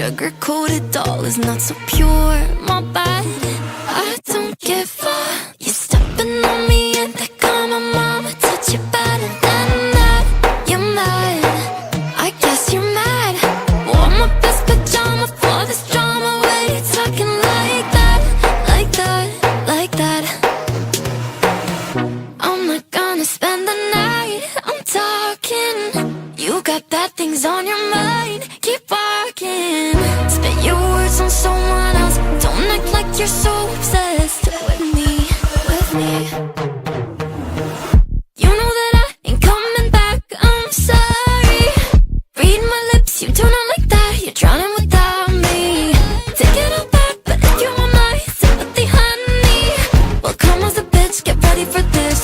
sugar-coated doll is not so pure. My bad, I don't give a. You're stepping on me and they call my mama. Touch you better than that. You're mad, I guess you're mad. Wore my best pajama for this drama. Why you talking like that, like that, like that? I'm not gonna spend the night, I'm talking. You got bad things on your mind, keep walking. Spit your words on someone else. Don't act like you're so obsessed with me, with me. You know that I ain't coming back, I'm sorry. Read my lips, you do not like that. You're drowning without me. Take it all back, but if you want my sympathy, honey, well, come as a bitch, get ready for this.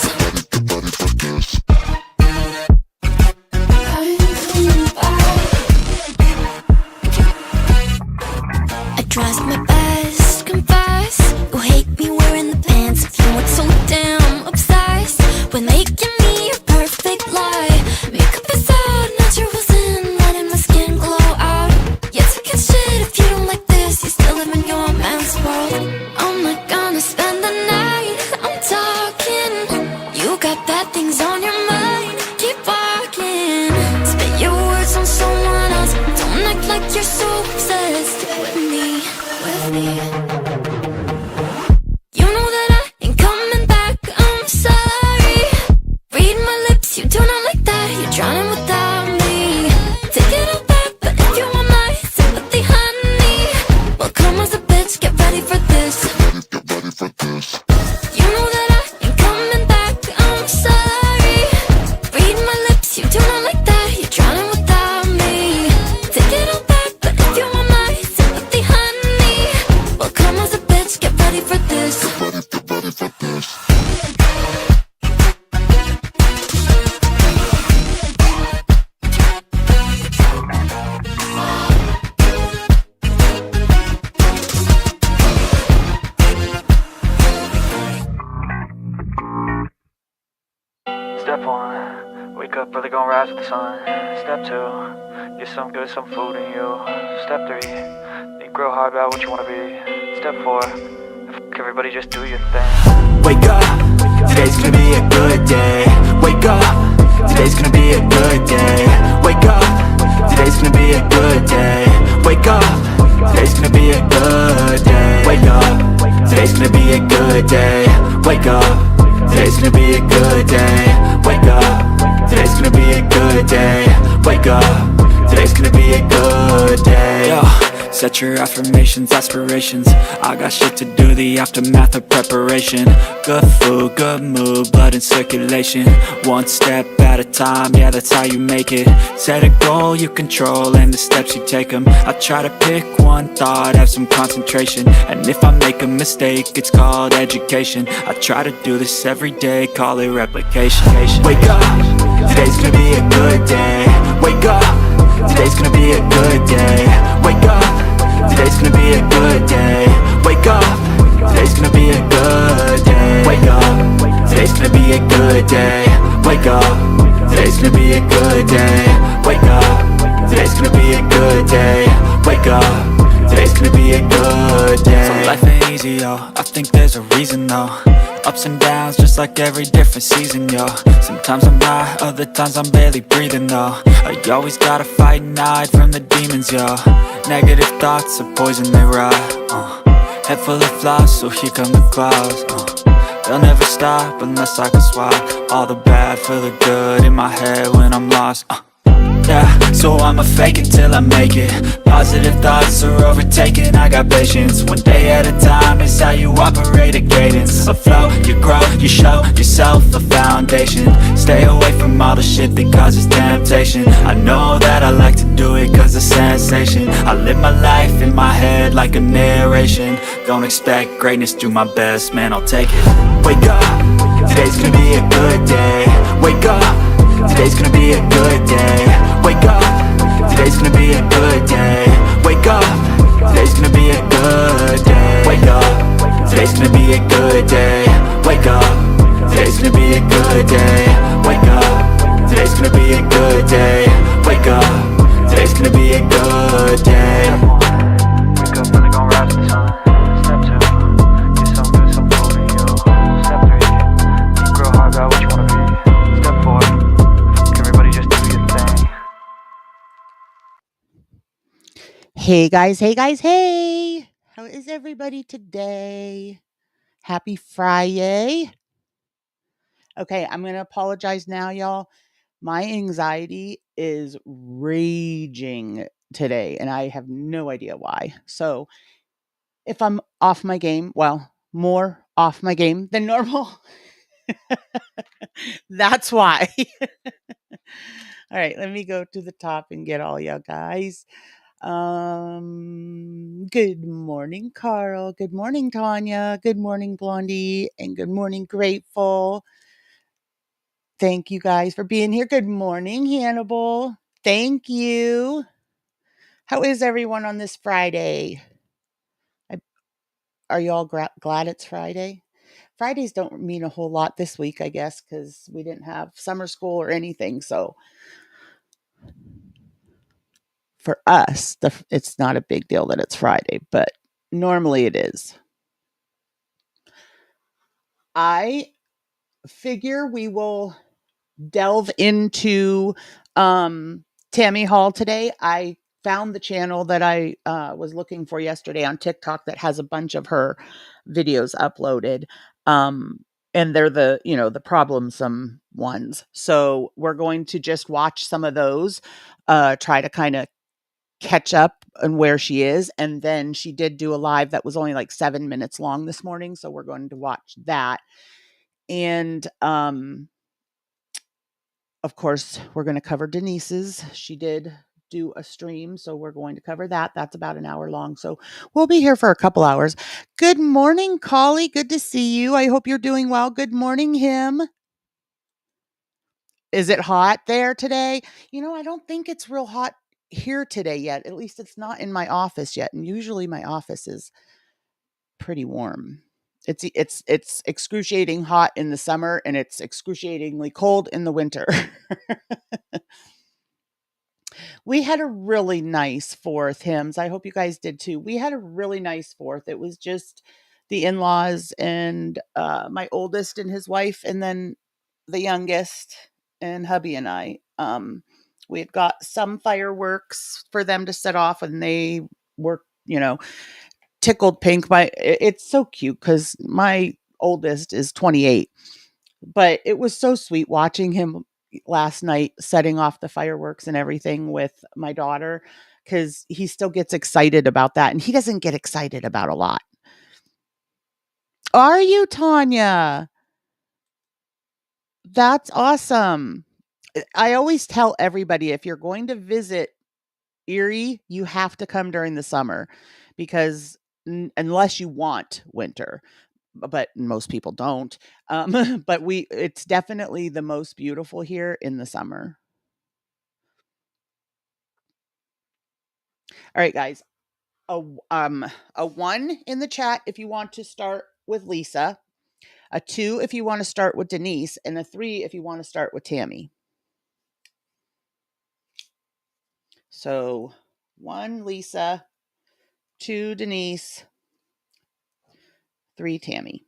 I trust my best, confess. You hate me wearing the pants. If you weren't so damn obsessed with making me a perfect lie. Makeup is out, naturals in, letting my skin glow out. You took it shit if you don't like this. You still live in your man's world. I'm not gonna spend the night, I'm talking. You got bad things on your mind, keep walking. Spit your words on someone else. Don't act like you're so obsessed with me, with me. You know that I ain't coming back, I'm sorry. Read my lips, you do not like that. You're drowning without me. Take it all back, but if you want my sympathy, honey, well, come as a bitch, get ready for this. You know that I ain't coming back, I'm sorry. Read my lips, you do not like that. You're drowning without me. Take it all back, but if you want my sympathy, honey, well, come as a bitch, get ready for this. Step 1, wake up early, gon' rise with the sun. Step 2, get some good, some food in you. Step 3, think real hard about what you wanna be. Step 4, fuck everybody, just do your thing. Wake up, today's gonna be a good day. Wake up, today's gonna be a good day. Wake up, today's gonna be a good day. Wake up, today's gonna be a good day. Wake up, today's gonna be a good day. Wake up, today's gonna be a good day. Wake up, today's gonna be a good day. Wake up, today's gonna be a good day. Yo, set your affirmations, aspirations. I got shit to do, the aftermath of preparation. Good food, good mood, blood in circulation. One step at a time, yeah, that's how you make it. Set a goal you control and the steps you take them. I try to pick one thought, have some concentration. And if I make a mistake, it's called education. I try to do this every day, call it replication. Wake up, today's gonna be a good day. Wake up, today's gonna be a good day. Wake up, today's gonna be a good day. Wake up, today's gonna be a good day. Wake up, today's gonna be a good day. Wake up, today's gonna be a good day. Wake up, today's gonna be a good day. Wake up, today's gonna be a good day. So life ain't easy, yo, I think there's a reason though. Ups and downs, just like every different season, yo. Sometimes I'm high, other times I'm barely breathing, though. You always gotta fight and hide from the demons, yo. Negative thoughts are poison, they rot. Head full of flies, so here come the clouds. They'll never stop unless I can swap all the bad for the good in my head when I'm lost. Yeah, so I'ma fake it till I make it. Positive thoughts are overtaken, I got patience. One day at a time is how you operate a cadence. A flow, you grow, you show yourself a foundation. Stay away from all the shit that causes temptation. I know that I like to do it cause it's sensation. I live my life in my head like a narration. Don't expect greatness, do my best, man, I'll take it. Wake up, today's gonna be a good day. Wake up, today's gonna be a good day. Wake up, today's gonna be a good day. Wake up, today's gonna be a good day. Wake up, today's gonna be a good day. Wake up, today's gonna be a good day. Wake up, today's gonna be a good day. Wake up, today's gonna be a good day. Hey guys, hey guys, hey! How is everybody today? Happy Friday. Okay, I'm going to apologize now, y'all. My anxiety is raging today, and I have no idea why. So, if I'm off my game, well, more off my game than normal, that's why. All right, let me go to the top and get all y'all guys. Good morning, Carl. Good morning, Tanya. Good morning, Blondie. And good morning, Grateful. Thank you guys for being here. Good morning, Hannibal. Thank you. How is everyone on this Friday? Are you all glad it's Friday? Fridays don't mean a whole lot this week, I guess, because we didn't have summer school or anything. So for us, it's not a big deal that it's Friday, but normally it is. I figure we will delve into Tammy Hall today. I found the channel that I was looking for yesterday on TikTok that has a bunch of her videos uploaded. And they're the problemsome ones. So we're going to just watch some of those, try to kind of catch up on where she is. And then she did do a live that was only like 7 minutes long this morning. So we're going to watch that. And of course, we're going to cover Denise's. She did do a stream, so we're going to cover that. That's about an hour long. So we'll be here for a couple hours. Good morning, Collie. Good to see you. I hope you're doing well. Good morning, him. Is it hot there today? I don't think it's real hot here today yet. At least it's not in my office yet. And usually my office is pretty warm. It's excruciating hot in the summer and it's excruciatingly cold in the winter. We had a really nice 4th, Hims. I hope you guys did too. We had a really nice 4th. It was just the in-laws and my oldest and his wife, and then the youngest and hubby and I. We had got some fireworks for them to set off, and they were, tickled pink. It's so cute because my oldest is 28, but it was so sweet watching him last night setting off the fireworks and everything with my daughter, because he still gets excited about that, and he doesn't get excited about a lot. Are you, Tanya? That's awesome. I always tell everybody, if you're going to visit Erie, you have to come during the summer, because unless you want winter, but most people don't. But it's definitely the most beautiful here in the summer. All right, guys. A 1 in the chat if you want to start with Lisa, a 2 if you want to start with Denise, and a 3 if you want to start with Tammy. So 1 Lisa, 2 Denise, 3 Tammy.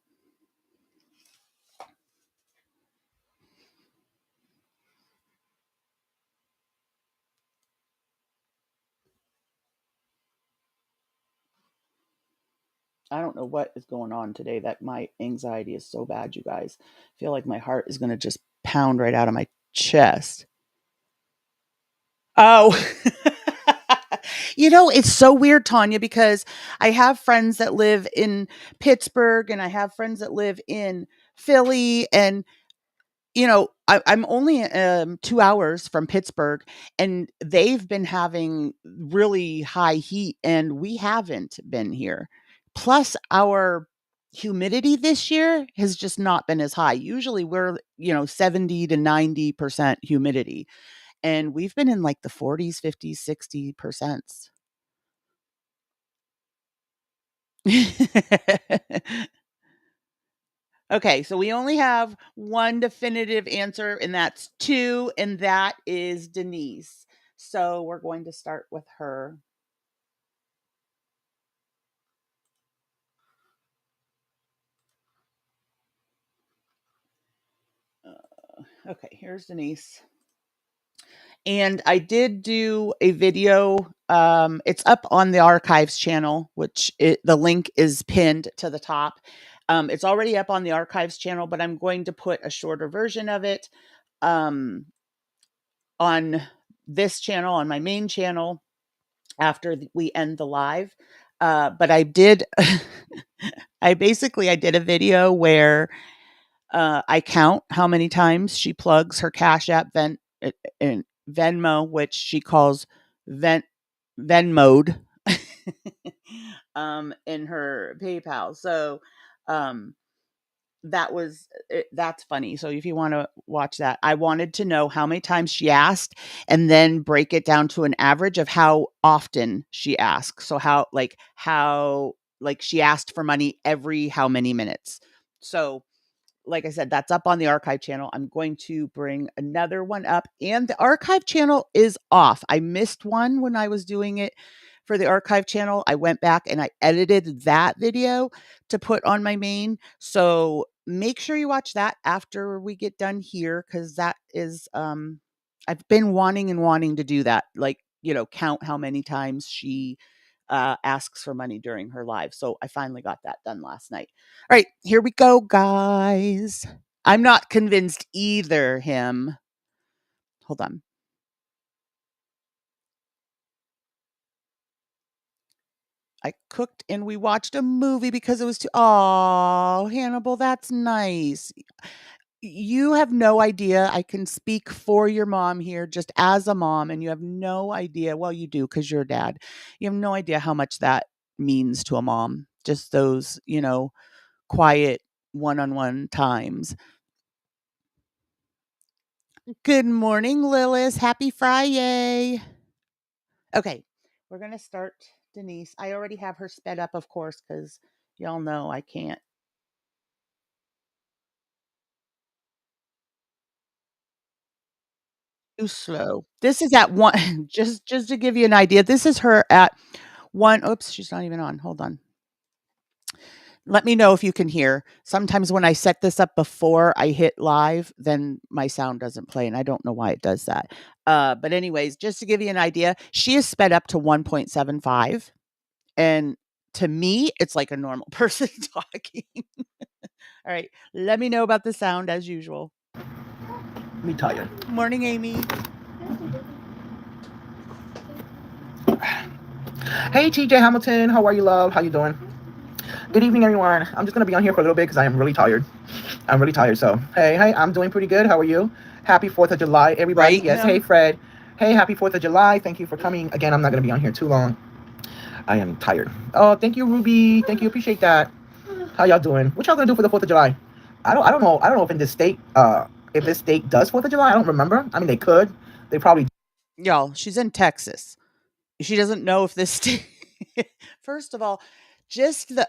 I don't know what is going on today that my anxiety is so bad, you guys. I feel like my heart is going to just pound right out of my chest. Oh. It's so weird, Tanya, because I have friends that live in Pittsburgh and I have friends that live in Philly, and I'm only 2 hours from Pittsburgh, and they've been having really high heat, and we haven't been here. Plus, our humidity this year has just not been as high. Usually we're, 70 to 90% humidity, and we've been in like the 40s, 50s, 60%. Okay, so we only have one definitive answer, and that's 2, and that is Denise. So we're going to start with her. Okay, here's Denise. And I did do a video. It's up on the archives channel, which the link is pinned to the top. It's already up on the archives channel, but I'm going to put a shorter version of it um, on this channel, on my main channel, after we end the live. But I did, I did a video where I count how many times she plugs her Cash App, and Venmo, which she calls Venmode, in her PayPal. So um, that's funny. So if you want to watch that, I wanted to know how many times she asked, and then break it down to an average of how often she asks. So how like she asked for money every how many minutes. So like I said, that's up on the archive channel. I'm going to bring another one up, and the archive channel is off. I missed one when I was doing it for the archive channel. I went back and I edited that video to put on my main. So make sure you watch that after we get done here, because that is I've been wanting to do that. Like, count how many times she asks for money during her live. So I finally got that done last night. All right, here we go, guys. I'm not convinced either, him. Hold on. I cooked and we watched a movie because it was too. Oh, Hannibal, that's nice. You have no idea. I can speak for your mom here just as a mom, and you have no idea. Well, you do because you're a dad. You have no idea how much that means to a mom. Just those, quiet one-on-one times. Good morning, Lilith. Happy Friday. Okay, we're going to start Denise. I already have her sped up, of course, because y'all know I can't. Too slow. This is at one, just to give you an idea. This is her at one. Oops, she's not even on. Hold on. Let me know if you can hear. Sometimes when I set this up before I hit live, then my sound doesn't play, and I don't know why it does that. But anyways, just to give you an idea, she is sped up to 1.75, and to me, it's like a normal person talking. All right, let me know about the sound as usual. Me tired. Morning, Amy. Hey, TJ Hamilton. How are you, love? How you doing? Good evening, everyone. I'm just going to be on here for a little bit because I am really tired. I'm really tired. So, hey, I'm doing pretty good. How are you? Happy 4th of July, everybody. Right, yes. Em? Hey, Fred. Hey, happy 4th of July. Thank you for coming. Again, I'm not going to be on here too long. I am tired. Oh, thank you, Ruby. Thank you. Appreciate that. How y'all doing? What y'all going to do for the 4th of July? I don't know. I don't know if in this state, if this state does 4th of July. I don't remember. I mean, they could. They probably. Y'all, she's in Texas. She doesn't know if this state. First of all, the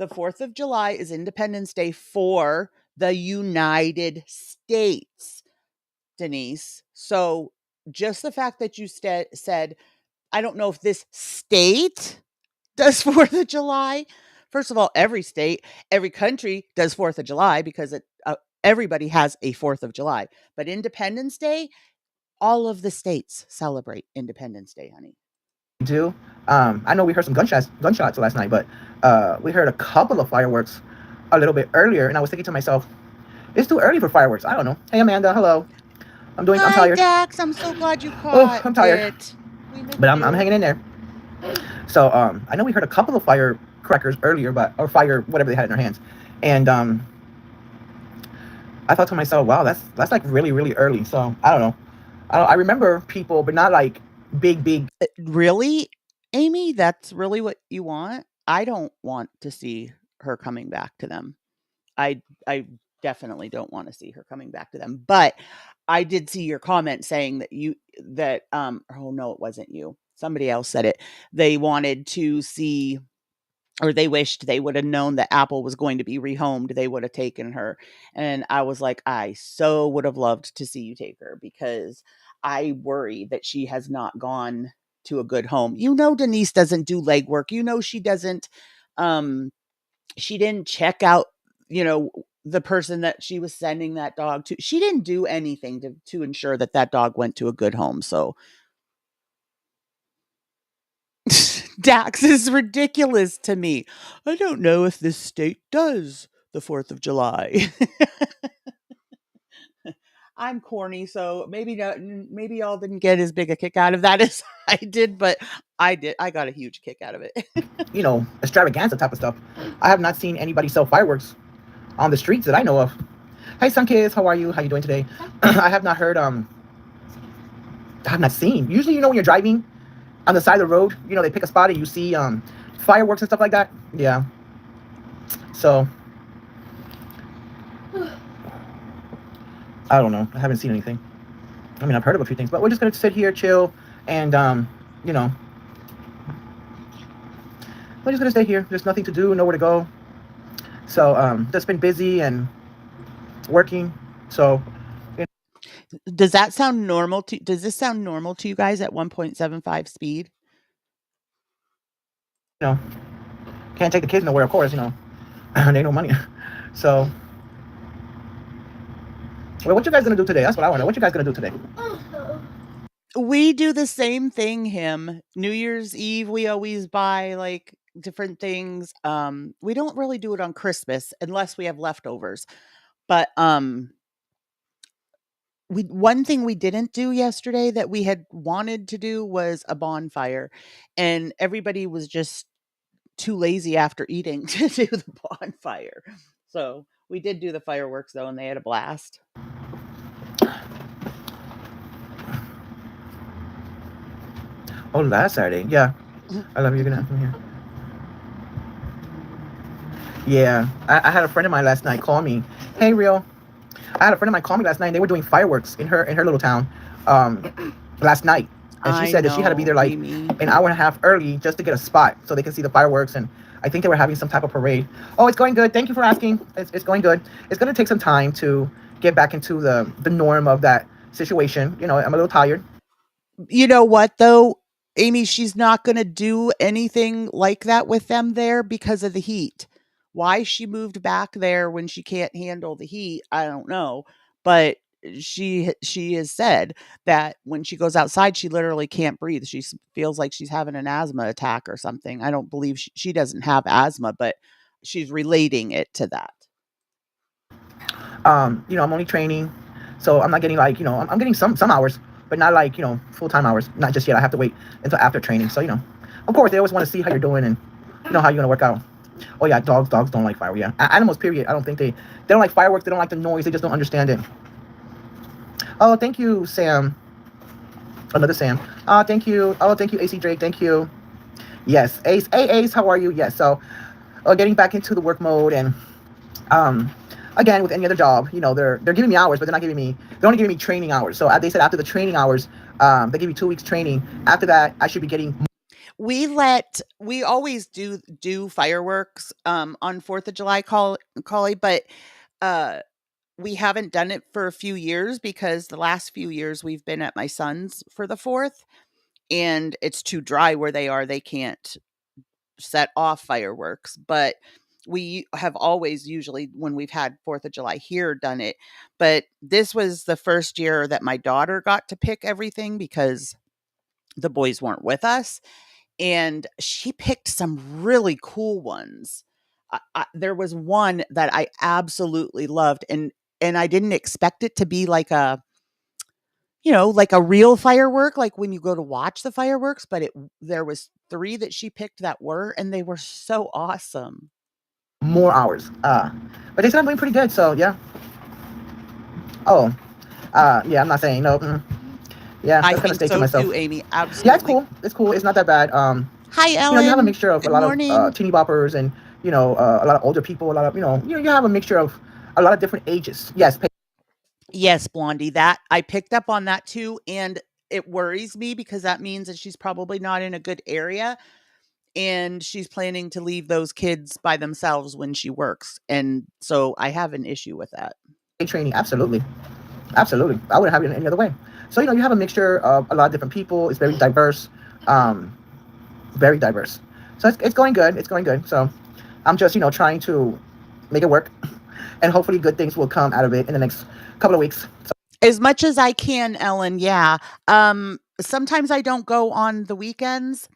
4th of July is Independence Day for the United States, Denise. So just the fact that you said, I don't know if this state does 4th of July. First of all, every state, every country does 4th of July because everybody has a 4th of July. But Independence Day, all of the states celebrate Independence Day, honey. Do. I know we heard some gunshots last night, but we heard a couple of fireworks a little bit earlier, and I was thinking to myself, it's too early for fireworks. I don't know. Hey, Amanda, hello. I'm Hi, tired. Dax. I'm so glad you caught I'm tired. it. But I'm hanging in there. So I know we heard a couple of firecrackers earlier, or fire, whatever they had in their hands, and I thought to myself, wow, that's like really, really early. So I don't know. I remember people, but not like big. Really, Amy? That's really what you want? I don't want to see her coming back to them. I definitely don't want to see her coming back to them. But I did see your comment saying oh no, it wasn't you. Somebody else said it. They wanted to see, or they wished they would have known that Apple was going to be rehomed. They would have taken her. And I was like, I so would have loved to see you take her, because I worry that she has not gone to a good home. Denise doesn't do legwork. She doesn't, she didn't check out, the person that she was sending that dog to, she didn't do anything to ensure that that dog went to a good home. So Dax is ridiculous to me. I don't know if this state does the 4th of July. I'm corny, so maybe maybe y'all didn't get as big a kick out of that as I did, but I did. I got a huge kick out of it. Extravaganza type of stuff. I have not seen anybody sell fireworks on the streets that I know of. Hey, Sun Kids, how are you? How you doing today? I have not heard, I have not seen. Usually, when you're driving on the side of the road, they pick a spot and you see fireworks and stuff like that. Yeah. So, I don't know. I haven't seen anything. I mean, I've heard of a few things, but we're just going to sit here, chill, and, we're just going to stay here. There's nothing to do, nowhere to go. So, just been busy and working. So, Does that sound normal to does this sound normal to you guys at 1.75 speed? Can't take the kids nowhere, of course, there ain't no money. So, well, what you guys gonna do today? That's what I want to know. What you guys gonna do today? We do the same thing, him. New Year's Eve, we always buy like different things. We don't really do it on Christmas unless we have leftovers. But one thing we didn't do yesterday that we had wanted to do was a bonfire, and everybody was just too lazy after eating to do the bonfire. So we did do the fireworks though, and they had a blast. Oh, last Saturday. Yeah. I love you. You're gonna come here. Yeah. I had a friend of mine last night call me. Hey, Real. I had a friend of mine call me last night, and they were doing fireworks in her little town last night. And she said that she had to be there like an hour and a half early just to get a spot so they can see the fireworks. And I think they were having some type of parade. Oh, it's going good. Thank you for asking. It's going good. It's going to take some time to get back into the norm of that situation. I'm a little tired. You know what, though, Amy, she's not going to do anything like that with them there because of the heat. Why she moved back there when she can't handle the heat, I don't know. But she has said that when she goes outside, she literally can't breathe. She feels like she's having an asthma attack or something. I don't believe she doesn't have asthma, but she's relating it to that. I'm only training, so I'm not getting like, I'm getting some hours, but not like, full-time hours. Not just yet. I have to wait until after training. So, of course, they always want to see how you're doing and, how you're going to work out. Oh, yeah, dogs don't like fireworks. Yeah, animals, period. I don't think they don't like fireworks. They don't like the noise. They just don't understand it. Oh, thank you, Sam. Another Sam. Thank you. Oh, thank you, AC Drake. Thank you. Yes, Ace. Hey, Ace, how are you? Yes, so getting back into the work mode and, again, with any other job, they're giving me hours, but they're only giving me training hours. So they said after the training hours, they give you 2 weeks training. After that, I should be getting. We always do fireworks on 4th of July, Collie, but we haven't done it for a few years because the last few years we've been at my son's for the 4th, and it's too dry where they are. They can't set off fireworks, but we have always, usually when we've had 4th of July here, done it. But this was the first year that my daughter got to pick everything because the boys weren't with us. And she picked some really cool ones. There was one that I absolutely loved, and I didn't expect it to be like a real firework, like when you go to watch the fireworks, but there was 3 that she picked that were, and they were so awesome. More hours. But they said I'm doing pretty good, so yeah. Oh, yeah, I'm not saying no. Yeah, I think so too, Amy. Absolutely. Yeah, it's cool. It's cool. It's not that bad. Hi, Ellen. You have a mixture of a lot of teeny boppers and a lot of older people. A lot of you have a mixture of a lot of different ages. Yes. Yes, Blondie. That I picked up on that too, and it worries me because that means that she's probably not in a good area, and she's planning to leave those kids by themselves when she works, and so I have an issue with that. Training, absolutely. I wouldn't have it any other way. So you have a mixture of a lot of different people. It's very diverse. Very diverse. So it's going good. It's going good. So I'm just trying to make it work. and hopefully good things will come out of it in the next couple of weeks. So, As much as I can, Ellen, yeah. Sometimes I don't go on the weekends,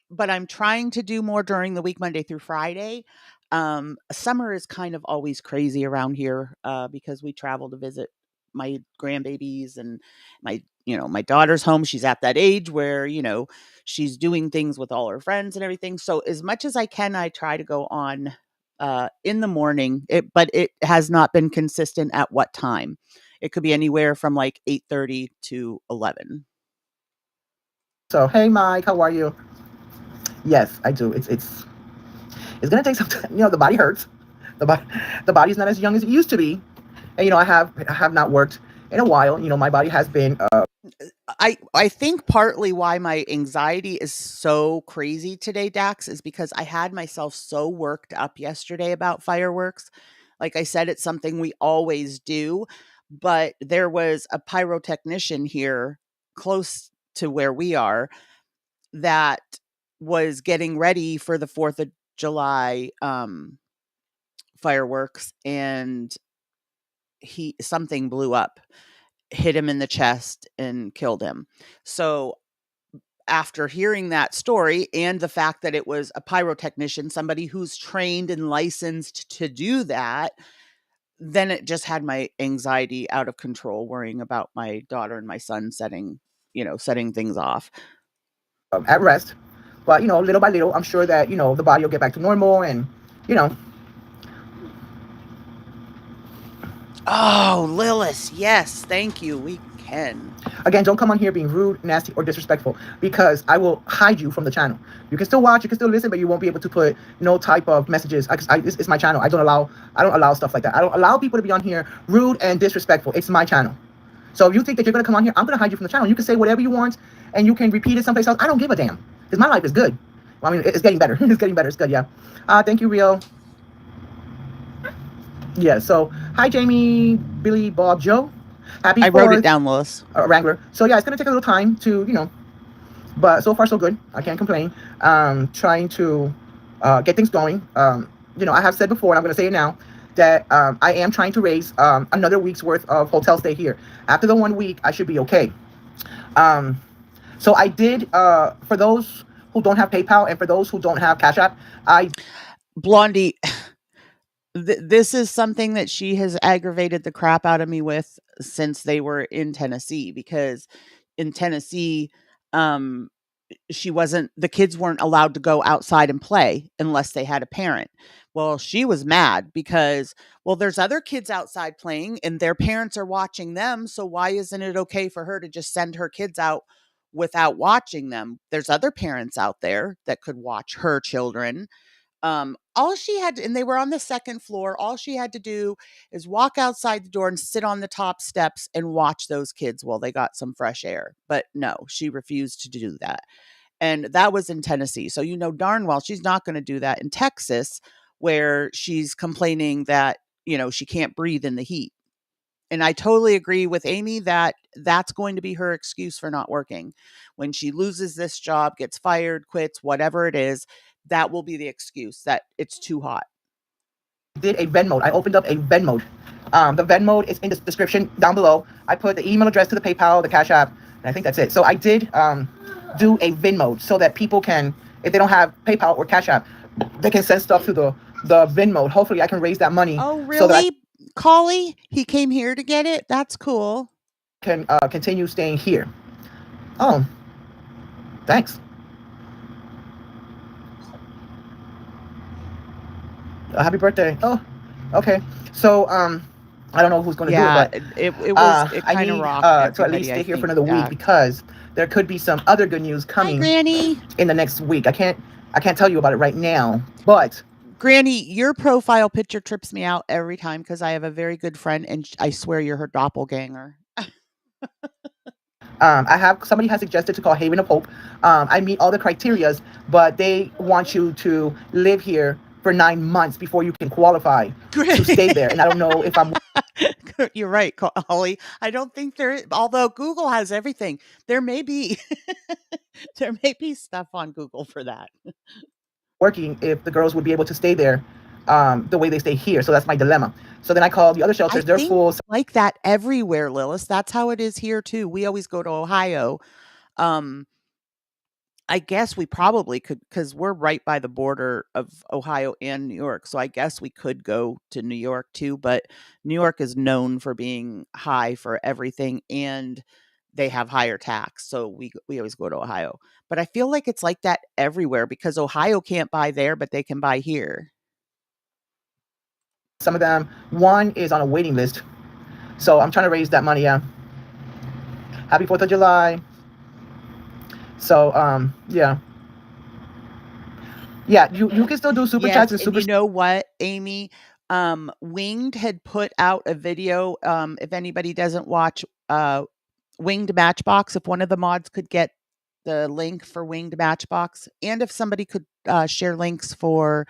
but I'm trying to do more during the week, Monday through Friday. Summer is kind of always crazy around here because we travel to visit my grandbabies and my daughter's home. She's at that age where, she's doing things with all her friends and everything. So as much as I can, I try to go on in the morning, but it has not been consistent at what time. It could be anywhere from like 8:30 to 11. so hey, Mike, how are you? Yes, I do. It's gonna take some time. The body hurts. The body's not as young as it used to be, and I have not worked in a while. My body has been. I think partly why my anxiety is so crazy today, Dax, is because I had myself so worked up yesterday about fireworks. Like I said, it's something we always do, but there was a pyrotechnician here close to where we are that was getting ready for the 4th of July fireworks, and something blew up, hit him in the chest and killed him. So after hearing that story and the fact that it was a pyrotechnician, somebody who's trained and licensed to do that, then it just had my anxiety out of control, worrying about my daughter and my son setting things off. At rest, but little by little, I'm sure that the body will get back to normal, and you know. Oh, Lilith, yes, thank you. We can. Again, don't come on here being rude, nasty, or disrespectful, because I will hide you from the channel. You can still watch, you can still listen, but you won't be able to put no type of messages. It's my channel. I don't allow stuff like that. I don't allow people to be on here rude and disrespectful. It's my channel. So if you think that you're gonna come on here, I'm gonna hide you from the channel. You can say whatever you want, and you can repeat it someplace else. I don't give a damn, because my life is good. Well, I mean, it's getting better. It's getting better. It's good. Yeah. Thank you, Rio. Yeah. So hi, Jamie, Billy, Bob, Joe. Happy I wrote 4th, it down, Lilith. Wrangler. So yeah, it's gonna take a little time to but so far so good. I can't complain. Trying to get things going. I have said before, and I'm gonna say it now, that I am trying to raise another week's worth of hotel stay here. After the 1 week, I should be okay. So I did, for those who don't have PayPal and for those who don't have Cash App, Blondie, this is something that she has aggravated the crap out of me with since they were in Tennessee, because in Tennessee, the kids weren't allowed to go outside and play unless they had a parent. Well, she was mad because, there's other kids outside playing and their parents are watching them. So why isn't it okay for her to just send her kids out without watching them? There's other parents out there that could watch her children. All she had to, and they were on the second floor, all she had to do is walk outside the door and sit on the top steps and watch those kids while they got some fresh air. But no, she refused to do that. And that was in Tennessee. So darn well she's not going to do that in Texas, where she's complaining that, she can't breathe in the heat. And I totally agree with Amy that that's going to be her excuse for not working. When she loses this job, gets fired, quits, whatever it is, that will be the excuse that it's too hot. did a Venmo. I opened up a Venmo. The Venmo is in the description down below. I put the email address to the PayPal, the Cash App, and I think that's it. So I did do a Venmo so that people can, if they don't have PayPal or Cash App, they can send stuff to the Venmo. Hopefully I can raise that money. Oh, really? So that Collie? He came here to get it? That's cool. I can continue staying here. Oh, thanks. Happy birthday. Oh, okay. So, I don't know who's going to do it, but it I kind of need rocked to at least stay here for another week, because there could be some other good news Hi, coming Granny. in the next week. I can't tell you about it right now, but Granny, your profile picture trips me out every time because I have a very good friend, and I swear you're her doppelganger. somebody has suggested to call Haven of Hope. I meet all the criterias, but they want you to live here for 9 months before you can qualify to stay there. And I don't know if I'm You're right, Holly. I don't think although Google has everything, there may be there may be stuff on Google for that. working, if the girls would be able to stay there the way they stay here. So that's my dilemma. So then I called the other I shelters. They're think full. like that everywhere, Lilith. That's how it is here too. We always go to Ohio. Um, I guess we probably could because we're right by the border of Ohio and New York. So I guess we could go to New York too. But New York is known for being high for everything, and they have higher tax. So we always go to Ohio. But I feel like it's like that everywhere because Ohio can't buy there, but they can buy here. Some of them, one is on a waiting list. So I'm trying to raise that money. Yeah. Happy 4th of July. So, yeah. Yeah, you can still do super chats and Yes, super. and you know what, Amy? Winged had put out a video. If anybody doesn't watch Winged Matchbox, if one of the mods could get the link for Winged Matchbox, and if somebody could share links for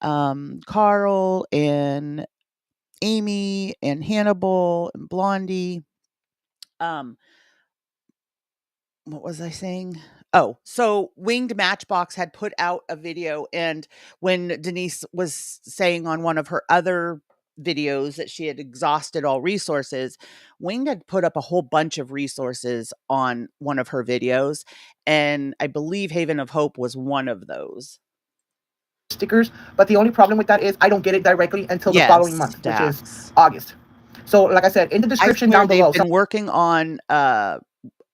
Carl and Amy and Hannibal and Blondie. What was I saying? Oh, so Winged Matchbox had put out a video, and when Denise was saying on one of her other videos that she had exhausted all resources, Winged had put up a whole bunch of resources on one of her videos, and I believe Haven of Hope was one of those. Stickers, but the only problem with that is I don't get it directly until the following month, which is August. So, like I said, in the description down below, they've been working on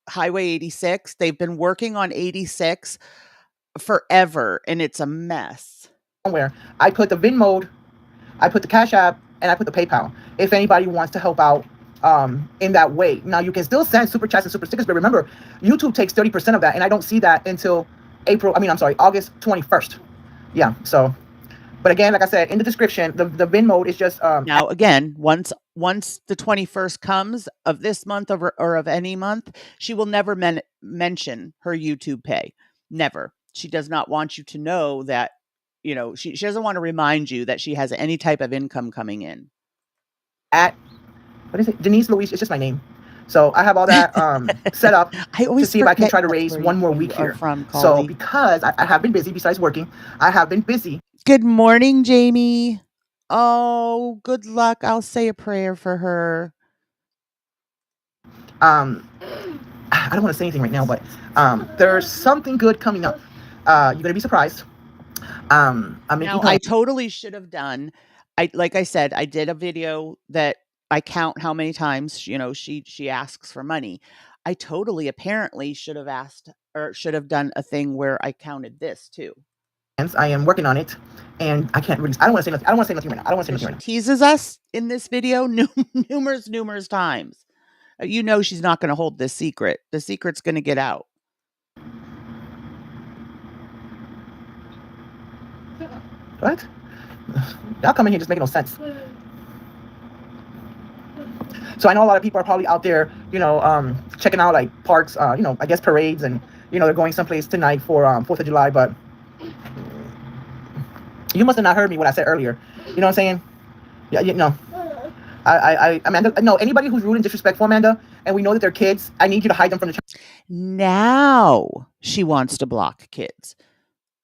Highway 86. They've been working on 86 forever, and it's a mess. Somewhere I put the VIN mode, I put the Cash App, and I put the PayPal. If anybody wants to help out in that way. Now you can still send super chats and super stickers, but remember, YouTube takes 30% of that, and I don't see that until August 21st. Yeah, so, but again, like I said, in the description, the VIN mode is just now again, once the 21st comes of this month or of any month, she will never mention her YouTube pay. Never. She does not want you to know that, you know, she doesn't want to remind you that she has any type of income coming in. At, what is it? Denise Louise, it's just my name. So I have all that set up to see if I can try to raise one more week here. So because I have been busy, besides working, I have been busy. Good morning, Jamie. Oh, good luck. I'll say a prayer for her. I don't want to say anything right now, but there's something good coming up. You're gonna be surprised. I totally should have done. Like I said, I did a video that I count how many times, you know, she asks for money. I totally apparently should have asked or should have done a thing where I counted this too. I am working on it, and I can't really. I don't want to say nothing. I don't want to say nothing right now. I don't want to say nothing right now. Teases us in this video numerous times. You know she's not going to hold this secret. The secret's going to get out. What? Y'all come in here just making no sense. So I know a lot of people are probably out there, you know, checking out like parks, you know, I guess parades, and you know they're going someplace tonight for 4th of July, but you must have not heard me what I said earlier. You know what I'm saying? Yeah, you know. Amanda, no, anybody who's rude and disrespectful, Amanda, and we know that they're kids, I need you to hide them from the channel. Now she wants to block kids.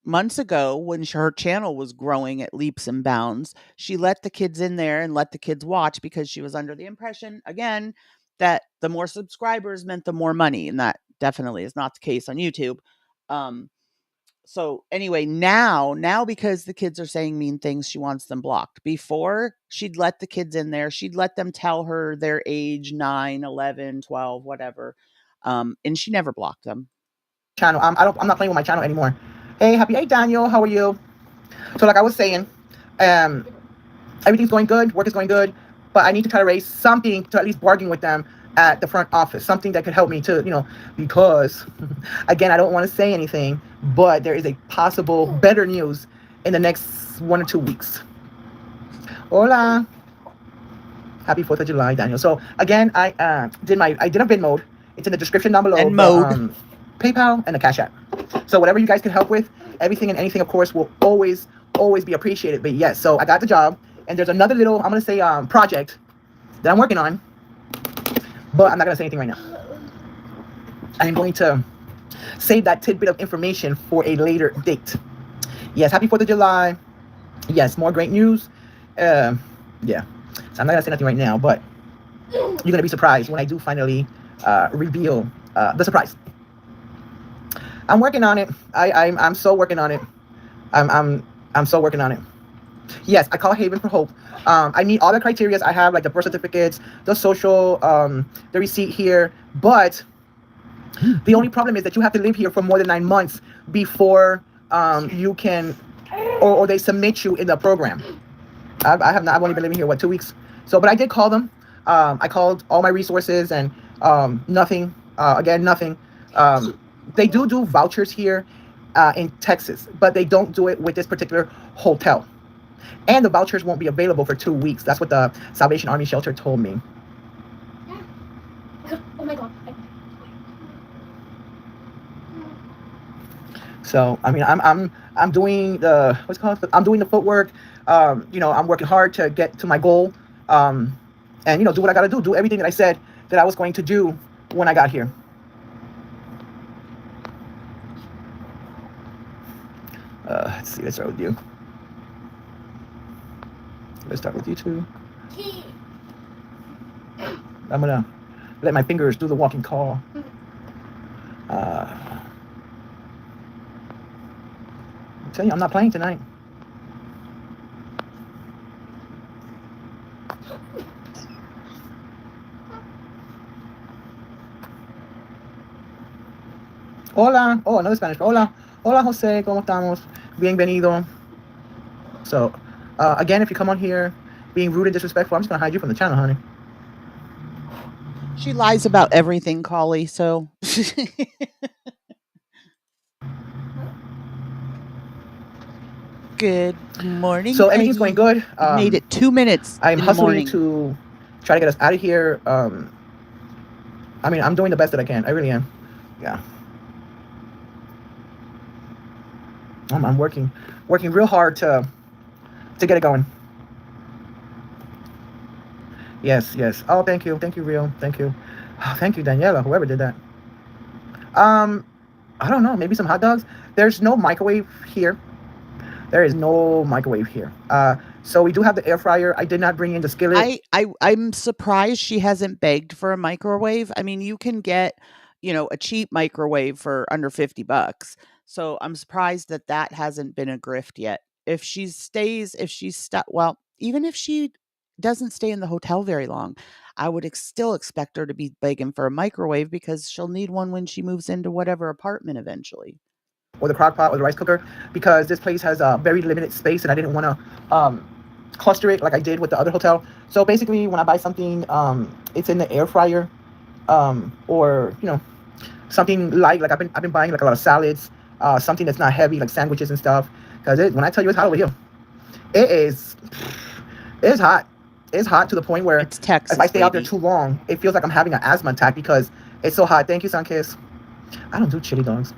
Months ago, when her channel was growing at leaps and bounds, she let the kids in there and let the kids watch because she was under the impression, again, that the more subscribers meant the more money. And that definitely is not the case on YouTube. So anyway, now because the kids are saying mean things, she wants them blocked. Before, she'd let the kids in there. She'd let them tell her their age, 9, 11, 12, whatever. And she never blocked them. Channel. I'm not playing with my channel anymore. Hey, Daniel, how are you? So like I was saying, everything's going good, work is going good, but I need to try to raise something to at least bargain with them at the front office, something that could help me to, you know, because again, I don't want to say anything, but there is a possible better news in the next 1 or 2 weeks. Hola. Happy 4th of July, Daniel. So again, I did a VIN mode. It's in the description down below. And mode. PayPal and the Cash App. So whatever you guys can help with, everything and anything, of course, will always be appreciated. But yes, so I got the job, and there's another little, I'm gonna say, project that I'm working on, but I'm not gonna say anything right now. I am going to save that tidbit of information for a later date. Yes, happy 4th of July. Yes, more great news. Yeah. So I'm not gonna say nothing right now, but you're gonna be surprised when I do finally reveal the surprise. I'm working on it. I'm so working on it. I'm I'm I'm so working on it. Yes, I call Haven for Hope. I meet all the criteria. I have like the birth certificates, the social, the receipt here, but the only problem is that you have to live here for more than 9 months before you can, or they submit you in the program. I have not. I've only been living here 2 weeks. So, but I did call them. I called all my resources and nothing. Again, nothing. They do vouchers here in Texas, but they don't do it with this particular hotel. And the vouchers won't be available for 2 weeks. That's what the Salvation Army shelter told me. Oh my god. So I mean, I'm doing the what's it called? I'm doing the footwork. You know, I'm working hard to get to my goal. And you know, do what I gotta do. Do everything that I said that I was going to do when I got here. Let's see. Let's start with you. Let's start with you two. I'm gonna let my fingers do the walking call. I'm telling you, I'm not playing tonight. Hola. Oh, another Spanish. Hola. Hola, Jose. ¿Cómo estamos? Bienvenido. So, again, if you come on here being rude and disrespectful, I'm just gonna hide you from the channel, honey. She lies about everything, Collie, so. Good morning. So everything's going good. You made it 2 minutes. I'm in the hustling morning. to try to get us out of here. I mean, I'm doing the best that I can. I really am. Yeah. I'm working real hard to get it going. Yes. Oh, thank you, Rio. Thank you. Oh, thank you, Daniela. Whoever did that. I don't know. Maybe some hot dogs. There's no microwave here. There is no microwave here. So we do have the air fryer. I did not bring in the skillet. I'm surprised she hasn't begged for a microwave. I mean, you can get, a cheap microwave for under $50. So I'm surprised that hasn't been a grift yet. If she's stuck, well, even if she doesn't stay in the hotel very long, I would still expect her to be begging for a microwave because she'll need one when she moves into whatever apartment eventually. Or the crock pot or the rice cooker, because this place has a very limited space and I didn't want to cluster it like I did with the other hotel. So basically when I buy something, it's in the air fryer, or something light. Like I've been buying like a lot of salads, something that's not heavy, like sandwiches and stuff, because when I tell you it's hot over here, it's hot. It's hot to the point where it's Texas, if I stay out there too long, it feels like I'm having an asthma attack because it's so hot. Thank you, Sunkiss. I don't do chili dogs.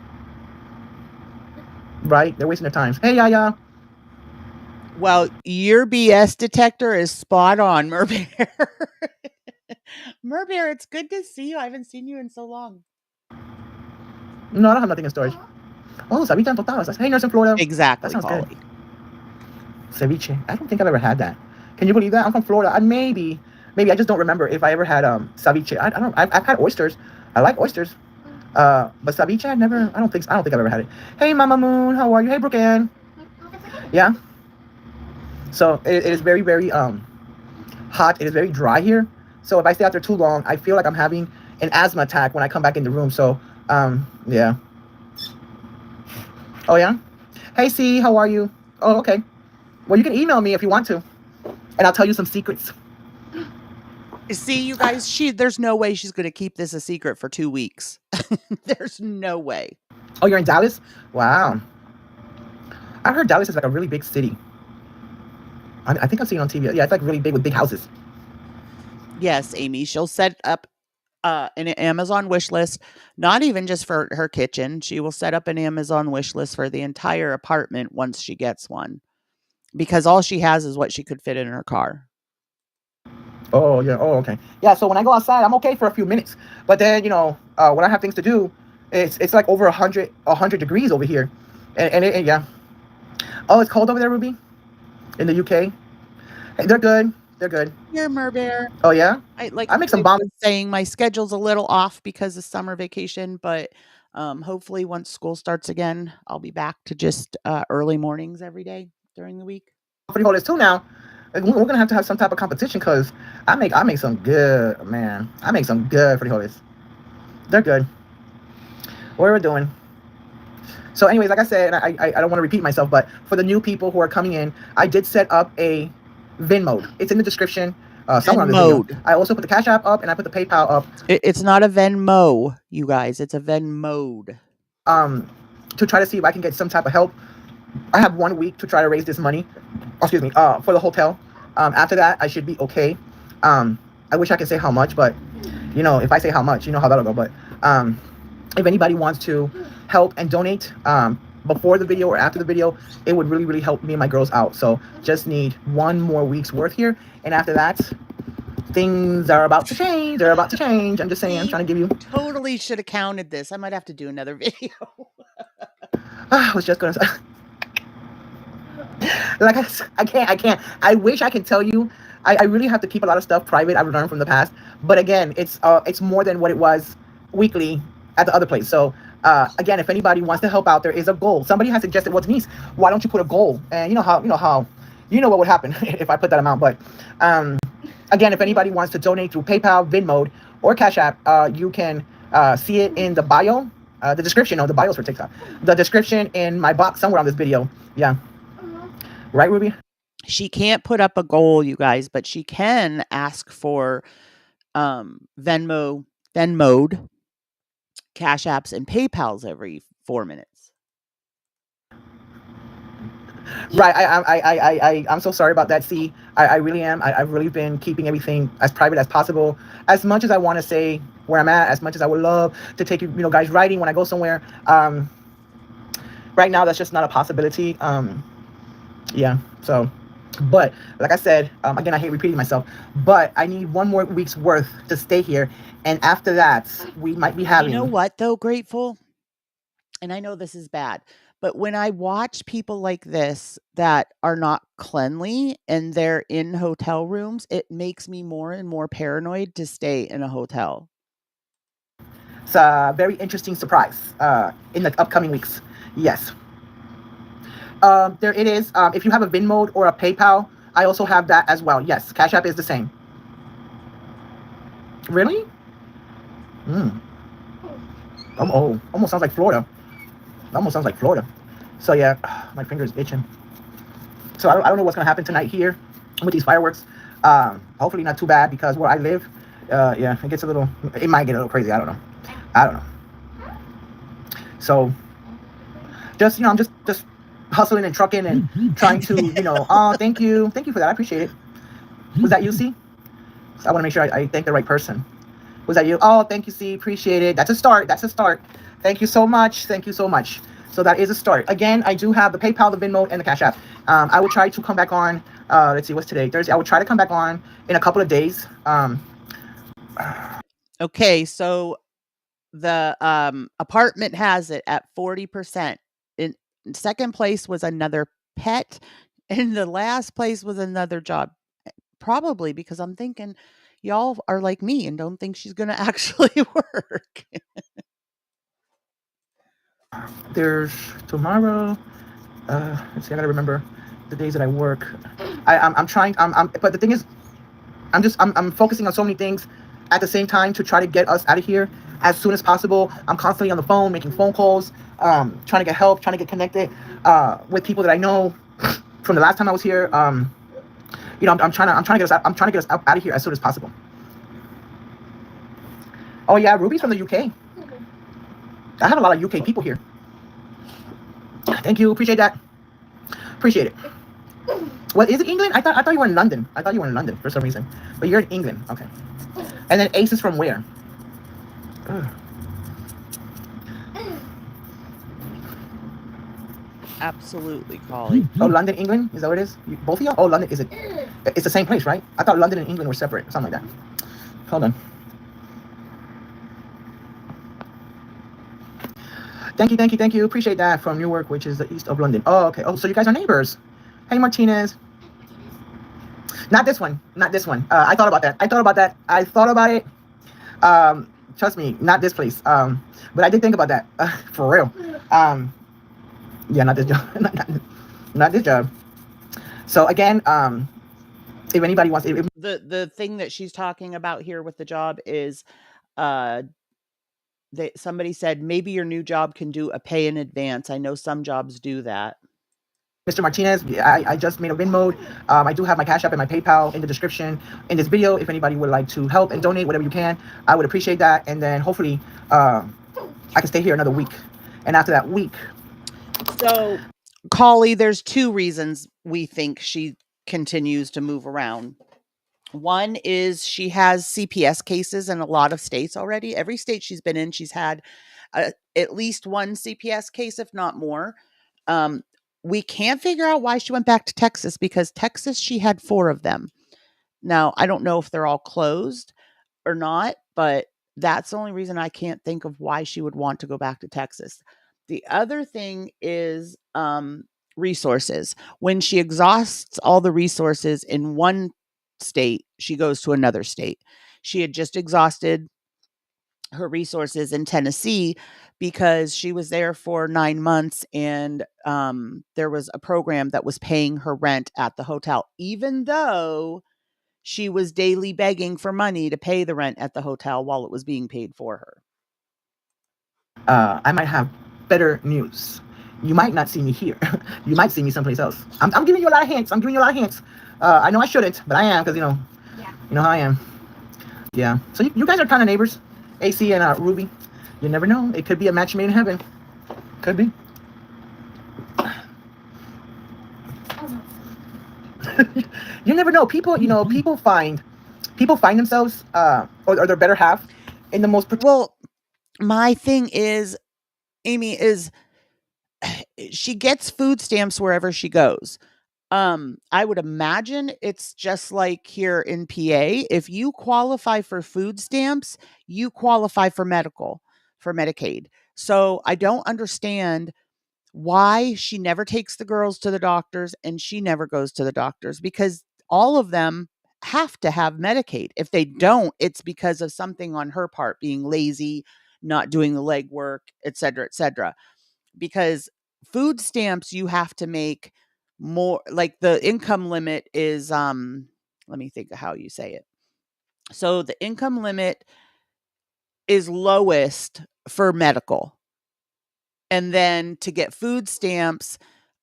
Right? They're wasting their time. Hey, Yaya. Well, your BS detector is spot on, Merbear. Merbear, it's good to see you. I haven't seen you in so long. No, I don't have nothing in storage. Oh, ceviche en totadas. Hey, Nurse in Florida. Exactly. That sounds good. Ceviche. I don't think I've ever had that. Can you believe that? I'm from Florida. Maybe I just don't remember if I ever had ceviche. I don't. I've had oysters. I like oysters. But ceviche, I don't think I've ever had it. Hey, Mama Moon, how are you? Hey, Brooke Ann. Yeah. So it is very, very hot. It is very dry here. So if I stay out there too long, I feel like I'm having an asthma attack when I come back in the room. So yeah. Oh yeah. Hey, C, how are you? Oh, okay. Well, you can email me if you want to, and I'll tell you some secrets. See, you guys, there's no way she's going to keep this a secret for 2 weeks. There's no way. Oh, you're in Dallas? Wow. I heard Dallas is like a really big city. I think I've seen it on TV. Yeah, it's like really big with big houses. Yes, Amy. She'll set up an Amazon wish list, not even just for her kitchen. She will set up an Amazon wish list for the entire apartment once she gets one, because all she has is what she could fit in her car. Oh, yeah. Oh, okay. Yeah, so when I go outside, I'm okay for a few minutes. But then, when I have things to do, it's like over 100 degrees over here. And yeah. Oh, it's cold over there, Ruby? in the UK. Hey, they're good. They're good. Here, Merbear. Oh yeah. I like I make some I bomb. was saying, my schedule's a little off because of summer vacation, but hopefully once school starts again, I'll be back to just early mornings every day during the week. Frijoles too now. We're gonna have to have some type of competition because I make some good, man. I make some good frijoles. They're good. What we're doing. So, anyways, like I said, I don't want to repeat myself, but for the new people who are coming in, I did set up a VIN mode. It's in the description somewhere on this video. Mode. I also put the Cash App up and I put the PayPal up. It's not a Venmo, you guys. It's a Venmode. To try to see if I can get some type of help. I have 1 week to try to raise this money. Excuse me, for the hotel. After that, I should be okay. I wish I could say how much, but you know, if I say how much, you know how that'll go. But if anybody wants to help and donate before the video or after the video, it would really, really help me and my girls out. So just need 1 more week's worth here, and after that, things are about to change. They're about to change. I'm just saying. I'm trying to give you. Totally should have counted this. I might have to do another video. I was just gonna say. Like I can't. I wish I could tell you. I really have to keep a lot of stuff private. I've learned from the past. But again, it's more than what it was weekly at the other place. So again, if anybody wants to help out, there is a goal. Somebody has suggested, well, Denise, why don't you put a goal? And you know what would happen if I put that amount. But again, if anybody wants to donate through PayPal, Venmo, or Cash App, you can see it in the bio, the description. No, the bio's for TikTok. The description in my box somewhere on this video. Yeah. Right, Ruby? She can't put up a goal, you guys, but she can ask for Venmode, Cash Apps, and PayPals every 4 minutes. Right. I'm so sorry about that. See, I really am. I've really been keeping everything as private as possible. As much as I want to say where I'm at, as much as I would love to take you guys riding when I go somewhere. Right now, that's just not a possibility. Yeah. So, but like I said, again, I hate repeating myself, but I need 1 more week's worth to stay here. And after that, we might be having. You know what, though, Grateful? And I know this is bad, but when I watch people like this that are not cleanly and they're in hotel rooms, it makes me more and more paranoid to stay in a hotel. It's a very interesting surprise in the upcoming weeks. Yes. There it is. If you have a Venmo or a PayPal, I also have that as well. Yes, Cash App is the same. Really? Oh, almost sounds like Florida. Almost sounds like Florida. So yeah, my finger's itching. So I don't know what's gonna happen tonight here with these fireworks. Hopefully not too bad, because where I live, yeah, it might get a little crazy. I don't know. So just I'm just hustling and trucking and trying to oh, thank you for that. I appreciate it. Was that you, C? So I want to make sure I thank the right person. Was that you? Oh, thank you, C. Appreciate it. That's a start. Thank you so much. So that is a start. Again, I do have the PayPal, the Venmo, and the Cash App. I will try to come back on. Let's see, what's today? Thursday. I will try to come back on in a couple of days. Okay, so the apartment has it at 40%. In second place was another pet, and the last place was another job. Probably because I'm thinking y'all are like me and don't think she's going to actually work. There's tomorrow. Let's see, I gotta remember the days that I work. I'm trying. But the thing is, I'm focusing on so many things at the same time to try to get us out of here as soon as possible. I'm constantly on the phone, making phone calls, trying to get help, trying to get connected with people that I know from the last time I was here. I'm trying to get us out of here as soon as possible. Oh yeah, Ruby's from the UK. I have a lot of UK people here. Thank you, appreciate that. Appreciate it. What is it, England? I thought you were in London. I thought you were in London for some reason, but you're in England. Okay. And then Ace is from where? Ugh. Absolutely, Collie. Oh, London, England? Is that what it is? Both of y'all? Oh, London, is it? It's the same place, right? I thought London and England were separate, something like that. Hold on. Thank you. Appreciate that. From Newark, which is the east of London. Oh, okay. Oh, so you guys are neighbors. Hey, Martinez. Not this one. Not this one. I thought about that. I thought about it. Trust me, not this place. But I did think about that. For real. Yeah, not this job. not this job. So again, if anybody wants, the thing that she's talking about here with the job is, somebody said maybe your new job can do a pay in advance. I know some jobs do that. Mr. Martinez, I just made a Venmo mode. I do have my Cash App and my PayPal in the description in this video. If anybody would like to help and donate whatever you can, I would appreciate that. And then hopefully I can stay here another week. And after that week. So, Collie, there's two reasons we think she continues to move around. One is she has CPS cases in a lot of states already. Every state she's been in, she's had at least one CPS case, if not more. We can't figure out why she went back to Texas, because Texas, she had 4 of them. Now, I don't know if they're all closed or not, but that's the only reason I can't think of why she would want to go back to Texas. The other thing is resources. When she exhausts all the resources in one state, she goes to another state. She had just exhausted her resources in Tennessee because she was there for 9 months, and there was a program that was paying her rent at the hotel, even though she was daily begging for money to pay the rent at the hotel while it was being paid for her. I might have better news. You might not see me here. You might see me someplace else. I'm giving you a lot of hints. I know I shouldn't, but I am, because you know how I am. Yeah. So you guys are kind of neighbors, AC and Ruby. You never know. It could be a match made in heaven. Could be. You never know. People find themselves or their better half in the most. Well, my thing is, Amy, is she gets food stamps wherever she goes. I would imagine it's just like here in PA. If you qualify for food stamps, you qualify for Medicaid. So I don't understand why she never takes the girls to the doctors and she never goes to the doctors, because all of them have to have Medicaid. If they don't, it's because of something on her part, being lazy, not doing the legwork, et cetera, because food stamps, you have to make more, like the income limit is, let me think of how you say it. So the income limit is lowest for medical. And then to get food stamps,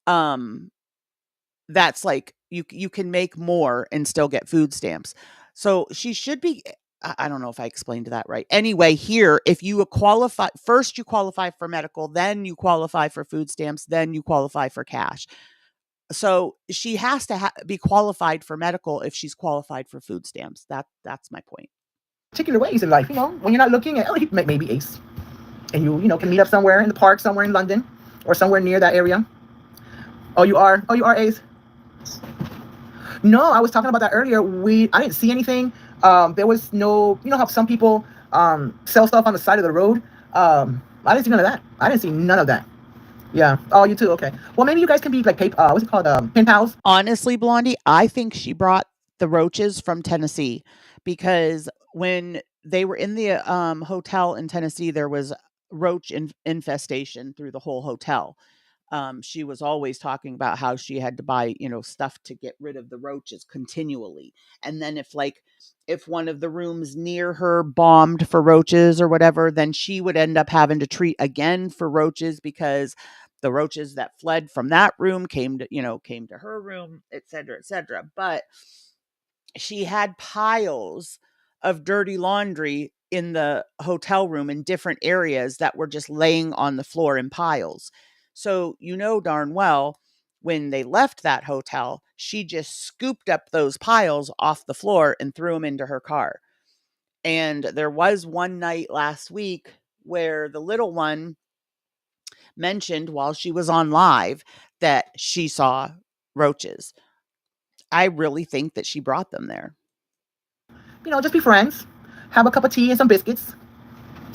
that's like you can make more and still get food stamps. So she should be, I don't know if I explained that right. Anyway, here, if you qualify, first you qualify for medical, then you qualify for food stamps, then you qualify for cash. So she has to be qualified for medical if she's qualified for food stamps. That's my point. Particular ways in life, when you're not looking at, maybe Ace, and you can meet up somewhere in the park, somewhere in London, or somewhere near that area. Oh, you are Ace. No, I was talking about that earlier. I didn't see anything. There was no, how some people sell stuff on the side of the road. I didn't see none of that. I didn't see none of that. Yeah. Oh, you too. Okay. Well, maybe you guys can be like what's it called? Pen pals. Honestly, Blondie, I think she brought the roaches from Tennessee, because when they were in the hotel in Tennessee, there was roach infestation through the whole hotel. She was always talking about how she had to buy, stuff to get rid of the roaches continually. And then if one of the rooms near her bombed for roaches or whatever, then she would end up having to treat again for roaches, because the roaches that fled from that room came to her room, et cetera. But she had piles of dirty laundry in the hotel room in different areas that were just laying on the floor in piles. So darn well, when they left that hotel, she just scooped up those piles off the floor and threw them into her car. And there was one night last week where the little one mentioned while she was on live that she saw roaches. I really think that she brought them there. Just be friends. Have a cup of tea and some biscuits,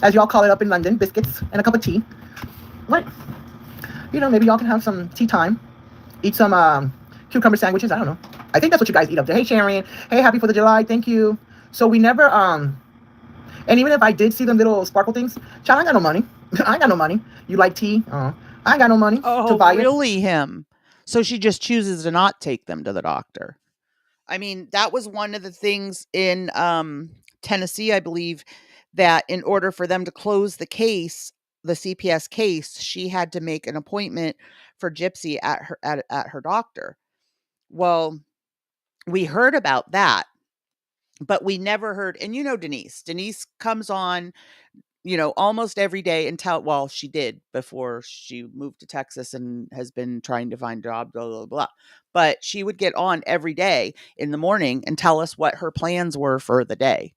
as y'all call it up in London, biscuits and a cup of tea. What? Maybe y'all can have some tea time. Eat some cucumber sandwiches. I don't know. I think that's what you guys eat up there. Hey, Sharon. Hey, happy 4th of July. Thank you. So we never, and even if I did see them little sparkle things, child, I ain't got no money. I ain't got no money. You like tea? I ain't got no money to Oh, buy it. really him? So she just chooses to not take them to the doctor. I mean, that was one of the things in Tennessee, I believe, that in order for them to close the case, the CPS case, she had to make an appointment for Gypsy at her doctor. Well, we heard about that, but we never heard, and you know Denise. Denise comes on, you know, almost every day until, well, she did before she moved to Texas and has been trying to find a job, blah, blah, blah. But she would get on every day in the morning and tell us what her plans were for the day.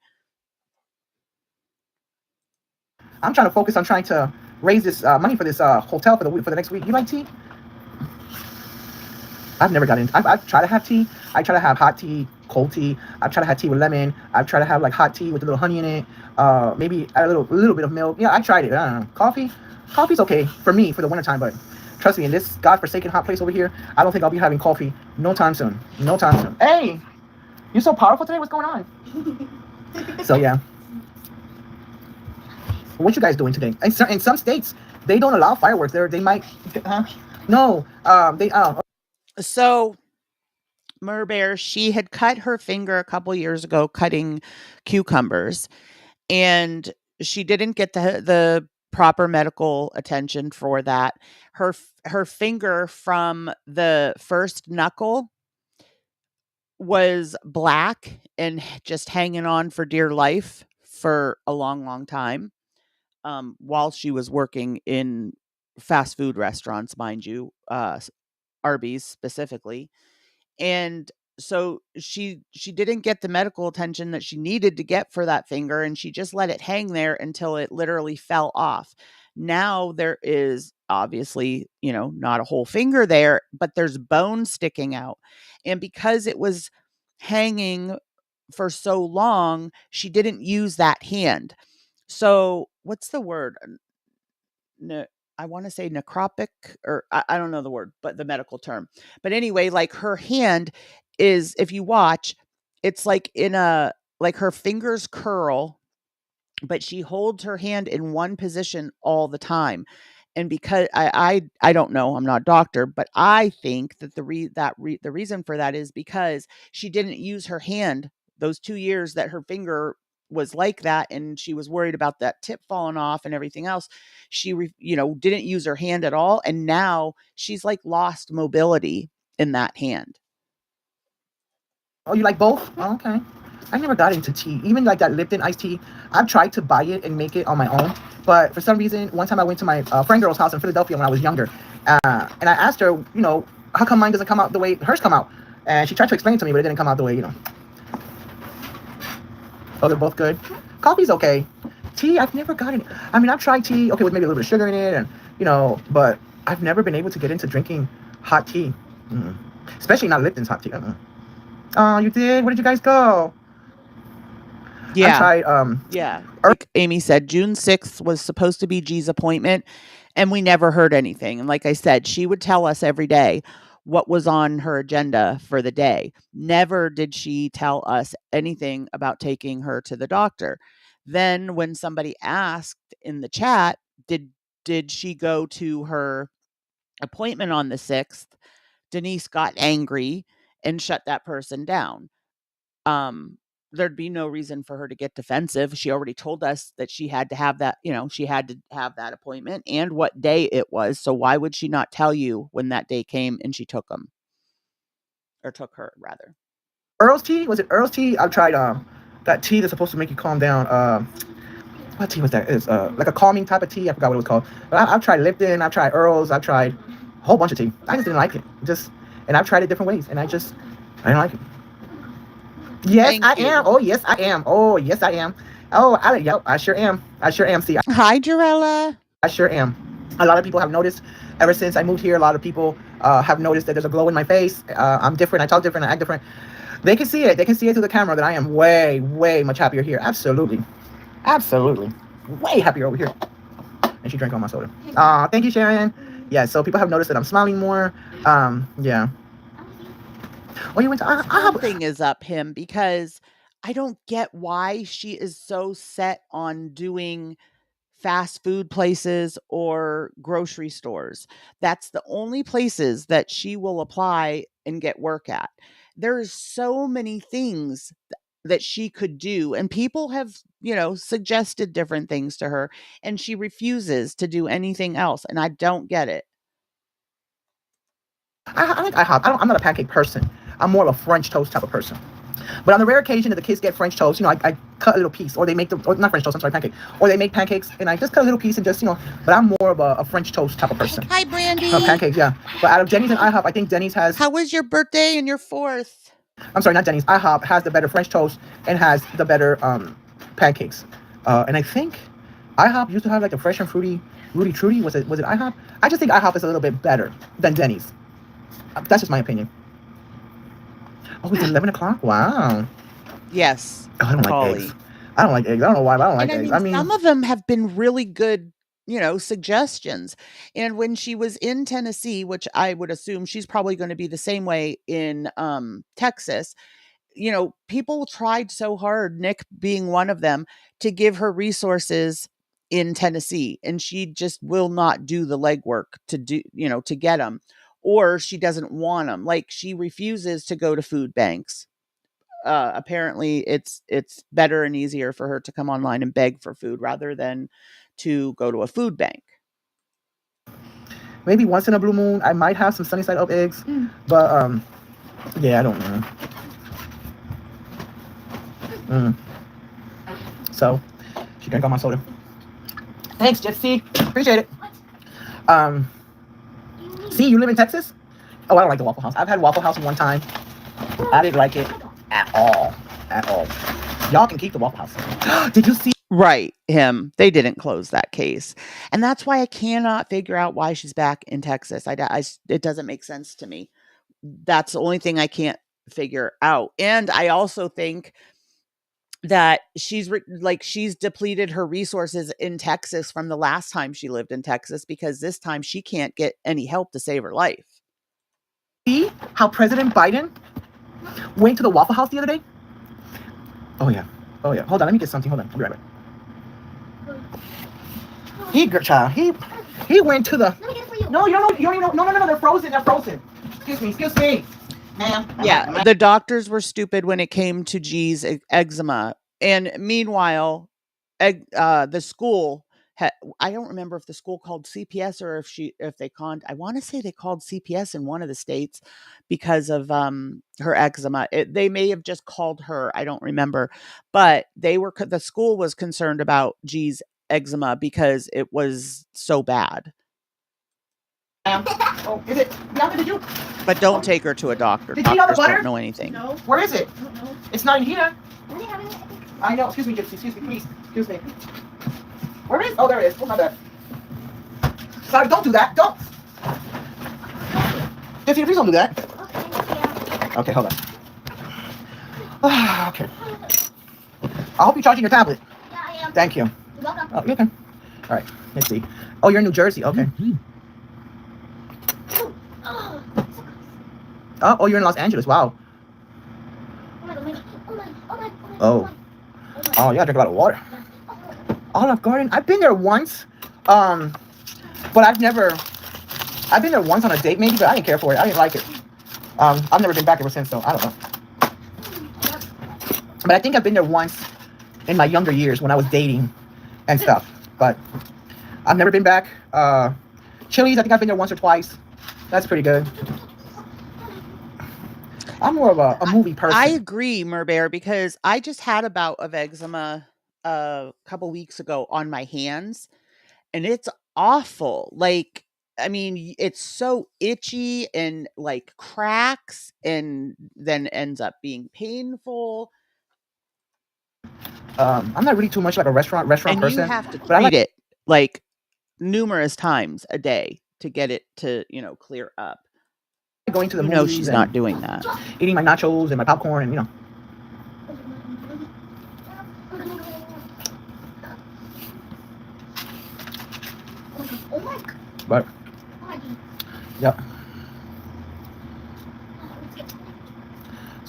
I'm trying to focus on trying to raise this money for this hotel for the next week. You like tea? I've never got into. I've tried to have tea. I try to have hot tea, cold tea. I've tried to have tea with lemon. I've tried to have like hot tea with a little honey in it. Maybe a little bit of milk. Yeah, I tried it. I don't know. Coffee's okay for me for the wintertime, but trust me, in this godforsaken hot place over here, I don't think I'll be having coffee no time soon. No time soon. Hey, you're so powerful today. What's going on? So yeah. What you guys doing today? In some states, they don't allow fireworks. They might. No. They. So Murbear, she had cut her finger a couple years ago cutting cucumbers, and she didn't get the proper medical attention for that. Her finger from the first knuckle was black and just hanging on for dear life for a long, long time, while she was working in fast food restaurants, mind you, Arby's specifically. And so she didn't get the medical attention that she needed to get for that finger, and she just let it hang there until it literally fell off. Now there is obviously, you know, not a whole finger there, but there's bone sticking out. And because it was hanging for so long, she didn't use that hand. So what's the word? I want to say necropic, or I don't know the word, but the medical term. But anyway, like her hand is, if you watch, it's like like her fingers curl, but she holds her hand in one position all the time. And because I don't know, I'm not a doctor, but I think that the reason for that is because she didn't use her hand those 2 years that her finger was like that, and she was worried about that tip falling off and everything else. She didn't use her hand at all, and now she's like lost mobility in that hand. Oh, you like both? Oh, okay. I never got into tea. Even like that Lipton iced tea, I've tried to buy it and make it on my own. But for some reason, one time I went to my friend girl's house in Philadelphia when I was younger. And I asked her, how come mine doesn't come out the way hers come out? And she tried to explain it to me, but it didn't come out the way, Oh, they're both good. Coffee's okay. Tea, I've never gotten. I mean, I've tried tea, okay, with maybe a little bit of sugar in it, and but I've never been able to get into drinking hot tea. Especially not Lipton's hot tea. Oh, you did? Where did you guys go? Yeah. I tried, yeah. Like Amy said, June 6th was supposed to be G's appointment, and we never heard anything. And like I said, she would tell us every day what was on her agenda for the day. Never did she tell us anything about taking her to the doctor. Then when somebody asked in the chat, did she go to her appointment on the 6th, Denise got angry and shut that person down. There'd be no reason for her to get defensive. She already told us that she had to have that, she had to have that appointment and what day it was. So why would she not tell you when that day came and she took him? Or took her, rather. Earl's tea? Was it Earl's tea? I've tried that tea that's supposed to make you calm down. What tea was that? It's like a calming type of tea. I forgot what it was called. But I've tried Lipton. I've tried Earl's. I've tried a whole bunch of tea. I just didn't like it. And I've tried it different ways, and I didn't like it. Yes, I am. Oh, yes, I am. Oh, yes, I am. Oh, I sure am. I sure am. See, hi, Jarella. I sure am. A lot of people have noticed ever since I moved here. A lot of people have noticed that there's a glow in my face. I'm different. I talk different. I act different. They can see it. They can see it through the camera that I am way, way much happier here. Absolutely. Way happier over here. And she drank all my soda. Thank you, Sharon. Yeah, so people have noticed that I'm smiling more. Yeah. Oh, you went to IHOP? Something is up him because I don't get why she is so set on doing fast food places or grocery stores. That's the only places that she will apply and get work at. There's so many things that she could do, and people have, suggested different things to her, and she refuses to do anything else, and I don't get it. I like IHOP. I'm not a pancake person. I'm more of a French toast type of person. But on the rare occasion that the kids get French toast, I cut a little piece, or they make or not French toast, I'm sorry, pancake, or they make pancakes, and I just cut a little piece and just, but I'm more of a French toast type of person. Hi, Brandy. Pancakes, yeah. But out of Denny's and IHOP, I think Denny's has. How was your birthday and your 4th? I'm sorry, not Denny's. IHOP has the better French toast and has the better pancakes. And I think IHOP used to have like the fresh and fruity Rudy Trudy. Was it IHOP? I just think IHOP is a little bit better than Denny's. That's just my opinion. Oh, it's 11 o'clock? Wow. Yes. Oh, I don't like eggs. I don't like eggs. I don't know why, but I don't like eggs. I mean, some of them have been really good, suggestions. And when she was in Tennessee, which I would assume she's probably going to be the same way in Texas, people tried so hard, Nick being one of them, to give her resources in Tennessee, and she just will not do the legwork to get them, or she doesn't want them. Like, she refuses to go to food banks. Apparently it's better and easier for her to come online and beg for food rather than to go to a food bank. Maybe once in a blue moon, I might have some sunny side up eggs, but yeah, I don't know. So she drank all my soda. Thanks, Jesse. Appreciate it. See, you live in Texas? Oh, I don't like the Waffle House. I've had Waffle House one time. I didn't like it at all. Y'all can keep the Waffle House. Did you see? Right, him. They didn't close that case. And that's why I cannot figure out why she's back in Texas. It doesn't make sense to me. That's the only thing I can't figure out. And I also think that she's depleted her resources in Texas from the last time she lived in Texas, because this time she can't get any help to save her life. See how President Biden went to the Waffle House the other day? Oh yeah. Hold on, let me get something. Hold on, I'll be right back. He went to the. No, you don't know. No, they're frozen. Excuse me. Ma'am. Yeah, the doctors were stupid when it came to G's eczema. And meanwhile, the school I don't remember if the school called CPS or I want to say they called CPS in one of the states because of her eczema. They may have just called her, I don't remember, but the school was concerned about G's eczema because it was so bad. Oh, is it? Bianca, did you? But don't take her to a doctor. Did you know the Doctors butter? don't know anything. No. Where is it? I don't know. It's not in here. Where do you have it? I know. Excuse me, Gypsy. Excuse me, please. Excuse me. Where is? Oh, there it is. Oh, my bad. Sorry, don't do that. Don't. Gypsy, please don't do that. Okay, hold on. Okay. I hope you're charging your tablet. Yeah, I am. Thank you. You're welcome. Oh, you okay. All right. Let's see. Oh, you're in New Jersey. Okay. Oh, you're in Los Angeles. Wow. Oh, you gotta drink a lot of water. Olive Garden. I've been there once, but I've been there once on a date maybe, but I didn't care for it. I didn't like it. I've never been back ever since, so I don't know. But I think I've been there once in my younger years when I was dating and stuff. But I've never been back. Chili's, I think I've been there once or twice. That's pretty good. I'm more of a movie person. I agree, Merbear, because I just had a bout of eczema a couple weeks ago on my hands, and it's awful. Like, I mean, it's so itchy and like cracks and then ends up being painful. I'm not really too much like a restaurant And person. you have to but I treat like it like numerous times a day to get it to, clear up. going to the movies. She's and not doing that. eating my nachos and my popcorn and But yeah.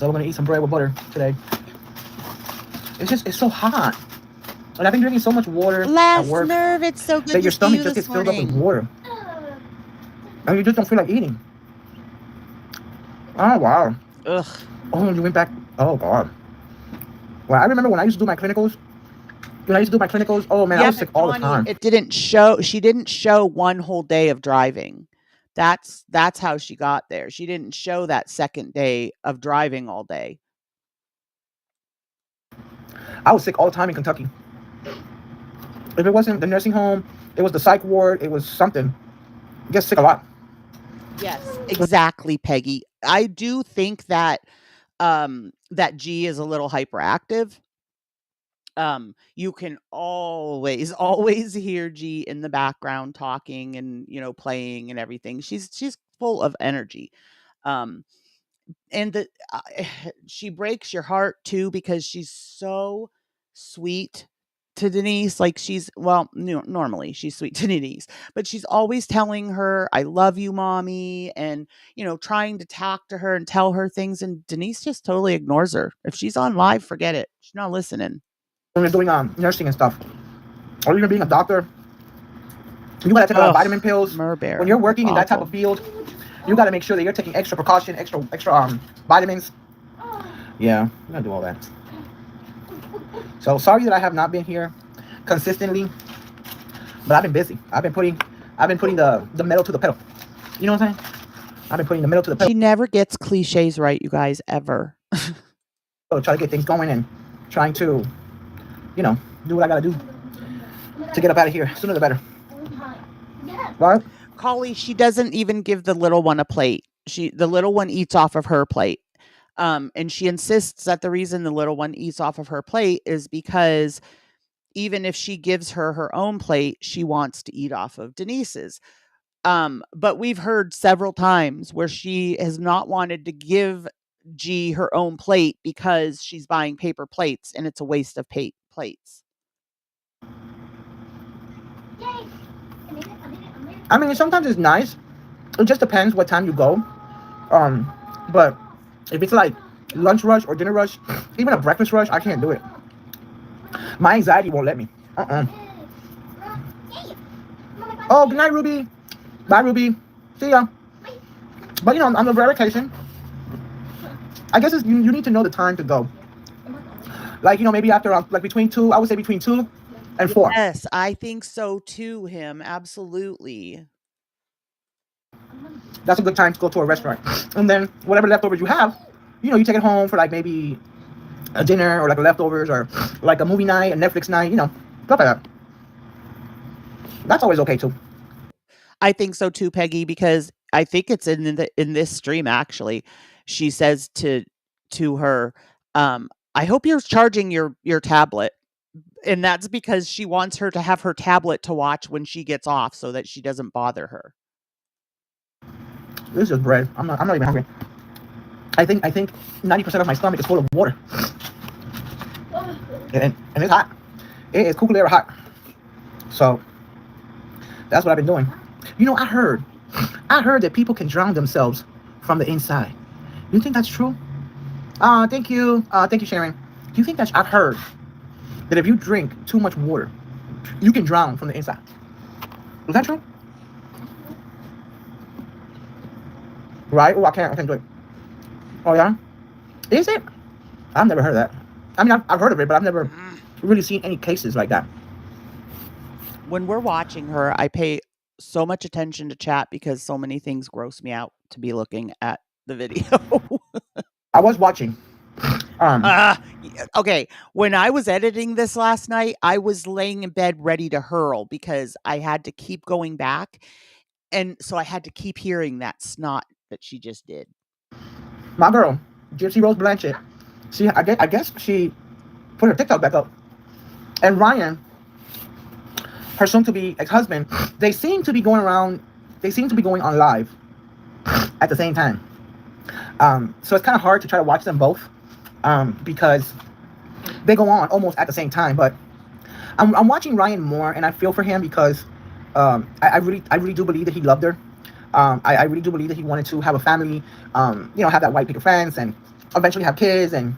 So we're gonna eat some bread with butter today. It's so hot. And I've been drinking so much water at Last work nerve, it's so that good your to see stomach you just this gets filled up with morning. water. And you just don't feel like eating. Oh, wow. Ugh. Oh, you went back. Oh, God. Well, I remember when I used to do my clinicals. Oh, man, I Yeah, was but sick all the Donnie, time. it didn't show. She didn't show one whole day of driving. That's how she got there. She didn't show that second day of driving all day. I was sick all the time in Kentucky. If it wasn't the nursing home, it was the psych ward, it was something. I get sick a lot. Yes, exactly, Peggy. I do think that that G is a little hyperactive. You can always always hear G in the background talking and, playing and everything. She's full of energy. Um and she breaks your heart too because she's so sweet to Denise. Like normally she's sweet to Denise, but she's always telling her, "I love you, mommy," and trying to talk to her and tell her things. And Denise just totally ignores her. If she's on live, forget it. She's not listening. When you're doing nursing and stuff, or even being a doctor, you gotta take a lot of Ugh, vitamin pills. Murbear, When you're working in that type awful. of field, you gotta make sure that you're taking extra precaution, extra vitamins. Yeah, you gotta do all that. So sorry that I have not been here consistently, but I've been busy. I've been putting the metal to the pedal. You know what I'm saying? I've been putting the metal to the pedal. She never gets cliches right, you guys, ever. So try to get things going and trying to, do what I gotta do to get up out of here. Sooner the better. Right? Collie, she doesn't even give the little one a plate. The little one eats off of her plate. And she insists that the reason the little one eats off of her plate is because even if she gives her her own plate, she wants to eat off of Denise's. But we've heard several times where she has not wanted to give G her own plate because she's buying paper plates and it's a waste of plates. I mean, sometimes it's nice. It just depends what time you go. But if it's like lunch rush or dinner rush, even a breakfast rush, I can't do it. My anxiety won't let me. Oh, good night, Ruby. Bye, Ruby. See ya. But on the rare occasion, I guess you need to know the time to go. Like maybe after like between 2, I would say between 2 and 4. Yes, I think so too, him. Absolutely. That's a good time to go to a restaurant. And then whatever leftovers you have, you take it home for like maybe a dinner or like leftovers or like a movie night, a Netflix night, stuff like that. That's always okay too. I think so too, Peggy, because I think it's in this stream actually. She says to her, I hope you're charging your tablet. And that's because she wants her to have her tablet to watch when she gets off so that she doesn't bother her. This is bread. I'm not even hungry. I think 90% of my stomach is full of water. And it's hot. It is cuckoo hot. So that's what I've been doing. I heard that people can drown themselves from the inside. You think that's true? Thank you, Sharon. Do you think I've heard that if you drink too much water, you can drown from the inside? Is that true? Right? Oh, I can't do it. Oh yeah? Is it? I've never heard of that. I mean, I've heard of it, but I've never really seen any cases like that. When we're watching her, I pay so much attention to chat because so many things gross me out to be looking at the video. I was watching. Okay. When I was editing this last night, I was laying in bed ready to hurl because I had to keep going back. And so I had to keep hearing that snot that she just did. My girl, Gypsy Rose Blanchett, I guess she put her TikTok back up. And Ryan, her soon-to-be ex-husband, they seem to be going on live at the same time. So it's kind of hard to try to watch them both because they go on almost at the same time. But I'm watching Ryan more, and I feel for him because I really do believe that he loved her. I really do believe that he wanted to have a family, have that white picket fence and eventually have kids, and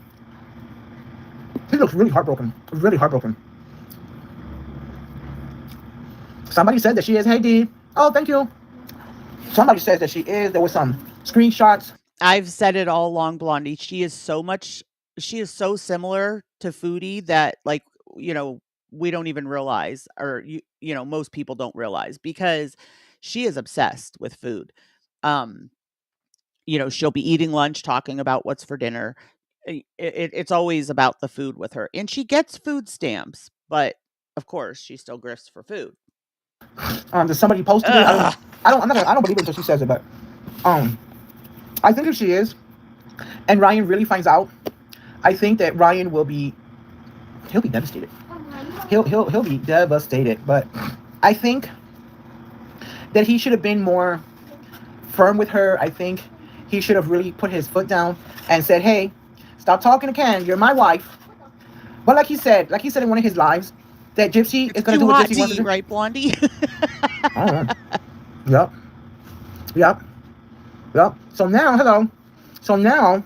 he looks really heartbroken. Really heartbroken. Somebody said that she is. Hey, D. Oh, thank you. Somebody says that she is. There was some screenshots. I've said it all along, Blondie. She is so similar to Foodie that, like, we don't even realize, or most people don't realize, because she is obsessed with food. She'll be eating lunch, talking about what's for dinner. It's always about the food with her, and she gets food stamps, but of course she still grifts for food. Does somebody posted it? I don't believe it until she says it, but I think if she is, and Ryan really finds out, I think that Ryan he'll be devastated. He'll be devastated. But I think that he should have been more firm with her. I think he should have really put his foot down and said, "Hey, stop talking to Ken. You're my wife." But like he said in one of his lives, that Gypsy is going to do what Gypsy wants to do. Right, Blondie? I don't know. Yep. So now,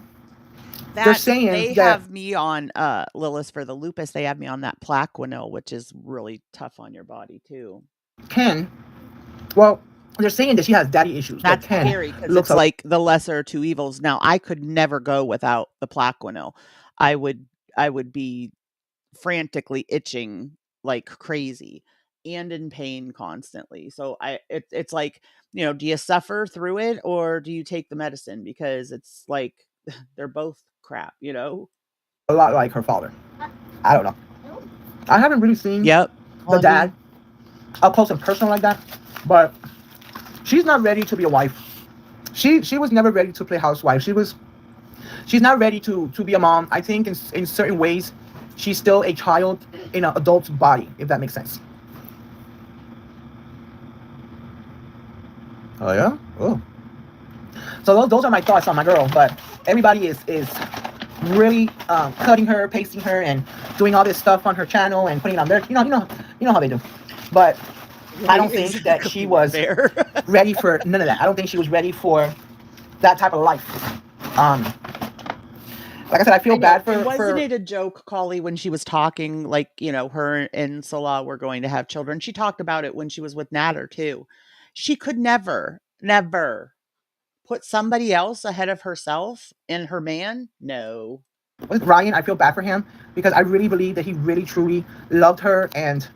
they're saying they that have me on Lilith for the lupus. They have me on that Plaquenil, which is really tough on your body too. Ken, well, they're saying that she has daddy issues. That's scary because it's like the lesser of two evils. Now, I could never go without the Plaquenil. I would be frantically itching like crazy and in pain constantly. So it's like, do you suffer through it or do you take the medicine? Because it's like they're both crap, a lot like her father. I don't know. I haven't really seen the dad up close and personal like that, but she's not ready to be a wife. She was never ready to play housewife. She's not ready to be a mom. I think in certain ways she's still a child in an adult's body, if that makes sense. Oh yeah? Oh. So those are my thoughts on my girl, but everybody is really cutting her, pasting her, and doing all this stuff on her channel and putting it on there. You know how they do. But I don't think that she was ready for none of that. I don't think she was ready for that type of life. Like I said, I feel bad for... Wasn't it a joke, Collie, when she was talking, like, her and Salah were going to have children? She talked about it when she was with Nader, too. She could never put somebody else ahead of herself and her man. No. With Ryan, I feel bad for him because I really believe that he really, truly loved her and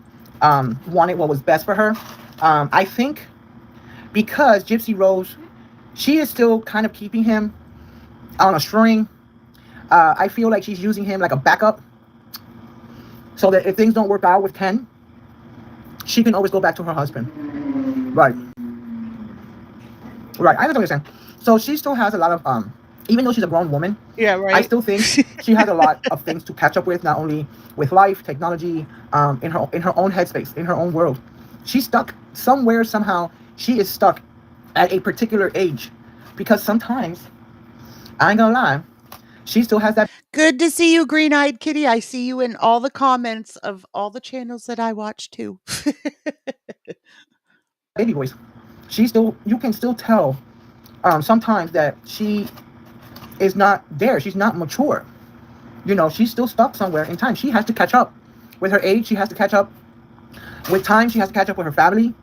wanted what was best for her. I think because Gypsy Rose, she is still kind of keeping him on a string. I feel like she's using him like a backup so that if things don't work out with Ken, she can always go back to her husband. Right. I understand what you're saying. So she still has a lot of, even though she's a grown woman, yeah, right. I still think she has a lot of things to catch up with, not only with life, technology, in her own headspace, in her own world. She's stuck somewhere, somehow. She is stuck at a particular age because sometimes, I ain't gonna lie, she still has that. Good to see you, Green-Eyed Kitty. I see you in all the comments of all the channels that I watch too. Baby voice. You can still tell sometimes that she is not there. She's not mature. She's still stuck somewhere in time. She has to catch up with her age. She has to catch up with time. She has to catch up with her family.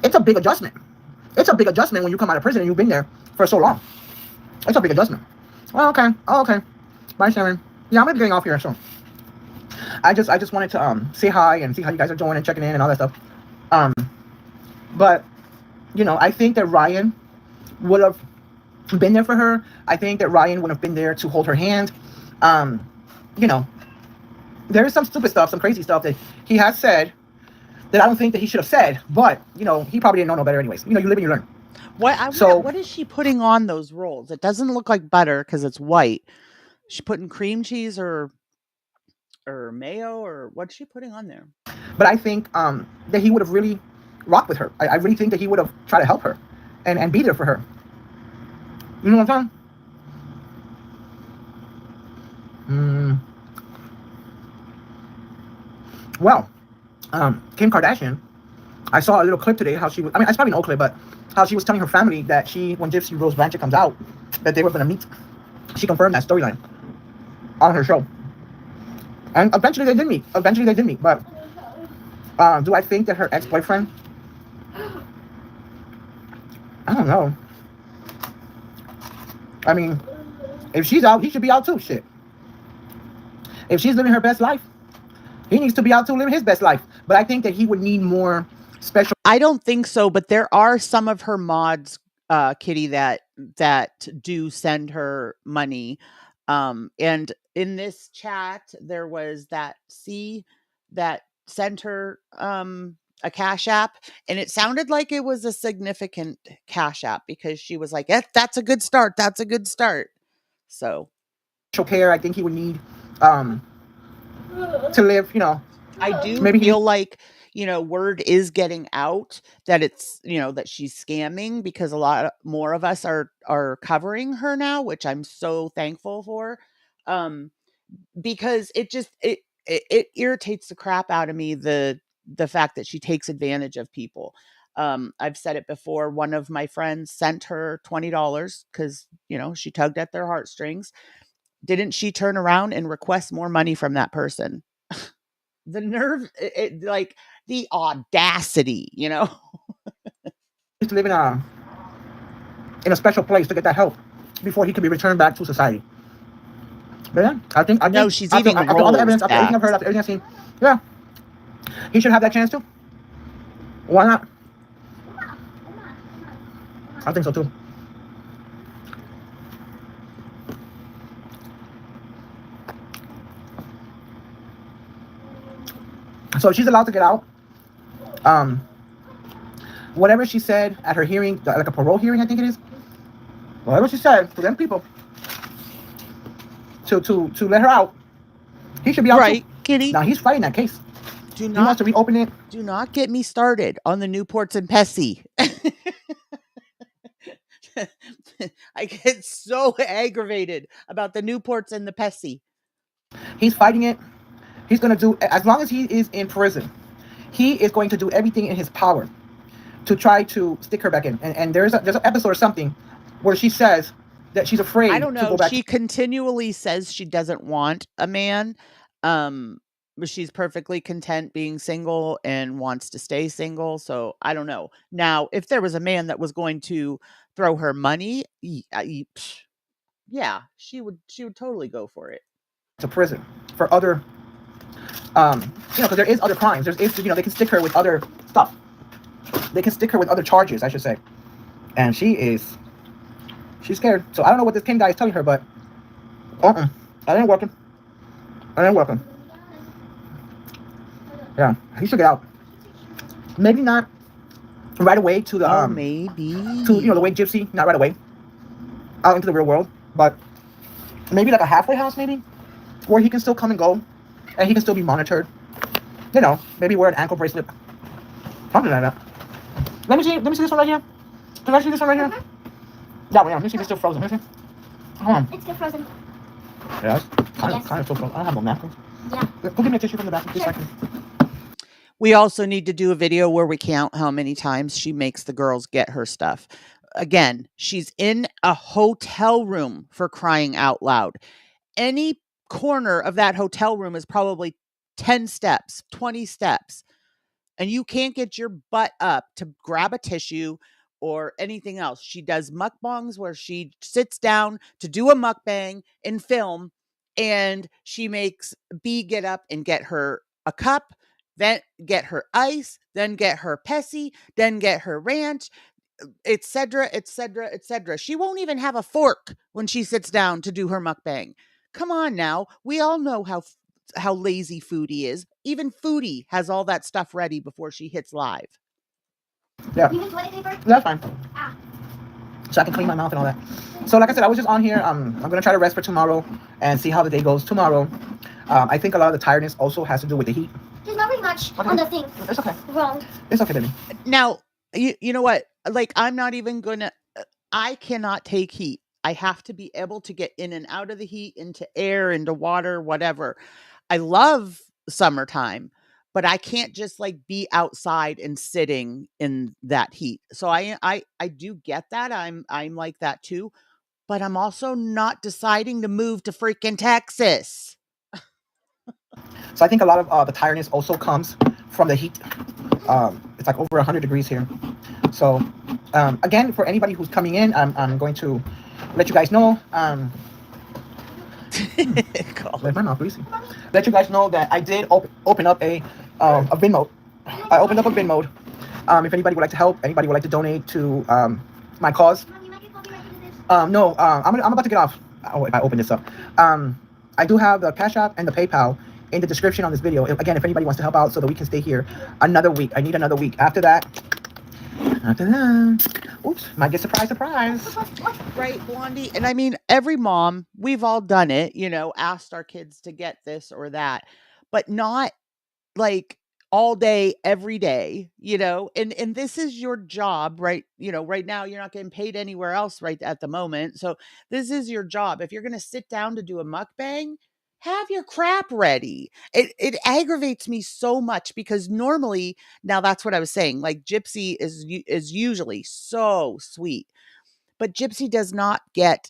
It's a big adjustment. It's a big adjustment when you come out of prison and you've been there for so long. It's a big adjustment. Oh, okay. Bye, Sharon. Yeah, I'm gonna be getting off here soon. I just wanted to say hi and see how you guys are doing and checking in and all that stuff. But I think that Ryan would have been there for her. I think that Ryan would have been there to hold her hand. There is some stupid stuff, some crazy stuff that he has said that I don't think that he should have said. But he probably didn't know no better anyways. You live and you learn. What is she putting on those rolls? It doesn't look like butter because it's white. She putting cream cheese or mayo, or what's she putting on there? But I think that he would have really rocked with her. I really think that he would have tried to help her and be there for her. You know what I'm saying? Well, Kim Kardashian, I saw a little clip today how she was, it's probably an old clip, but how she was telling her family that when Gypsy Rose Blanchett comes out, that they were going to meet. she confirmed that storyline on her show. And eventually they did meet. But do I think that her ex-boyfriend? I don't know. I mean, if she's out, he should be out too. Shit. If she's living her best life, he needs to be out too, living his best life. But I think that he would need more special. I don't think so, but there are some of her mods, Kitty, that do send her money. And in this chat, there was that that sent her a Cash App, and it sounded like it was a significant Cash App because she was like, That's a good start. That's a good start." So care I think he would need to live, I do maybe feel like, word is getting out that it's, that she's scamming, because a lot more of us are covering her now, which I'm so thankful for. Because it irritates the crap out of me, the fact that she takes advantage of people. I've said it before. One of my friends sent her $20 because, she tugged at their heartstrings. Didn't she turn around and request more money from that person? The nerve, like the audacity, he's living in a special place to get that help before he can be returned back to society. But yeah, I think No, she's after, eating after all the evidence, rolls after everything I've heard, after everything I've seen, yeah, he should have that chance too. Why not? I think so too. So she's allowed to get out. Whatever she said at her hearing, like a parole hearing, I think it is. Whatever she said to them people to let her out, he should be out right, too. Kitty. Now he's fighting that case. He wants to reopen it. Do not get me started on the Newports and Pessy. I get so aggravated about the Newports and the Pessy. He's fighting it. He's going to do, as long as he is in prison, he is going to do everything in his power to try to stick her back in. And there's an episode or something where she says that she's afraid I don't know. to go back. She continually says she doesn't want a man. But she's perfectly content being single and wants to stay single. So I don't know. Now, if there was a man that was going to throw her money, yeah, she would totally go for it. To prison for other, because there is other crimes. They can stick her with other stuff. They can stick her with other charges, I should say. And she's scared. So I don't know what this King guy is telling her, but that ain't working. That ain't working. Yeah, he should get out. Maybe not right away to the maybe to the way Gypsy, not right away out into the real world, but maybe like a halfway house, maybe where he can still come and go, and he can still be monitored. Maybe wear an ankle bracelet, something like that. Let me see this one right here. Can I see this one right here? Yeah, let me see. It's still frozen. Let me see. Hold on. It's still frozen. Yeah, it's kind of still frozen. I don't have no napkins. Yeah. Go give me a tissue from the bathroom, please. Sure. We also need to do a video where we count how many times she makes the girls get her stuff. Again, she's in a hotel room, for crying out loud. Any corner of that hotel room is probably 10 steps, 20 steps. And you can't get your butt up to grab a tissue or anything else. She does mukbangs where she sits down to do a mukbang and film, and she makes B get up and get her a cup, then get her ice, then get her Pessy, then get her ranch, etc., etc., etc. She won't even have a fork when she sits down to do her mukbang. Come on now. We all know how lazy Foodie is. Even Foodie has all that stuff ready before she hits live. Yeah. You need toilet paper? That's fine. So I can clean my mouth and all that. So like I said, I was just on here. I'm going to try to rest for tomorrow and see how the day goes tomorrow. I think a lot of the tiredness also has to do with the heat. There's not very much on the thing. It's okay. Wrong. It's okay, baby. Now, you know what? Like, I'm not even going to... I cannot take heat. I have to be able to get in and out of the heat, into air, into water, whatever. I love summertime, but I can't just like be outside and sitting in that heat. So I do get that. I'm like that too. but I'm also not deciding to move to freaking Texas. So I think a lot of the tiredness also comes from the heat. It's like over 100 degrees here. So again, for anybody who's coming in, I'm going to let you guys know. Let my mouth greasy. Let you guys know that I did open up a bin mode. I opened up a bin mode. If anybody would like to help, anybody would like to donate to my cause. No, I'm about to get off. Oh, if I open this up, I do have the Cash App and the PayPal in the description on this video. Again, if anybody wants to help out so that we can stay here another week. I need another week. After that, oops, might get surprise. Right, Blondie? And I mean, every mom, we've all done it, asked our kids to get this or that, but not like all day, every day, and this is your job, right? Right now you're not getting paid anywhere else right at the moment. So this is your job. If you're going to sit down to do a mukbang, have your crap ready. It aggravates me so much because normally, now that's what I was saying, like Gypsy is usually so sweet, but Gypsy does not get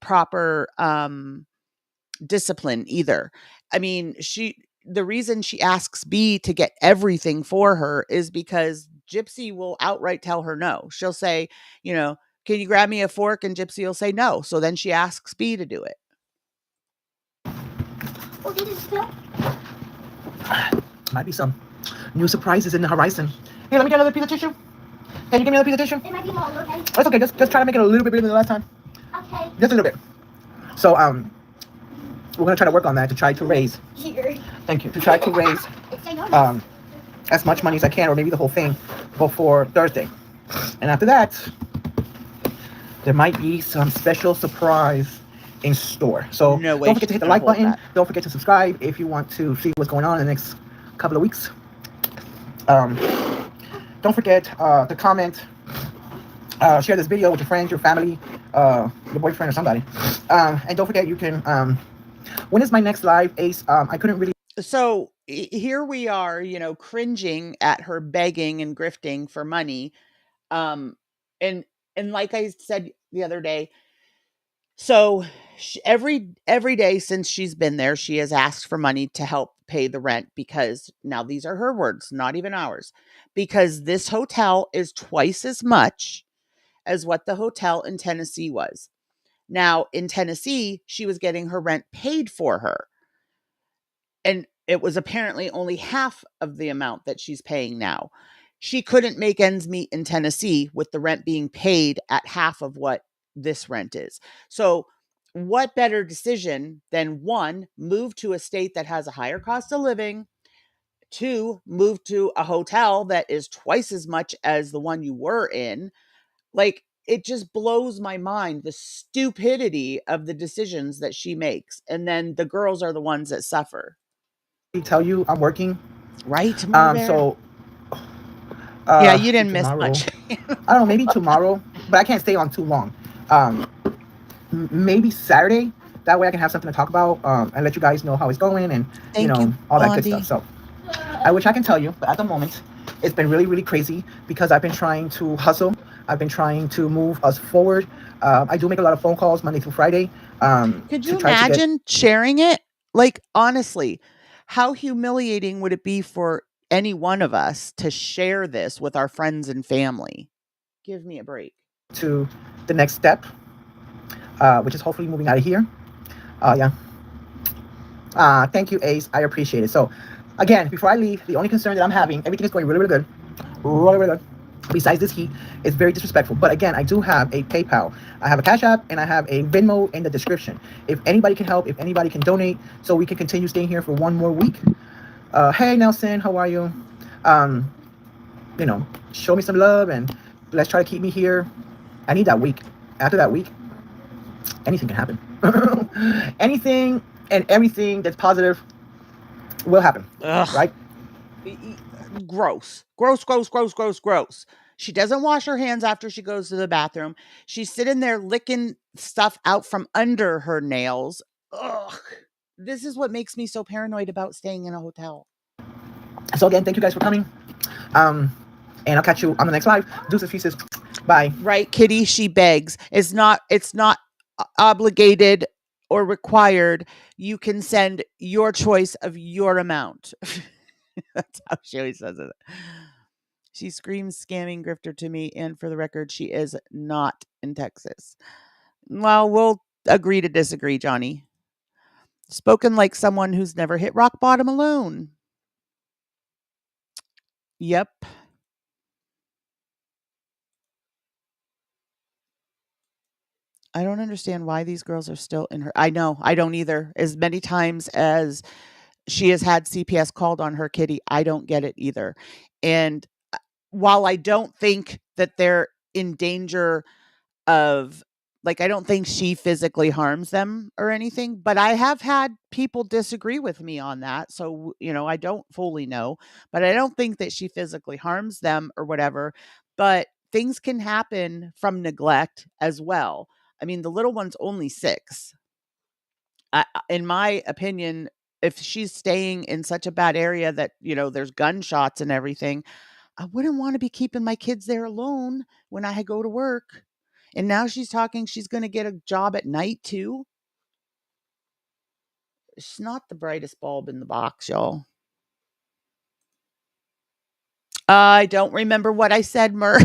proper discipline either. I mean, the reason she asks B to get everything for her is because Gypsy will outright tell her no. She'll say, can you grab me a fork? And Gypsy will say no. So then she asks B to do it. Oh, did it spill? Might be some new surprises in the horizon. Here, let me get another piece of tissue. Can you give me another piece of tissue? It might be longer, okay? That's okay. Just try to make it a little bit bigger than the last time. Okay. Just a little bit. So we're gonna try to work on that to try to raise. Here. Thank you. To try to raise as much money as I can, or maybe the whole thing, before Thursday. And after that, there might be some special surprise in store. So No way don't forget to hit the like button. that. Don't forget to subscribe if you want to see what's going on in the next couple of weeks. Don't forget to comment, share this video with your friends, your family, your boyfriend, or somebody. And don't forget, you can. When is my next live, Ace? I couldn't really. So here we are, cringing at her begging and grifting for money. And like I said the other day, so every day since she's been there, she has asked for money to help pay the rent, because now these are her words, not even ours, because this hotel is twice as much as what the hotel in Tennessee was. Now, in Tennessee, she was getting her rent paid for her, and it was apparently only half of the amount that she's paying now. She couldn't make ends meet in Tennessee with the rent being paid at half of what this rent is. So, what better decision than one, move to a state that has a higher cost of living, two, move to a hotel that is twice as much as the one you were in? Like, it just blows my mind, the stupidity of the decisions that she makes. And then the girls are the ones that suffer. Tell you I'm working. Right? So. Yeah, you didn't miss tomorrow. much. I don't know, maybe tomorrow, but I can't stay on too long. Maybe Saturday. That way I can have something to talk about and let you guys know how it's going and all that good stuff. So I wish I can tell you, but at the moment it's been really, really crazy because I've been trying to hustle. I've been trying to move us forward. I do make a lot of phone calls Monday through Friday. Could you imagine sharing it? Like, honestly, how humiliating would it be for any one of us to share this with our friends and family? Give me a break. To the next step, which is hopefully moving out of here. Thank you, Ace. I appreciate it. So, again, before I leave, the only concern that I'm having, everything is going really, really good. Really, really good. Besides this heat, it's very disrespectful. But again, I do have a PayPal. I have a Cash App, and I have a Venmo in the description. If anybody can help, if anybody can donate, so we can continue staying here for one more week. Hey, Nelson, how are you? Show me some love, and let's try to keep me here. I need that week. After that week, anything can happen. Anything and everything that's positive will happen. Ugh. Right? Gross. She doesn't wash her hands after she goes to the bathroom. She's sitting there licking stuff out from under her nails. Ugh. This is what makes me so paranoid about staying in a hotel. So again, thank you guys for coming. And I'll catch you on the next live. Deuces, pieces. Bye. Right, Kitty, she begs. It's not obligated or required, you can send your choice of your amount. That's how she always says it. She screams scamming grifter to me, and for the record, she is not in Texas. Well, we'll agree to disagree, Johnny. Spoken like someone who's never hit rock bottom alone. Yep. I don't understand why these girls are still in her. I know, I don't either. As many times as she has had CPS called on her, Kitty, I don't get it either. And while I don't think that they're in danger of, like, I don't think she physically harms them or anything, but I have had people disagree with me on that. So, I don't fully know, but I don't think that she physically harms them or whatever. But things can happen from neglect as well. I mean, the little one's only 6. In my opinion, if she's staying in such a bad area that, there's gunshots and everything, I wouldn't want to be keeping my kids there alone when I go to work. And now she's talking she's going to get a job at night too. She's not the brightest bulb in the box, y'all. I don't remember what I said, Mur.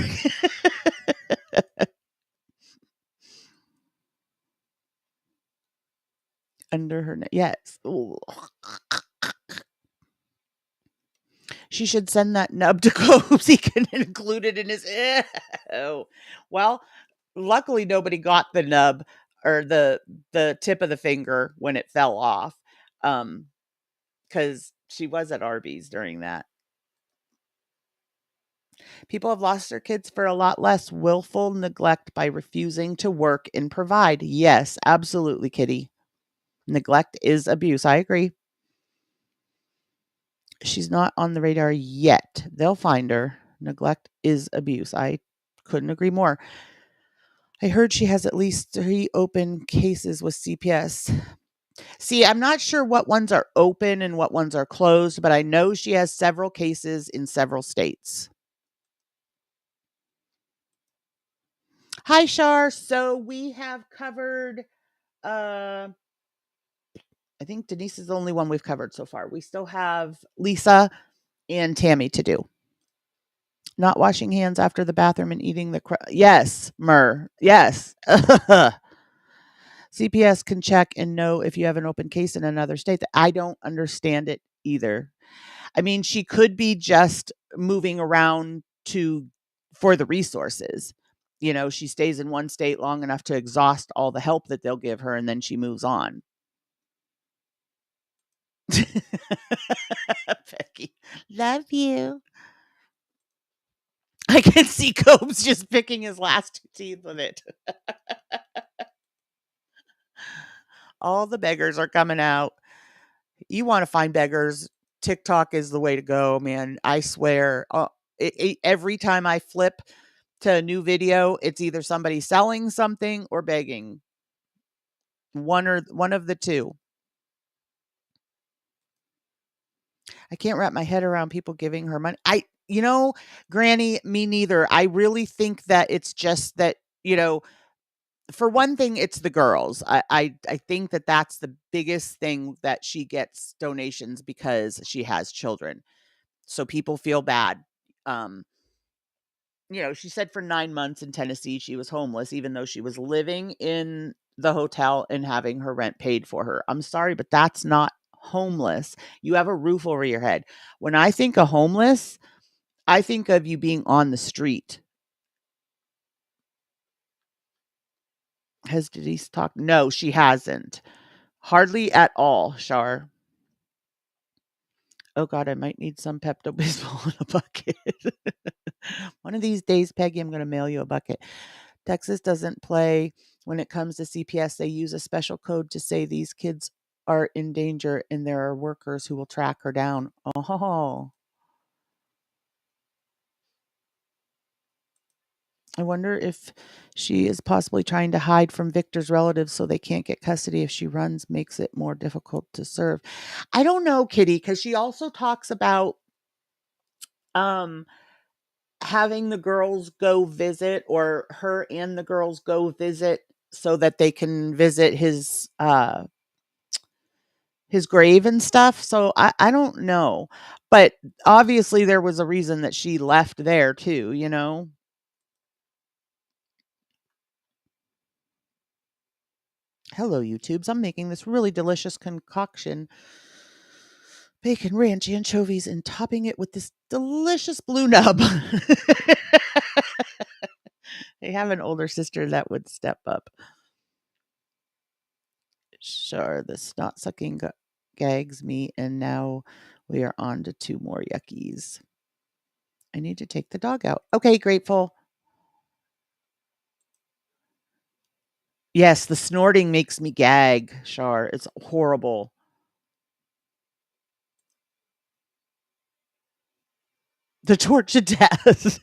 Under her yes. Ooh. She should send that nub to Cobes. He can include it in his. Ew. Well, luckily nobody got the nub or the tip of the finger when it fell off, because she was at Arby's during that. People have lost their kids for a lot less willful neglect by refusing to work and provide. Yes, absolutely, Kitty. Neglect is abuse. I agree. She's not on the radar yet. They'll find her. Neglect is abuse. I couldn't agree more. I heard she has at least 3 open cases with CPS. See, I'm not sure what ones are open and what ones are closed, but I know she has several cases in several states. Hi, Shar. So we have covered, I think Denise is the only one we've covered so far. We still have Lisa and Tammy to do. Not washing hands after the bathroom and eating the yes, Mur. Yes. CPS can check and know if you have an open case in another state. I don't understand it either. I mean, she could be just moving around for the resources. She stays in one state long enough to exhaust all the help that they'll give her, and then she moves on. Becky, love you. I can see Cobes just picking his last 2 teeth with it. All the beggars are coming out. You want to find beggars, TikTok is the way to go, man. I swear. Every time I flip to a new video, it's either somebody selling something or begging. One of the two. I can't wrap my head around people giving her money. Granny, me neither. I really think that it's just that, for one thing, it's the girls. I think that that's the biggest thing, that she gets donations because she has children. So people feel bad. She said for 9 months in Tennessee, she was homeless, even though she was living in the hotel and having her rent paid for her. I'm sorry, but that's not homeless. You have a roof over your head. When I think of homeless, I think of you being on the street. Has Denise talked? No, she hasn't. Hardly at all, Shar. Oh God, I might need some Pepto-Bismol in a bucket. One of these days, Peggy, I'm going to mail you a bucket. Texas doesn't play when it comes to CPS. They use a special code to say these kids are in danger and there are workers who will track her down. Oh. I wonder if she is possibly trying to hide from Victor's relatives so they can't get custody. If she runs, makes it more difficult to serve. I don't know, Kitty, because she also talks about having the girls go visit, or her and the girls go visit so that they can visit his grave and stuff. So I don't know. But obviously there was a reason that she left there too, you know? Hello, YouTubes. I'm making this really delicious concoction. Bacon, ranch, anchovies, and topping it with this delicious blue nub. I have an older sister that would step up. Sure, the snot sucking gags me, and now we are on to 2 more yuckies. I need to take the dog out. Okay, grateful. Yes, the snorting makes me gag, Char. It's horrible. The torch of death.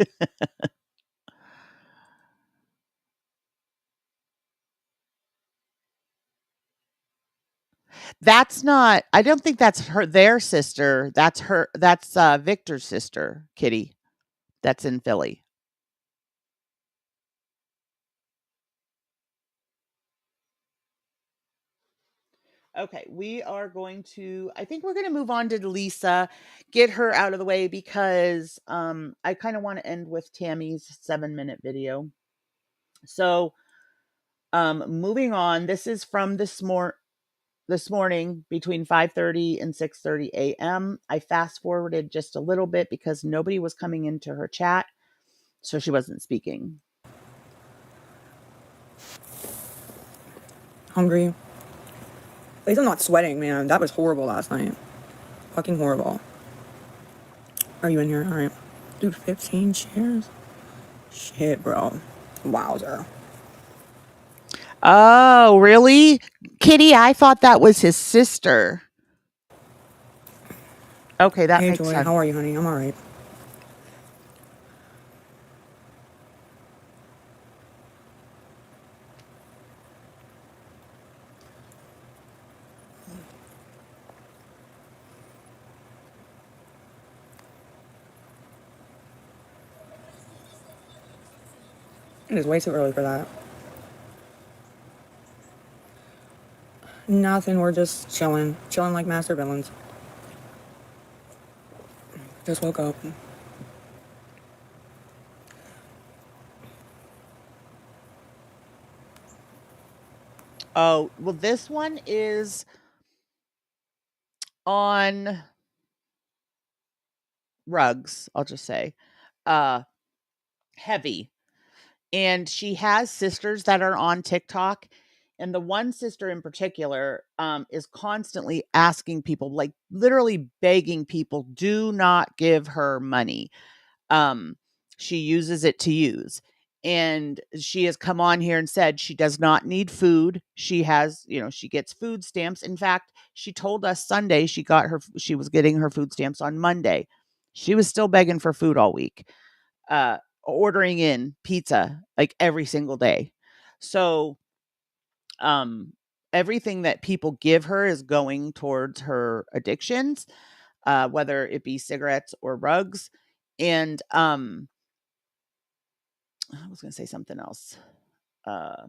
That's not I don't think that's their sister. That's Victor's sister, Kitty, that's in Philly. Okay, we are going to I think we're gonna move on to Lisa, get her out of the way because, I kinda wanna end with Tammy's 7-minute video. So, moving on, this is from this morning between 5:30 and 6:30 AM. I fast forwarded just a little bit because nobody was coming into her chat, so she wasn't speaking. Hungry. At least I'm not sweating, man. That was horrible last night. Fucking horrible. Are you in here? Alright. Dude, 15 shares? Shit, bro. Wowzer. Oh, really? Kitty, I thought that was his sister. Okay, that Hey, makes Joy. sense. How are you, honey? I'm alright. It is way too early for that. Nothing. We're just chilling. Chilling like master villains. Just woke up. Oh, well, this one is on rugs, I'll just say. Uh, heavy. And she has sisters that are on TikTok. And the one sister in particular is constantly asking people, like literally begging people, do not give her money. She uses it to use. And she has come on here and said she does not need food. She has, she gets food stamps. In fact, she told us Sunday she was getting her food stamps on Monday. She was still begging for food all week. Ordering in pizza like every single day. So, everything that people give her is going towards her addictions, whether it be cigarettes or rugs. And I was going to say something else. Uh,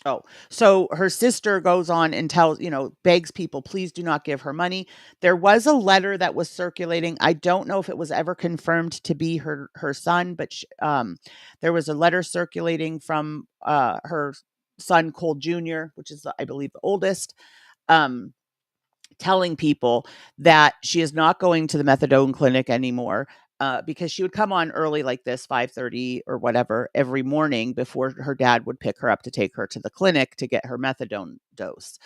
Oh, so her sister goes on and begs people, please do not give her money. There was a letter that was circulating. I don't know if it was ever confirmed to be her son, but there was a letter circulating from her son Cole Jr., which is, I believe, the oldest, um, telling people that she is not going to the methadone clinic anymore. Because she would come on early like this, 5:30 or whatever, every morning before her dad would pick her up to take her to the clinic to get her methadone dose.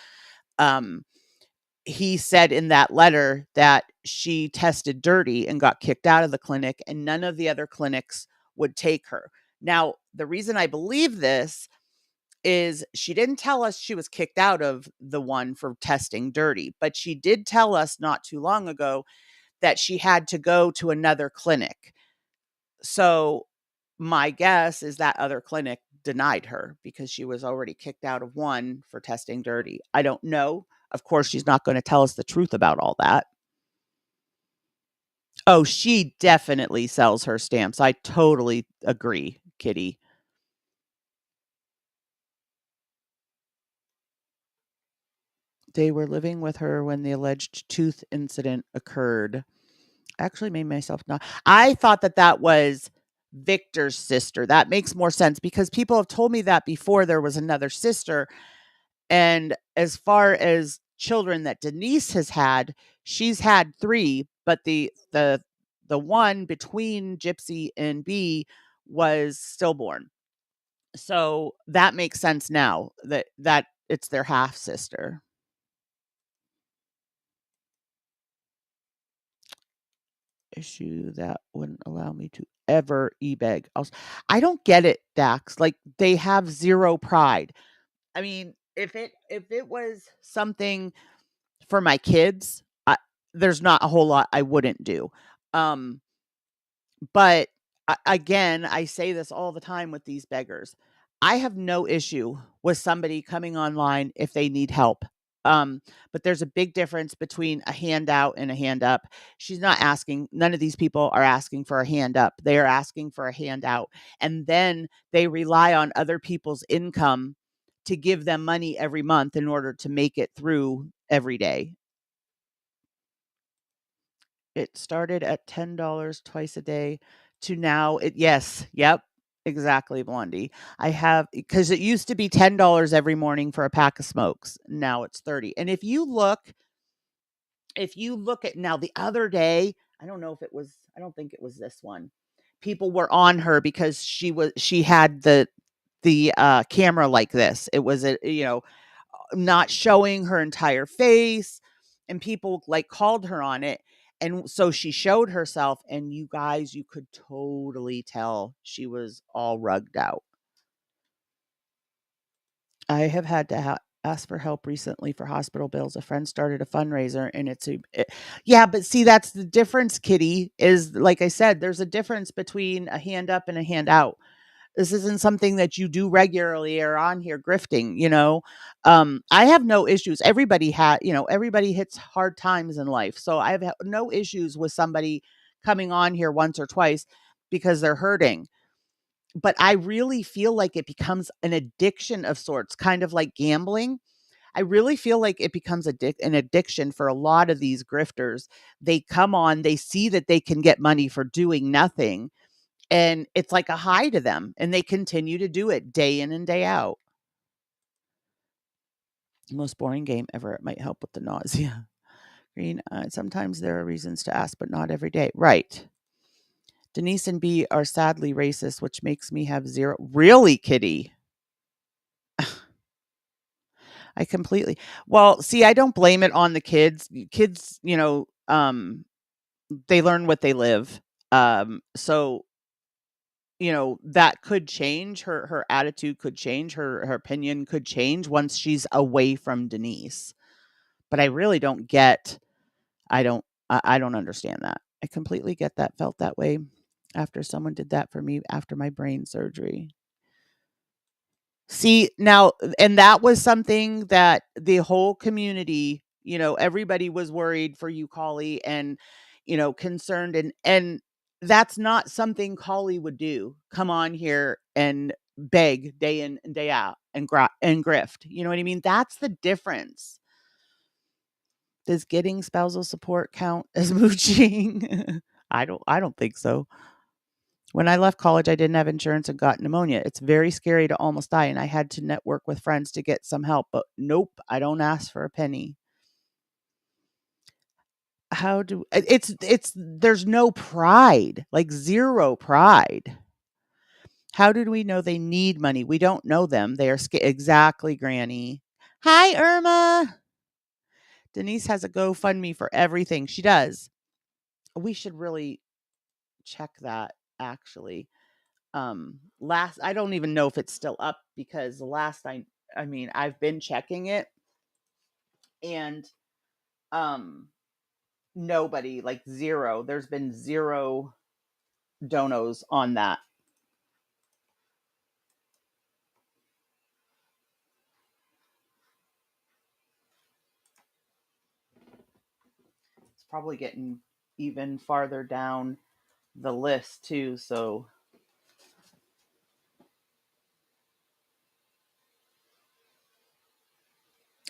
Um, he said in that letter that she tested dirty and got kicked out of the clinic, and none of the other clinics would take her. Now, the reason I believe this is she didn't tell us she was kicked out of the one for testing dirty, but she did tell us not too long ago that she had to go to another clinic. So my guess is that other clinic denied her because she was already kicked out of one for testing dirty. I don't know. Of course, she's not going to tell us the truth about all that. Oh, she definitely sells her stamps. I totally agree, Kitty. They were living with her when the alleged tooth incident occurred. I actually made myself not. I thought that that was Victor's sister. That makes more sense because people have told me that before there was another sister. And as far as children that Denise has had, she's had 3, but the one between Gypsy and B was stillborn. So that makes sense now that it's their half sister. Issue that wouldn't allow me to ever e-beg. I don't get it, Dax. Like they have zero pride. I mean, if it was something for my kids, there's not a whole lot I wouldn't do. Um, but again, I say this all the time with these beggars. I have no issue with somebody coming online if they need help. But there's a big difference between a handout and a hand up. She's not asking, none of these people are asking for a hand up. They are asking for a handout. And then they rely on other people's income to give them money every month in order to make it through every day. It started at $10 twice a day to now yes, yep, exactly, Blondie. I have because it used to be $10 every morning for a pack of smokes. Now it's 30. And if you look at now the other day, I don't think it was this one. People were on her because she had the camera like this. It was not showing her entire face, and people like called her on it, and so she showed herself, and you guys, you could totally tell she was all rugged out. I have had to ask for help recently for hospital bills. A friend started a fundraiser, and yeah, but see, that's the difference, Kitty, is like I said, there's a difference between a hand up and a hand out. This isn't something that you do regularly or on here grifting. I have no issues. Everybody hits hard times in life. So I have no issues with somebody coming on here once or twice because they're hurting. But I really feel like it becomes an addiction of sorts, kind of like gambling. I really feel like it becomes an addiction for a lot of these grifters. They come on, they see that they can get money for doing nothing, and it's like a high to them, and they continue to do it day in and day out. Most boring game ever. It might help with the nausea. Green, sometimes there are reasons to ask, but not every day. Right. Denise and B are sadly racist, which makes me have zero. Really, Kitty? I completely. Well, see, I don't blame it on the kids. Kids, they learn what they live. So that could change. Her attitude could change. Her opinion could change once she's away from Denise. But I really don't get. I don't understand that. I completely get that. Felt that way after someone did that for me after my brain surgery. See, now, and that was something that the whole community, everybody was worried for you, Collie, and, concerned. And that's not something Collie would do. Come on here and beg day in and day out and grift. You know what I mean? That's the difference. Does getting spousal support count as mooching? I don't think so. When I left college, I didn't have insurance and got pneumonia. It's very scary to almost die, and I had to network with friends to get some help, but nope, I don't ask for a penny. How do it's there's no pride, like zero pride. How did we know they need money? We don't know them. They are exactly, Granny. Hi, Irma. Denise has a GoFundMe for everything. She does. We should really check that actually. Last I don't even know if it's still up because the last I mean, I've been checking it, and um nobody, like zero. There's been zero donos on that. It's probably getting even farther down the list too. So,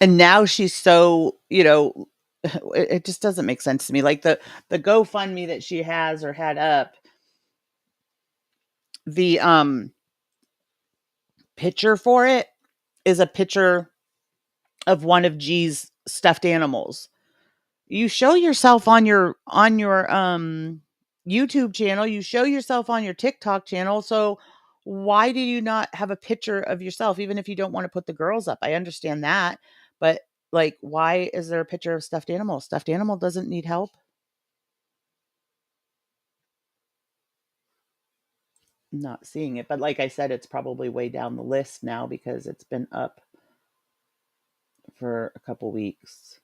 and now she's so, it just doesn't make sense to me. Like the GoFundMe that she has or had up, the picture for it is a picture of one of G's stuffed animals. You show yourself on your YouTube channel, you show yourself on your TikTok channel, so why do you not have a picture of yourself even if you don't want to put the girls up? I understand that, but like why is there a picture of stuffed animal? Stuffed animal doesn't need help. Not seeing it, but like I said, it's probably way down the list now because it's been up for a couple weeks.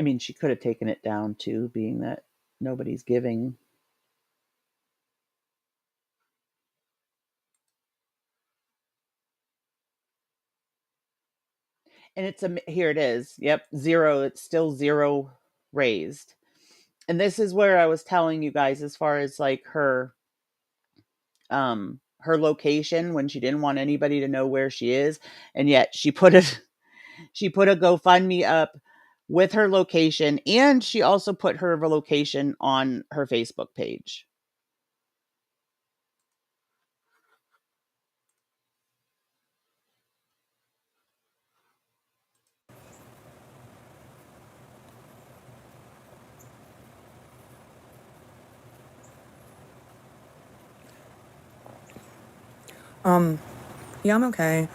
I mean, she could have taken it down too, being that nobody's giving. And here it is. Yep, 0. It's still 0 raised. And this is where I was telling you guys as far as like her location when she didn't want anybody to know where she is, and yet she put a GoFundMe up with her location, and she also put her location on her Facebook page. Yeah, I'm okay.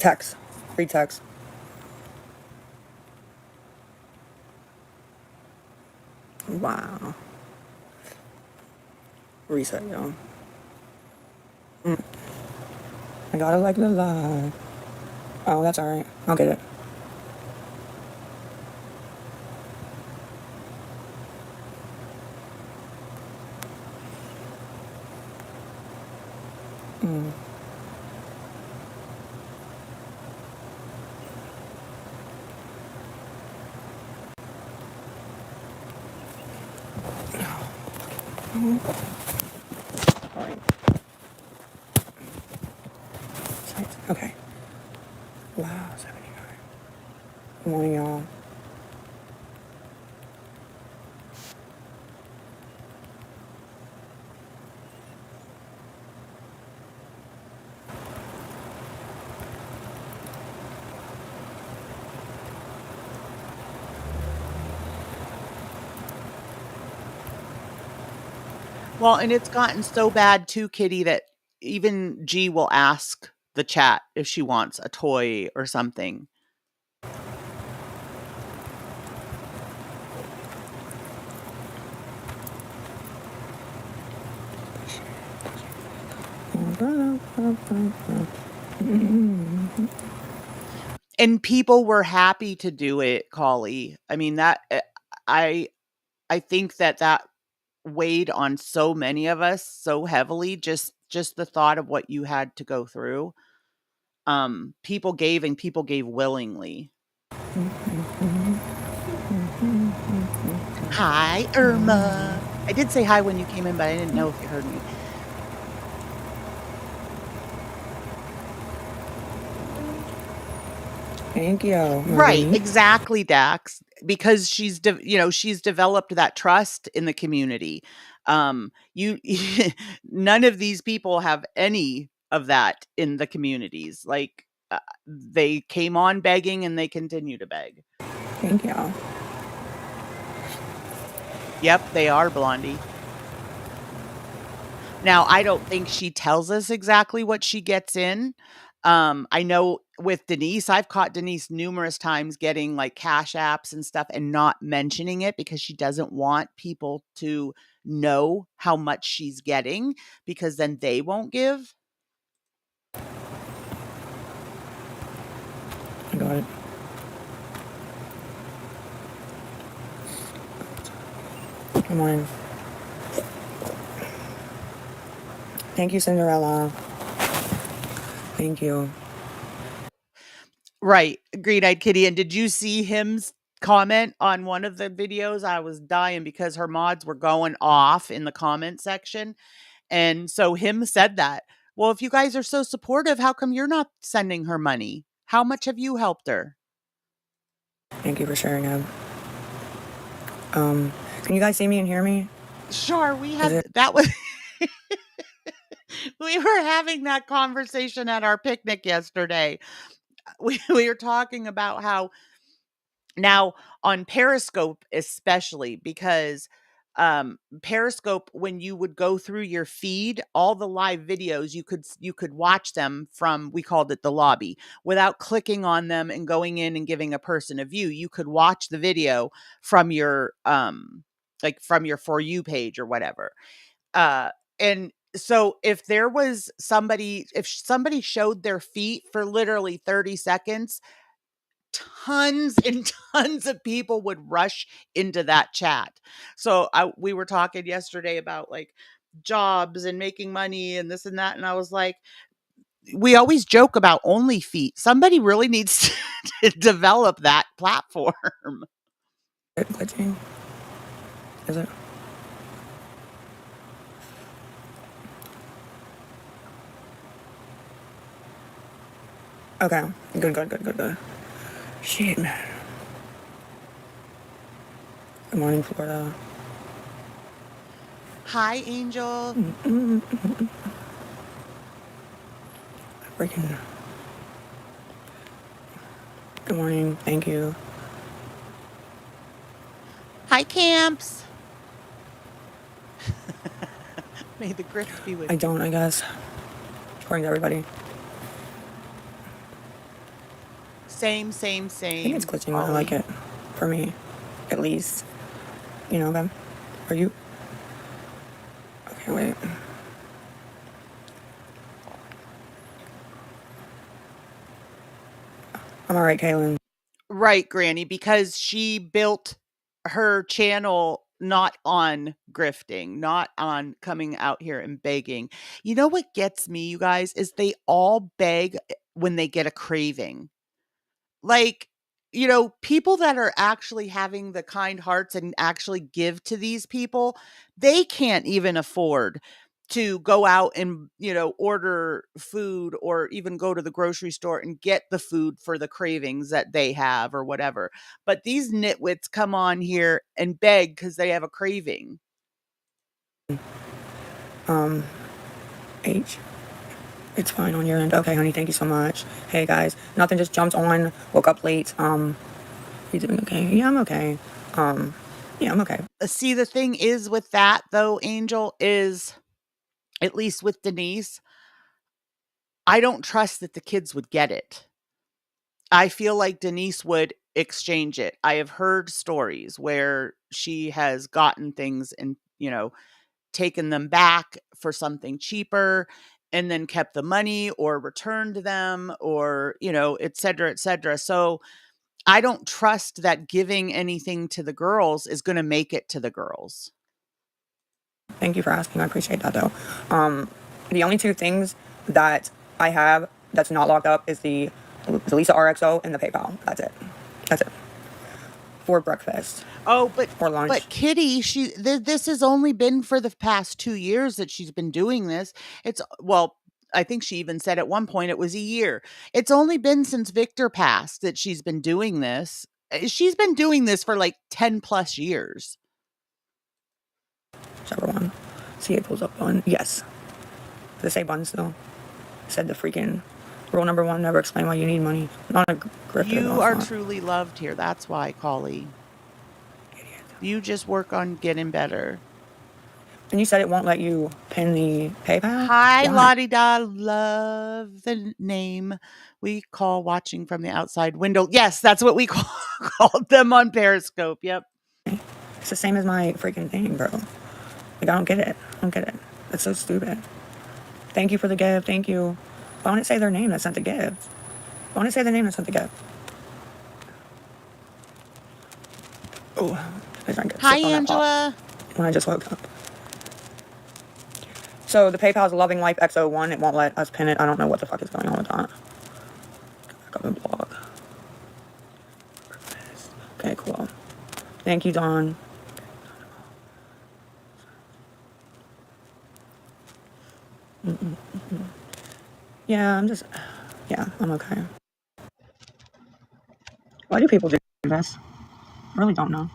Text. Free text. Wow. Reset, y'all. I gotta like the live. Oh, that's alright. I'll get it. Alright. Okay. Wow, 79. Good morning, y'all. Well, and it's gotten so bad too, Kitty, that even G will ask the chat if she wants a toy or something. And people were happy to do it, Collie. I mean, that I think that weighed on so many of us so heavily, just the thought of what you had to go through. People gave, and people gave willingly. Hi, Irma. I did say hi when you came in, but I didn't know if you heard me. Thank you. Right, Marie. exactly, Dax, because she's developed that trust in the community. You none of these people have any of that in the communities. Like they came on begging and they continue to beg. Thank you. Yep, they are, Blondie. Now, I don't think she tells us exactly what she gets in. I know with Denise, I've caught Denise numerous times getting like cash apps and stuff and not mentioning it because she doesn't want people to know how much she's getting because then they won't give. I got it. Good morning. Thank you, Cinderella. Thank you. Right, Green-Eyed Kitty, and did you see him's comment on one of the videos? I was dying because her mods were going off in the comment section, and so him said that, "Well, if you guys are so supportive, how come you're not sending her money? How much have you helped her?" Thank you for sharing it. Can you guys see me and hear me? Sure, we Is had it that was we were having that conversation at our picnic yesterday. We were talking about how now on Periscope especially because Periscope when you would go through your feed, all the live videos you could watch them from we called it the lobby without clicking on them and going in and giving a person a view. You could watch the video from your like from your for you page or whatever. Uh, and so if somebody showed their feet for literally 30 seconds, tons and tons of people would rush into that chat. So we were talking yesterday about like jobs and making money and this and that. And I was like, we always joke about only feet. Somebody really needs to develop that platform. glitching? Is it? Okay. Good. Shit, man. Good morning, Florida. Hi, Angel. Freaking. Good morning. Thank you. Hi, Camps. May the grift be with I you. don't, I guess. According to everybody. Same. I think it's glitching, but I like it. For me, at least. You know, them. Are you? Okay, wait. I'm alright, Kaylin. Right, Granny, because she built her channel not on grifting, not on coming out here and begging. You know what gets me, you guys, is they all beg when they get a craving. Like, people that are actually having the kind hearts and actually give to these people, they can't even afford to go out and, order food or even go to the grocery store and get the food for the cravings that they have or whatever. But these nitwits come on here and beg because they have a craving. H. It's fine on your end. Okay, honey, thank you so much. Hey, guys. Nothing, just jumped on. Woke up late. You doing okay? Yeah, I'm okay. Yeah, I'm okay. See, the thing is with that, though, Angel, is at least with Denise, I don't trust that the kids would get it. I feel like Denise would exchange it. I have heard stories where she has gotten things and, taken them back for something cheaper and then kept the money or returned them or, et cetera, et cetera. So I don't trust that giving anything to the girls is going to make it to the girls. Thank you for asking. I appreciate that, though. The only two things that I have that's not locked up is the Lisa RXO and the PayPal. That's it. For breakfast Oh, or lunch. but Kitty, this has only been for the past 2 years that she's been doing this. I think she even said at one point it was a year. It's only been since Victor passed that she's been doing this. She's been doing this for like 10 plus years. Whichever one. CA pulls up bun. Yes. Does it say bun still? Said the freaking rule number 1, never explain why you need money. Not a grifter. You are truly loved here. That's why, Collie. Idiot. You just work on getting better. And you said it won't let you pin the PayPal? Hi, Why? Lottie Da. Love the name we call watching from the outside window. Yes, that's what we called them on Periscope. Yep. It's the same as my freaking thing, bro. Like, I don't get it. That's so stupid. Thank you for the gift. Thank you. Why won't it say their name that sent the gift? Why won't it say their name that sent the gift? Oh, I drank it. Hi, Sipped on that pop Angela. when I just woke up. So the PayPal is Loving Life XO1. It won't let us pin it. I don't know what the fuck is going on with that. Back up and blog. Okay, cool. Thank you, Dawn. Yeah, I'm okay. Why do people do this? I really don't know.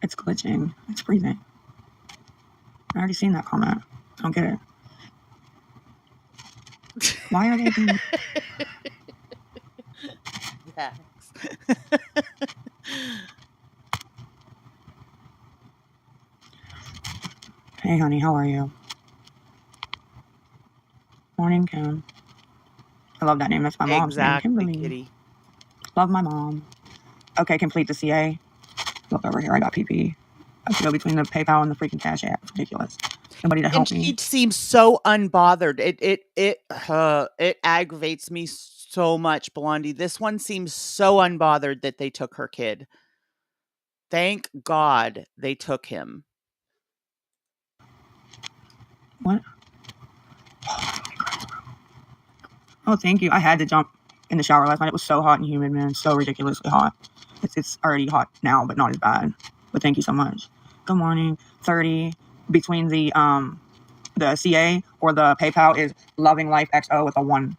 It's glitching. It's freezing. I already seen that comment. I don't get it. Why are they doing... Dax. Hey, honey, how are you? Morning, Kim. I love that name. That's my mom's name, Exactly, Kimberly. kitty. Love my mom. Okay, complete the CA. Look over here. I got PP. I have to go between the PayPal and the freaking Cash App. It's ridiculous. Nobody to help And me. she seems so unbothered. It aggravates me so much, Blondie. This one seems so unbothered that they took her kid. Thank God they took him. What? Oh, thank you. I had to jump in the shower last night. It was so hot and humid, man. So ridiculously hot. It's already hot now, but not as bad. But thank you so much. Good morning. 30 between the CA or the PayPal is Loving Life XO with a 1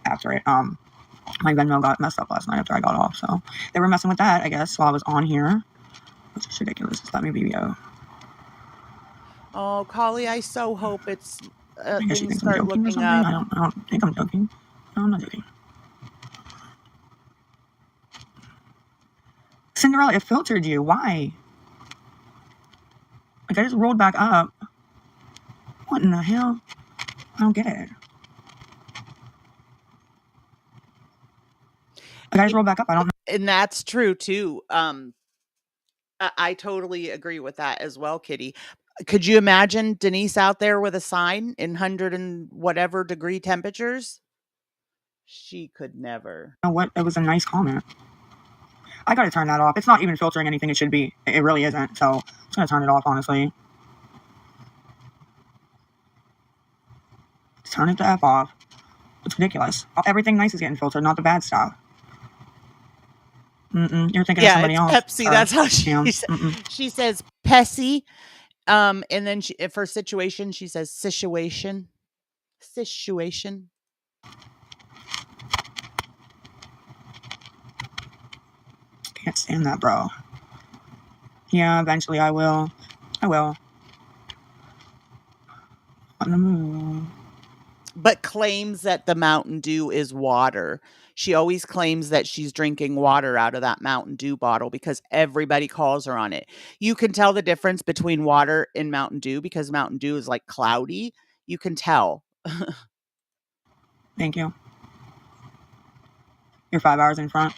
after it. My Venmo got messed up last night after I got off, so they were messing with that, I guess, while I was on here. It's just ridiculous. Just let me BBO. Oh, Collie, I so hope it's I guess she things thinks I'm start joking or looking something. up. I don't think I'm joking. No, I'm not joking. Cinderella, it filtered you. Why? Like, I just rolled back up. What in the hell? I don't get it. Like, I just rolled back up. I don't know. And that's true too. I totally agree with that as well, Kitty. Could you imagine Denise out there with a sign in 100 and whatever degree temperatures? She could never. What? It was a nice comment. I gotta turn that off. It's not even filtering anything it should be. It really isn't. So I'm just gonna turn it off, honestly. Just turn it the F off. It's ridiculous. Everything nice is getting filtered, not the bad stuff. You're thinking of somebody else. Pepsi. That's how she says Pessy. And then for situation, she says situation. Situation. Can't stand that, bro. Yeah, eventually I will. I will. On the move. But claims that the Mountain Dew is water. She always claims that she's drinking water out of that Mountain Dew bottle because everybody calls her on it. You can tell the difference between water and Mountain Dew because Mountain Dew is like cloudy. You can tell. Thank you. You're 5 hours in front.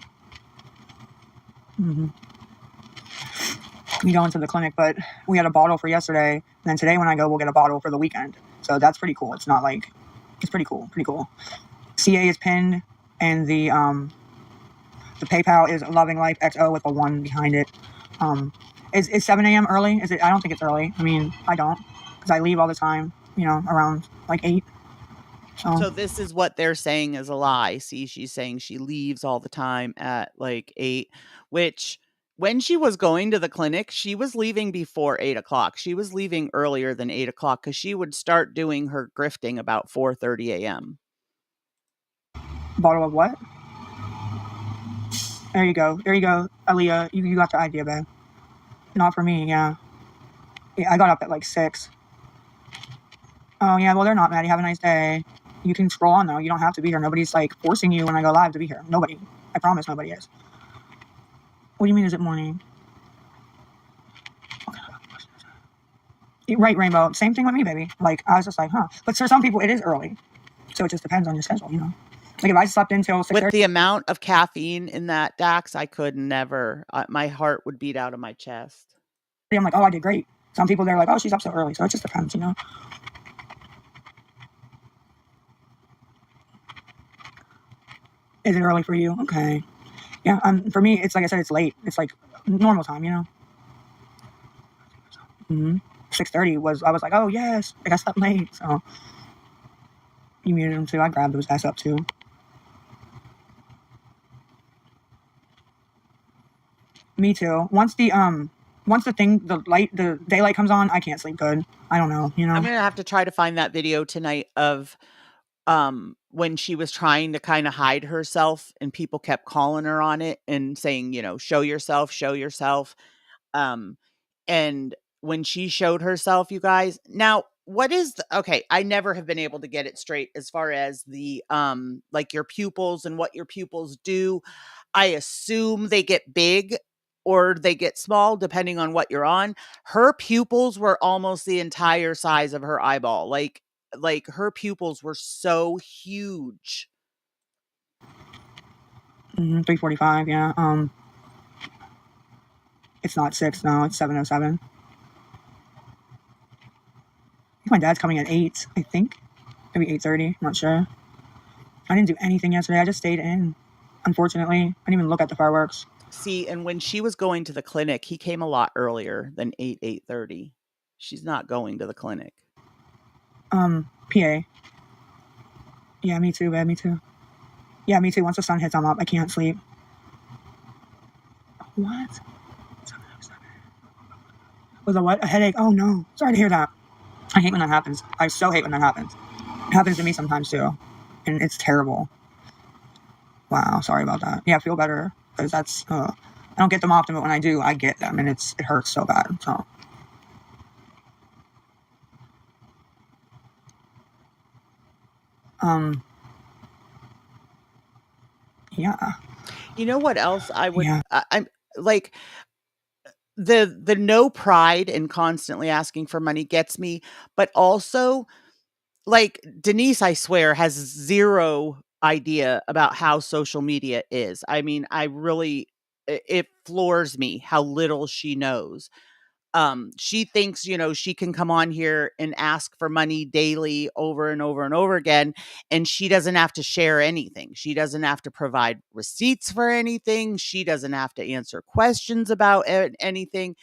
We go into the clinic, but we had a bottle for yesterday. And then today when I go, we'll get a bottle for the weekend. So that's pretty cool. It's not like, it's pretty cool. Pretty cool. CA is pinned and the PayPal is Loving Life XO with a 1 behind it. Is 7 a.m. early? Is it? I don't think it's early. I mean, I don't, because I leave all the time, you know, around like 8. So this is what they're saying is a lie. See, she's saying she leaves all the time at like 8, which when she was going to the clinic, she was leaving before 8 o'clock. She was leaving earlier than 8 o'clock because she would start doing her grifting about 4:30 a.m. Bottle of what? There you go. There you go, Aaliyah. You got the idea, babe. Not for me, yeah. Yeah, I got up at like 6. Oh, yeah, well, they're not, Maddie. Have a nice day. You can scroll on, though. You don't have to be here. Nobody's, like, forcing you when I go live to be here. Nobody. I promise nobody is. What do you mean, is it morning? Right, Rainbow. Same thing with me, baby. Like, I was just like, huh. But for some people, it is early. So it just depends on your schedule, you know? Like, if I slept until 6:30... With the amount of caffeine in that Dax, I could never. My heart would beat out of my chest. I'm like, oh, I did great. Some people, they're like, oh, she's up so early. So it just depends, you know? Is it early for you? Okay. Yeah, for me, it's like I said, it's late. It's like normal time, you know? 6:30 was, I was like, oh yes, like I slept late. So you muted him too. I grabbed his ass up too. Me too. Once the daylight comes on, I can't sleep good. I don't know, you know. I'm gonna have to try to find that video tonight of when she was trying to kind of hide herself and people kept calling her on it and saying, show yourself, show yourself. And when she showed herself, you guys, now what is okay, I never have been able to get it straight as far as the like your pupils and what your pupils do. I assume they get big or they get small depending on what you're on. Her pupils were almost the entire size of her eyeball. Like her pupils were so huge. 3:45, yeah. It's not 6 now, it's 7:07. My dad's coming at 8, I think. Maybe 8:30, I'm not sure. I didn't do anything yesterday. I just stayed in. Unfortunately, I didn't even look at the fireworks. See, and when she was going to the clinic, he came a lot earlier than 8:30. She's not going to the clinic. PA. Yeah, me too, babe, me too. Yeah, me too. Once the sun hits, I'm up. I can't sleep. What? Was a what? A headache? Oh no. Sorry to hear that. I hate when that happens. I so hate when that happens. It happens to me sometimes too. And it's terrible. Wow, sorry about that. Yeah, feel better. Because that's, I don't get them often, but when I do, I get them. And it hurts so bad. So. Yeah. You know what else I would, Yeah. I'm like, the no pride and constantly asking for money gets me, but also like Denise, I swear, has zero idea about how social media is. I mean, it floors me how little she knows. She thinks, she can come on here and ask for money daily over and over and over again, and she doesn't have to share anything. She doesn't have to provide receipts for anything. She doesn't have to answer questions about anything.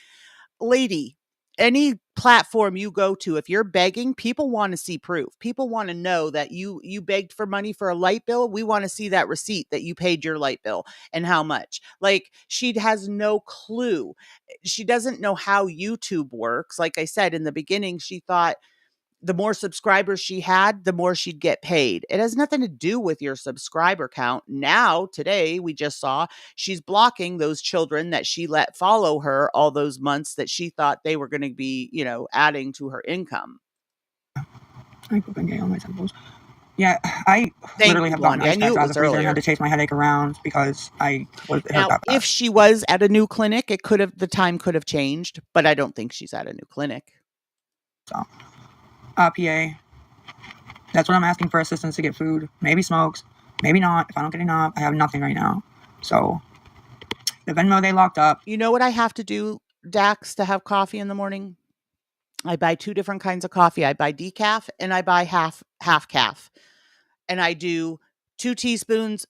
Lady, any platform you go to, if you're begging, people want to see proof. People want to know that you begged for money for a light bill. We want to see that receipt that you paid your light bill and how much. Like, she has no clue. She doesn't know how YouTube works. Like I said in the beginning, she thought the more subscribers she had, the more she'd get paid. It has nothing to do with your subscriber count. Now, today, we just saw she's blocking those children that she let follow her all those months that she thought they were going to be, adding to her income. I poop and gay on my temples. Yeah, I literally have gotten ice packs out of the freezer and had to chase my headache around because it hurt that bad. If she was at a new clinic, the time could have changed, but I don't think she's at a new clinic. So, PA. That's what I'm asking for, assistance to get food. Maybe smokes, maybe not. If I don't get enough, I have nothing right now. So, the Venmo they locked up. You know what I have to do, Dax, to have coffee in the morning? I buy 2 different kinds of coffee. I buy decaf and I buy half calf. And I do 2 teaspoons,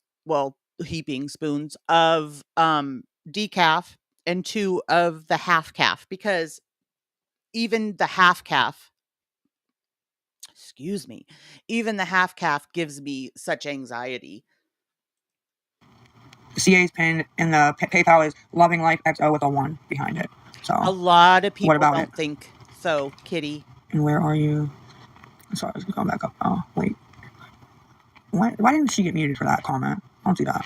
heaping spoons of decaf and 2 of the half calf, because even the half calf, even the half calf gives me such anxiety. The CA's pin and the PayPal is Loving Life XO with a 1 behind it. So a lot of people don't think so, Kitty. And where are you? I'm sorry, I was going back up. Oh, wait. Why didn't she get muted for that comment? Don't do that.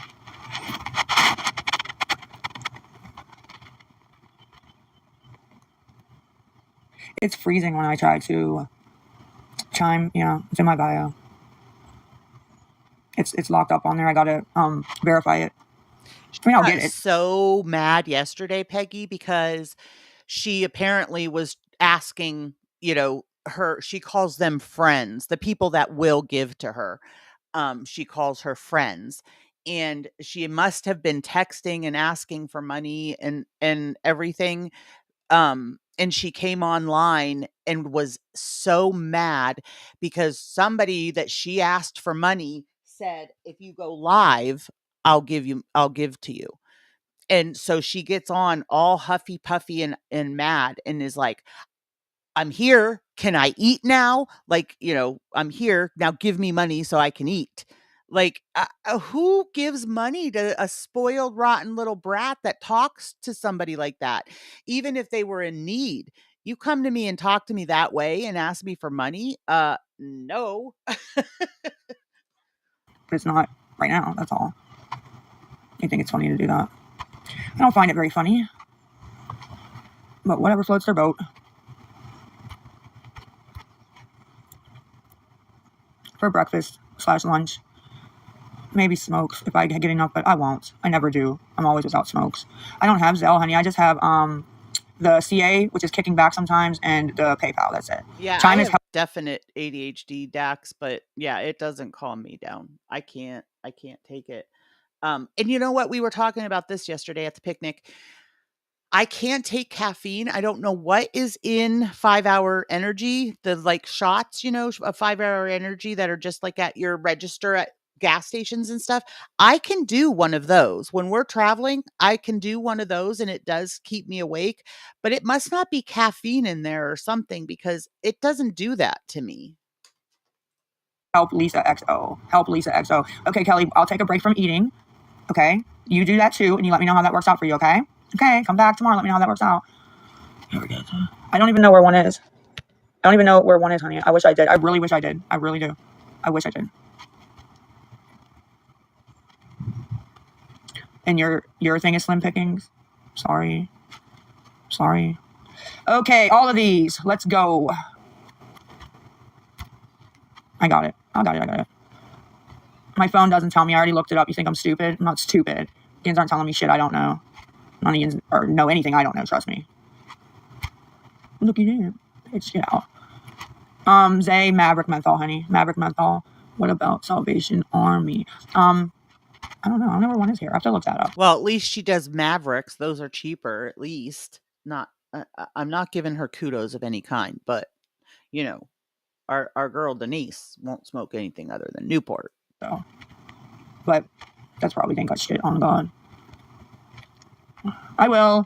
It's freezing when I try to chime. It's in my bio. It's locked up on there. I gotta verify it. I mean, I'll get it. So mad yesterday, Peggy, because she apparently was asking, she calls them friends, the people that will give to her. She calls her friends, and she must have been texting and asking for money and everything. And she came online and was so mad because somebody that she asked for money said, if you go live, I'll give to you. And so she gets on all huffy puffy and mad and is like, I'm here. Can I eat now? Like, I'm here. Now give me money so I can eat. Like, who gives money to a spoiled, rotten little brat that talks to somebody like that? Even if they were in need, you come to me and talk to me that way and ask me for money? No. But it's not right now. That's all. I think it's funny to do that. I don't find it very funny. But whatever floats their boat. For breakfast / lunch. Maybe smokes if I get enough, but I won't. I never do. I'm always without smokes. I don't have Zelle, honey. I just have the CA, which is kicking back sometimes, and the PayPal. That's it. Yeah, Chime I is have definite ADHD, Dax, but yeah, it doesn't calm me down. I can't take it. And you know what? We were talking about this yesterday at the picnic. I can't take caffeine. I don't know what is in 5-hour energy, the like shots, of 5-hour energy that are just like at your register at gas stations and stuff. I can do one of those. When we're traveling, I can do one of those and it does keep me awake, but it must not be caffeine in there or something because it doesn't do that to me. Help Lisa XO. Help Lisa XO. Okay, Kelly, I'll take a break from eating. Okay? You do that too, and you let me know how that works out for you, okay? Okay, come back tomorrow. Let me know how that works out. Here we go. I don't even know where one is. I don't even know where one is, honey. I wish I did. I really wish I did. I really do. I wish I did. And your thing is slim pickings? Sorry. Okay, all of these. Let's go. I got it. My phone doesn't tell me. I already looked it up. You think I'm stupid? I'm not stupid. Yins aren't telling me shit I don't know. None of yins or know anything I don't know, trust me. Look at it. Bitch, get out. Zay, Maverick Menthol, honey. Maverick Menthol. What about Salvation Army? I don't know. I don't know where one is here. I have to look that up. Well, at least she does Mavericks. Those are cheaper, at least. Not. I'm not giving her kudos of any kind, but our girl Denise won't smoke anything other than Newport. So, but that's probably dang got shit on God. I will.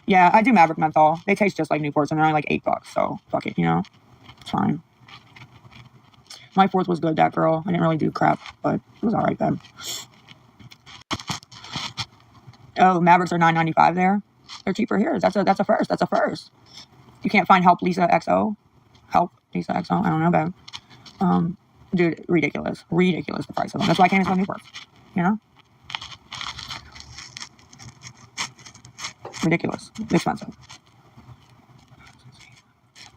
Yeah, I do Maverick Menthol. They taste just like Newports and they're only like $8, so fuck it, It's fine. My 4th was good, that girl. I didn't really do crap, but it was alright then. Oh, Mavericks are $9.95 there. They're cheaper here. That's a first. You can't find Help Lisa XO. Help Lisa XO. I don't know about. Dude, ridiculous the price of them. That's why I can't even go Newport. Ridiculous, expensive.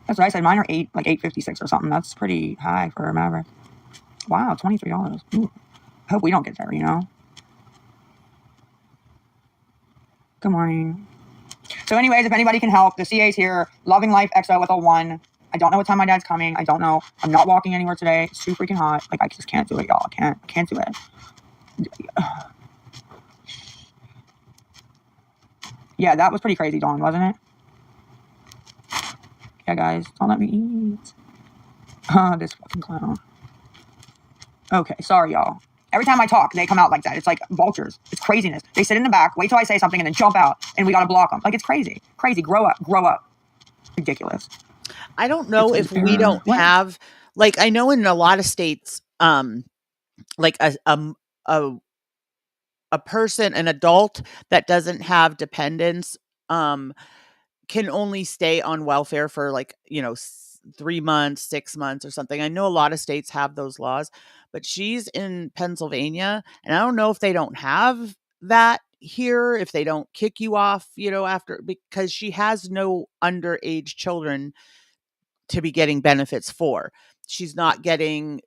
That's what I said. Mine are $8.56 or something. That's pretty high for a Maverick. Wow, $23. Ooh. I hope we don't get there. Good morning. So anyways, if anybody can help, the CA's here. Loving Life XO with a 1. I don't know what time my dad's coming. I don't know. I'm not walking anywhere today. It's too freaking hot. Like, I just can't do it, y'all. I can't do it. Yeah, that was pretty crazy, Dawn, wasn't it? Yeah, guys, don't let me eat. This fucking clown. Okay, sorry, y'all. Every time I talk, they come out like that. It's like vultures. It's craziness. They sit in the back, wait till I say something, and then jump out, and we gotta block them. Like, it's crazy. Crazy. Grow up. Ridiculous. I don't know if we don't have, like, I know in a lot of states, like a person, an adult that doesn't have dependents, can only stay on welfare for 3 months, 6 months or something. I know a lot of states have those laws, but she's in Pennsylvania and I don't know if they don't have that here, if they don't kick you off, after, because she has no underage children to be getting benefits for. She's not getting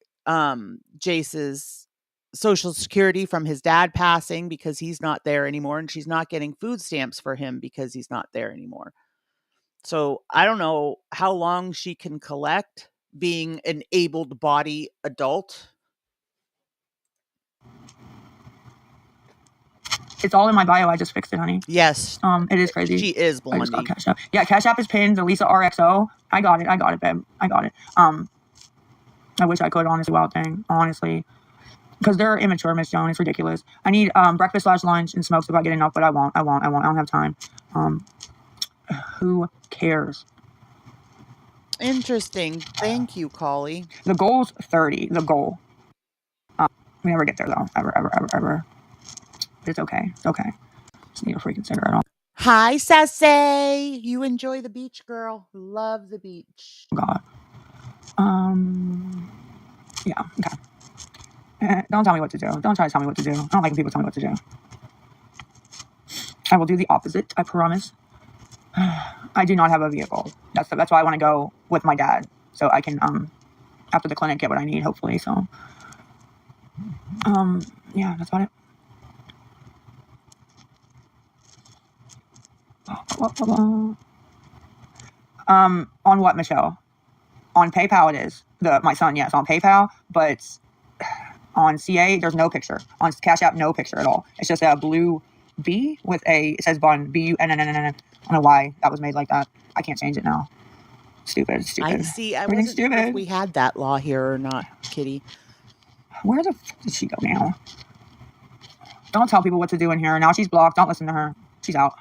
Jace's Social Security from his dad passing because he's not there anymore, and she's not getting food stamps for him because he's not there anymore. So I don't know how long she can collect being an able-bodied adult. It's all in my bio. I just fixed it, honey. Yes. It is crazy. She is Blondie. I just got Cash App. Yeah, Cash App is pinned. The Lisa RXO. I got it, babe. I got it. I wish I could, honestly. Wild thing. Honestly. Because they're immature, Miss Joan. It's ridiculous. I need breakfast / lunch and smokes if I get enough, but I won't. I don't have time. Who cares? Interesting. Thank you, Collie. The goal's 30. The goal. We never get there though. Ever. But it's okay. It's okay. Just need a freaking cigarette. Hi, Sassy. You enjoy the beach, girl. Love the beach. God. Yeah. Okay. Don't tell me what to do. Don't try to tell me what to do. I don't like when people tell me what to do. I will do the opposite. I promise. I do not have a vehicle. That's why I want to go with my dad, so I can after the clinic get what I need, hopefully. So yeah, that's about it. On what, Michelle? On PayPal it is. My son, yes, on PayPal, but on CA there's no picture. On Cash App, no picture at all. It's just a blue B with it says bun, BUNNNN. I don't know why that was made like that. I can't change it now. Stupid. I see. I wasn't sure if we had that law here or not, Kitty. Where the fuck did she go now? Don't tell people what to do in here. Now she's blocked. Don't listen to her. She's out.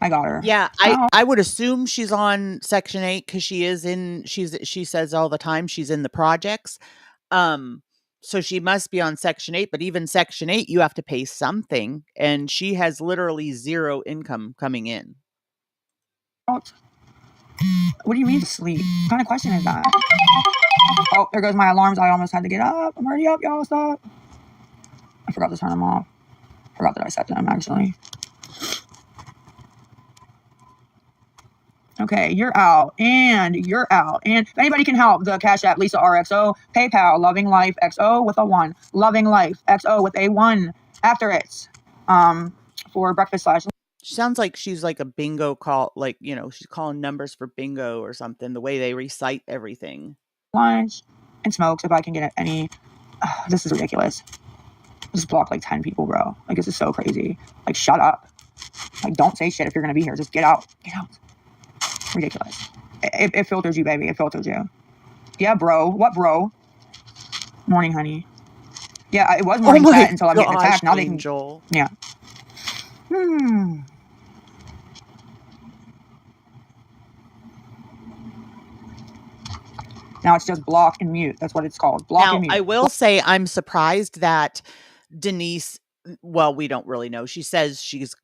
I got her. Yeah, I would assume she's on Section 8 because she says all the time she's in the projects. So she must be on Section 8, but even Section 8, you have to pay something, and she has literally zero income coming in. What do you mean sleep? What kind of question is that? Oh, there goes my alarms. I almost had to get up. I'm already up, y'all. Stop. I forgot to turn them off. Forgot that I set them, actually. Okay, you're out. And you're out. And if anybody can help, the Cash App, Lisa RXO, PayPal, Loving Life XO with a 1. Loving Life XO with a 1 after it. For breakfast / She sounds like she's like a bingo call, like, she's calling numbers for bingo or something, the way they recite everything. lunch and smokes if I can get any. This is ridiculous. Just blocked like 10 people, bro. Like, this is so crazy. Like, shut up. Like, don't say shit if you're gonna be here. Just get out. Get out. Ridiculous. It filters you, baby. It filters you. Yeah, bro. What, bro? Morning, honey. Yeah, it was morning chat until I'm getting attacked. Now they can. Joel. Yeah. Now it's just block and mute. That's what it's called. Block and mute. I will say I'm surprised that Denise, well, we don't really know. She says she's,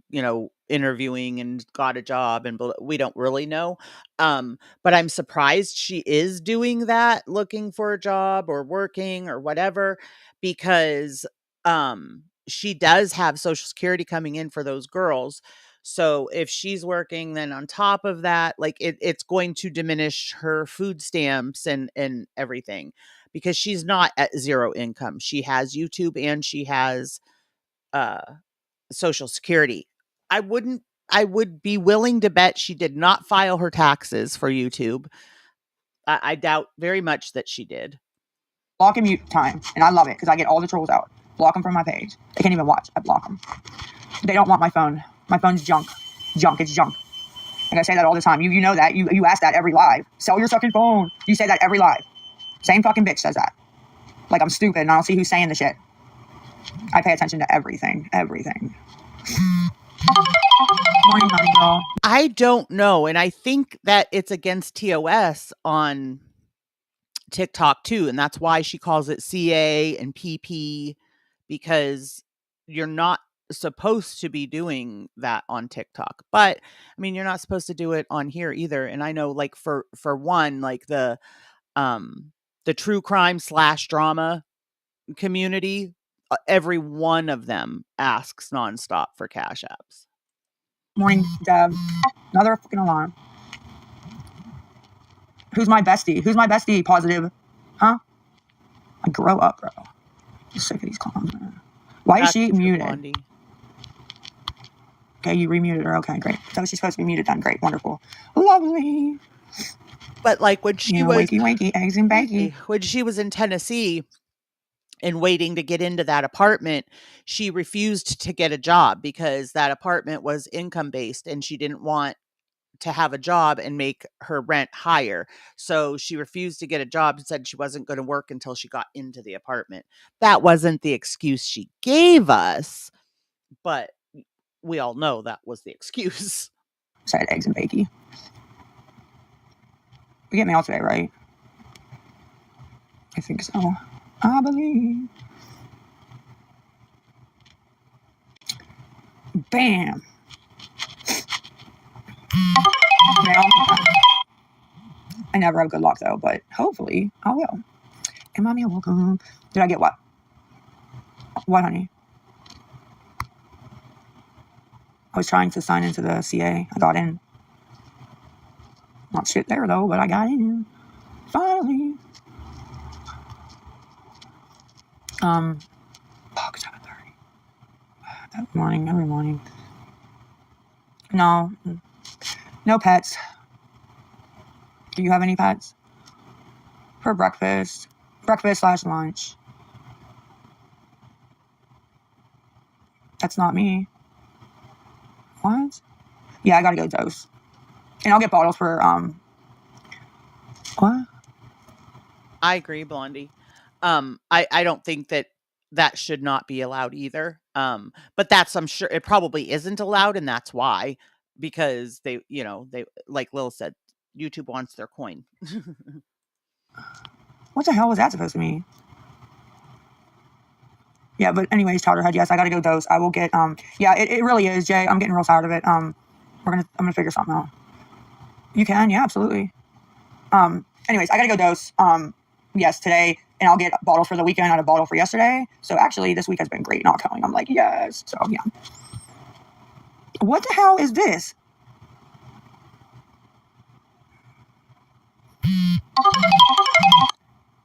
interviewing and got a job, and we don't really know. But I'm surprised she is doing that, looking for a job or working or whatever, because she does have Social Security coming in for those girls. So if she's working, then on top of that, like it's going to diminish her food stamps and everything, because she's not at zero income. She has YouTube and she has Social Security. I would be willing to bet she did not file her taxes for YouTube. I doubt very much that she did. Block and mute time. And I love it because I get all the trolls out. Block them from my page. They can't even watch. I block them. They don't want my phone. My phone's junk. Junk. It's junk. And I say that all the time. You know that. You ask that every live. Sell your fucking phone. You say that every live. Same fucking bitch says that. Like I'm stupid and I don't see who's saying the shit. I pay attention to everything. Everything. Morning, honey girl. I don't know. And I think that it's against TOS on TikTok too. And that's why she calls it CA and PP, because you're not supposed to be doing that on TikTok. But I mean, you're not supposed to do it on here either. And I know, like, for one, like the true crime / drama community, every one of them asks nonstop for cash apps. Morning, Deb. Another fucking alarm. Who's my bestie? Who's my bestie? Positive. Huh? I grow up, bro. I'm sick of these clowns, man. Why is she muted? Blondie. Okay, you remuted her. Okay, great. So she's supposed to be muted then. Great, wonderful. Lovely. But like when she was wakey, eggs and bacon. When she was in Tennessee and waiting to get into that apartment, she refused to get a job because that apartment was income based and she didn't want to have a job and make her rent higher. So she refused to get a job and said she wasn't going to work until she got into the apartment. That wasn't the excuse she gave us, but we all know that was the excuse. Said eggs and bakey. We get mail today, right? I think so. I believe. Bam. Mail. I never have good luck though, but hopefully I will. And mommy, you're welcome. Did I get what? What, honey? I was trying to sign into the CA. I got in. Not shit there though, but I got in. Finally. Fuck, 7:30. That morning, every morning. No. No pets. Do you have any pets? For breakfast. Breakfast/lunch. That's not me. What? Yeah, I gotta go dose. And I'll get bottles for, what? I agree, Blondie. I don't think that should not be allowed either. But I'm sure it probably isn't allowed, and that's why, because they like Lil said, YouTube wants their coin. What the hell was that supposed to mean? Yeah, but anyways, Chowderhead, yes, I gotta go dose. I will get, yeah, it really is, Jay. I'm getting real tired of it. I'm gonna figure something out. You can, yeah, absolutely. Anyways, I gotta go dose, yes, today, and I'll get a bottle for the weekend and a bottle for yesterday. So actually, this week has been great not going. I'm like, yes. So, yeah. What the hell is this?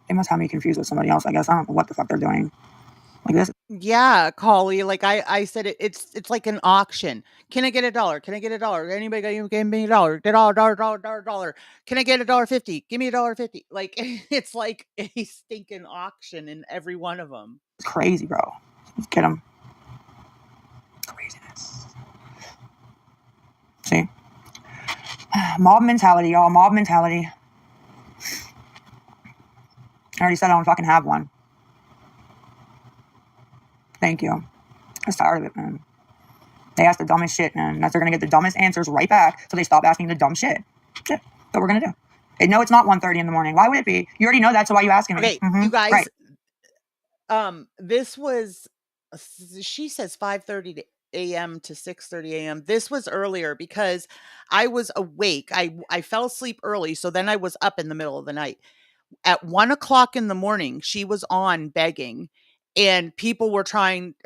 They must have me confused with somebody else, I guess. I don't know what the fuck they're doing. Like this. Yeah, Collie. Like I said, it's like an auction. Can I get $1? Can I get $1? Anybody give me $1? Get $1. Can I get $1.50? Give me $1.50. Like it's like a stinking auction in every one of them. It's crazy, bro. Let's get them. Craziness. See? Mob mentality, y'all. Mob mentality. I already said I don't fucking have one. Thank you. I was tired of it, man. They ask the dumbest shit, man. They're going to get the dumbest answers right back so they stop asking the dumb shit. Shit. That's what we're going to do. And no, it's not 1:30 in the morning. Why would it be? You already know that, so why are you asking me? Okay, Mm-hmm. you guys, right. This was, she says 5:30 a.m. to 6:30 a.m. This was earlier because I was awake. I fell asleep early, so then I was up in the middle of the night. At 1:00 in the morning, she was on begging, and people were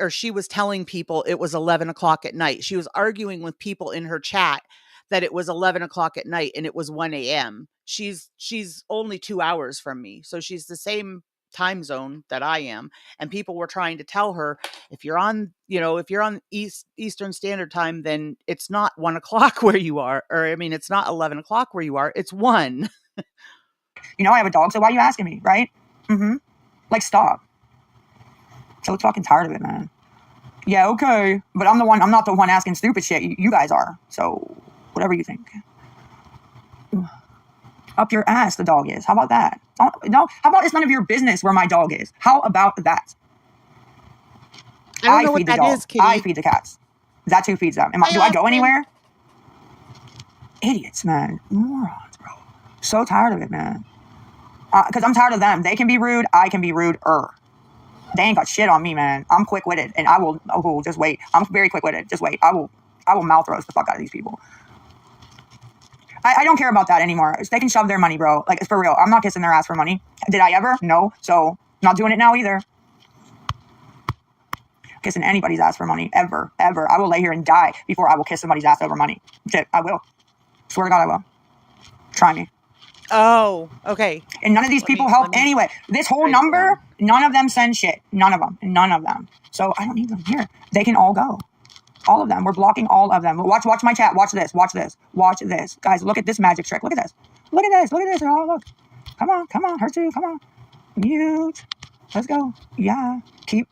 she was telling people it was 11:00 at night. She was arguing with people in her chat that it was 11:00 at night and it was 1 a.m. She's only 2 hours from me, so she's the same time zone that I am. And people were trying to tell her, if you're on Eastern Standard Time, then it's not 1:00 where you are, or I mean, it's not 11:00 where you are. It's 1. You know I have a dog, so why are you asking me, right? Mm-hmm. Like, stop. So fucking tired of it, man. Yeah, okay. But I'm not the one asking stupid shit. You guys are. So, whatever you think. Up your ass, the dog is. How about that? No, how about it's none of your business where my dog is? How about that? I don't know what that is, Kitty. I feed the cats. That's who feeds them. Do I go anywhere? Idiots, man. Morons, bro. So tired of it, man. Because I'm tired of them. They can be rude. I can be rude-er. They ain't got shit on me, man. I'm quick-witted, and I will. Oh, just wait. I'm very quick-witted. Just wait. I will mouth roast the fuck out of these people. I don't care about that anymore. They can shove their money, bro. Like, it's for real. I'm not kissing their ass for money. Did I ever? No. So, not doing it now either. Kissing anybody's ass for money. Ever. Ever. I will lay here and die before I will kiss somebody's ass over money. Shit, I will. Swear to God, I will. Try me. Oh, okay. And none of these people help anyway. This whole number, none of them send shit. None of them. None of them. So I don't need them here. They can all go. All of them. We're blocking all of them. Watch my chat. Watch this. Watch this. Watch this. Guys, look at this magic trick. Look at this. Look at this. Look at this. Oh, look. Come on. Come on. Her too. Come on. Mute. Let's go. Yeah. Keep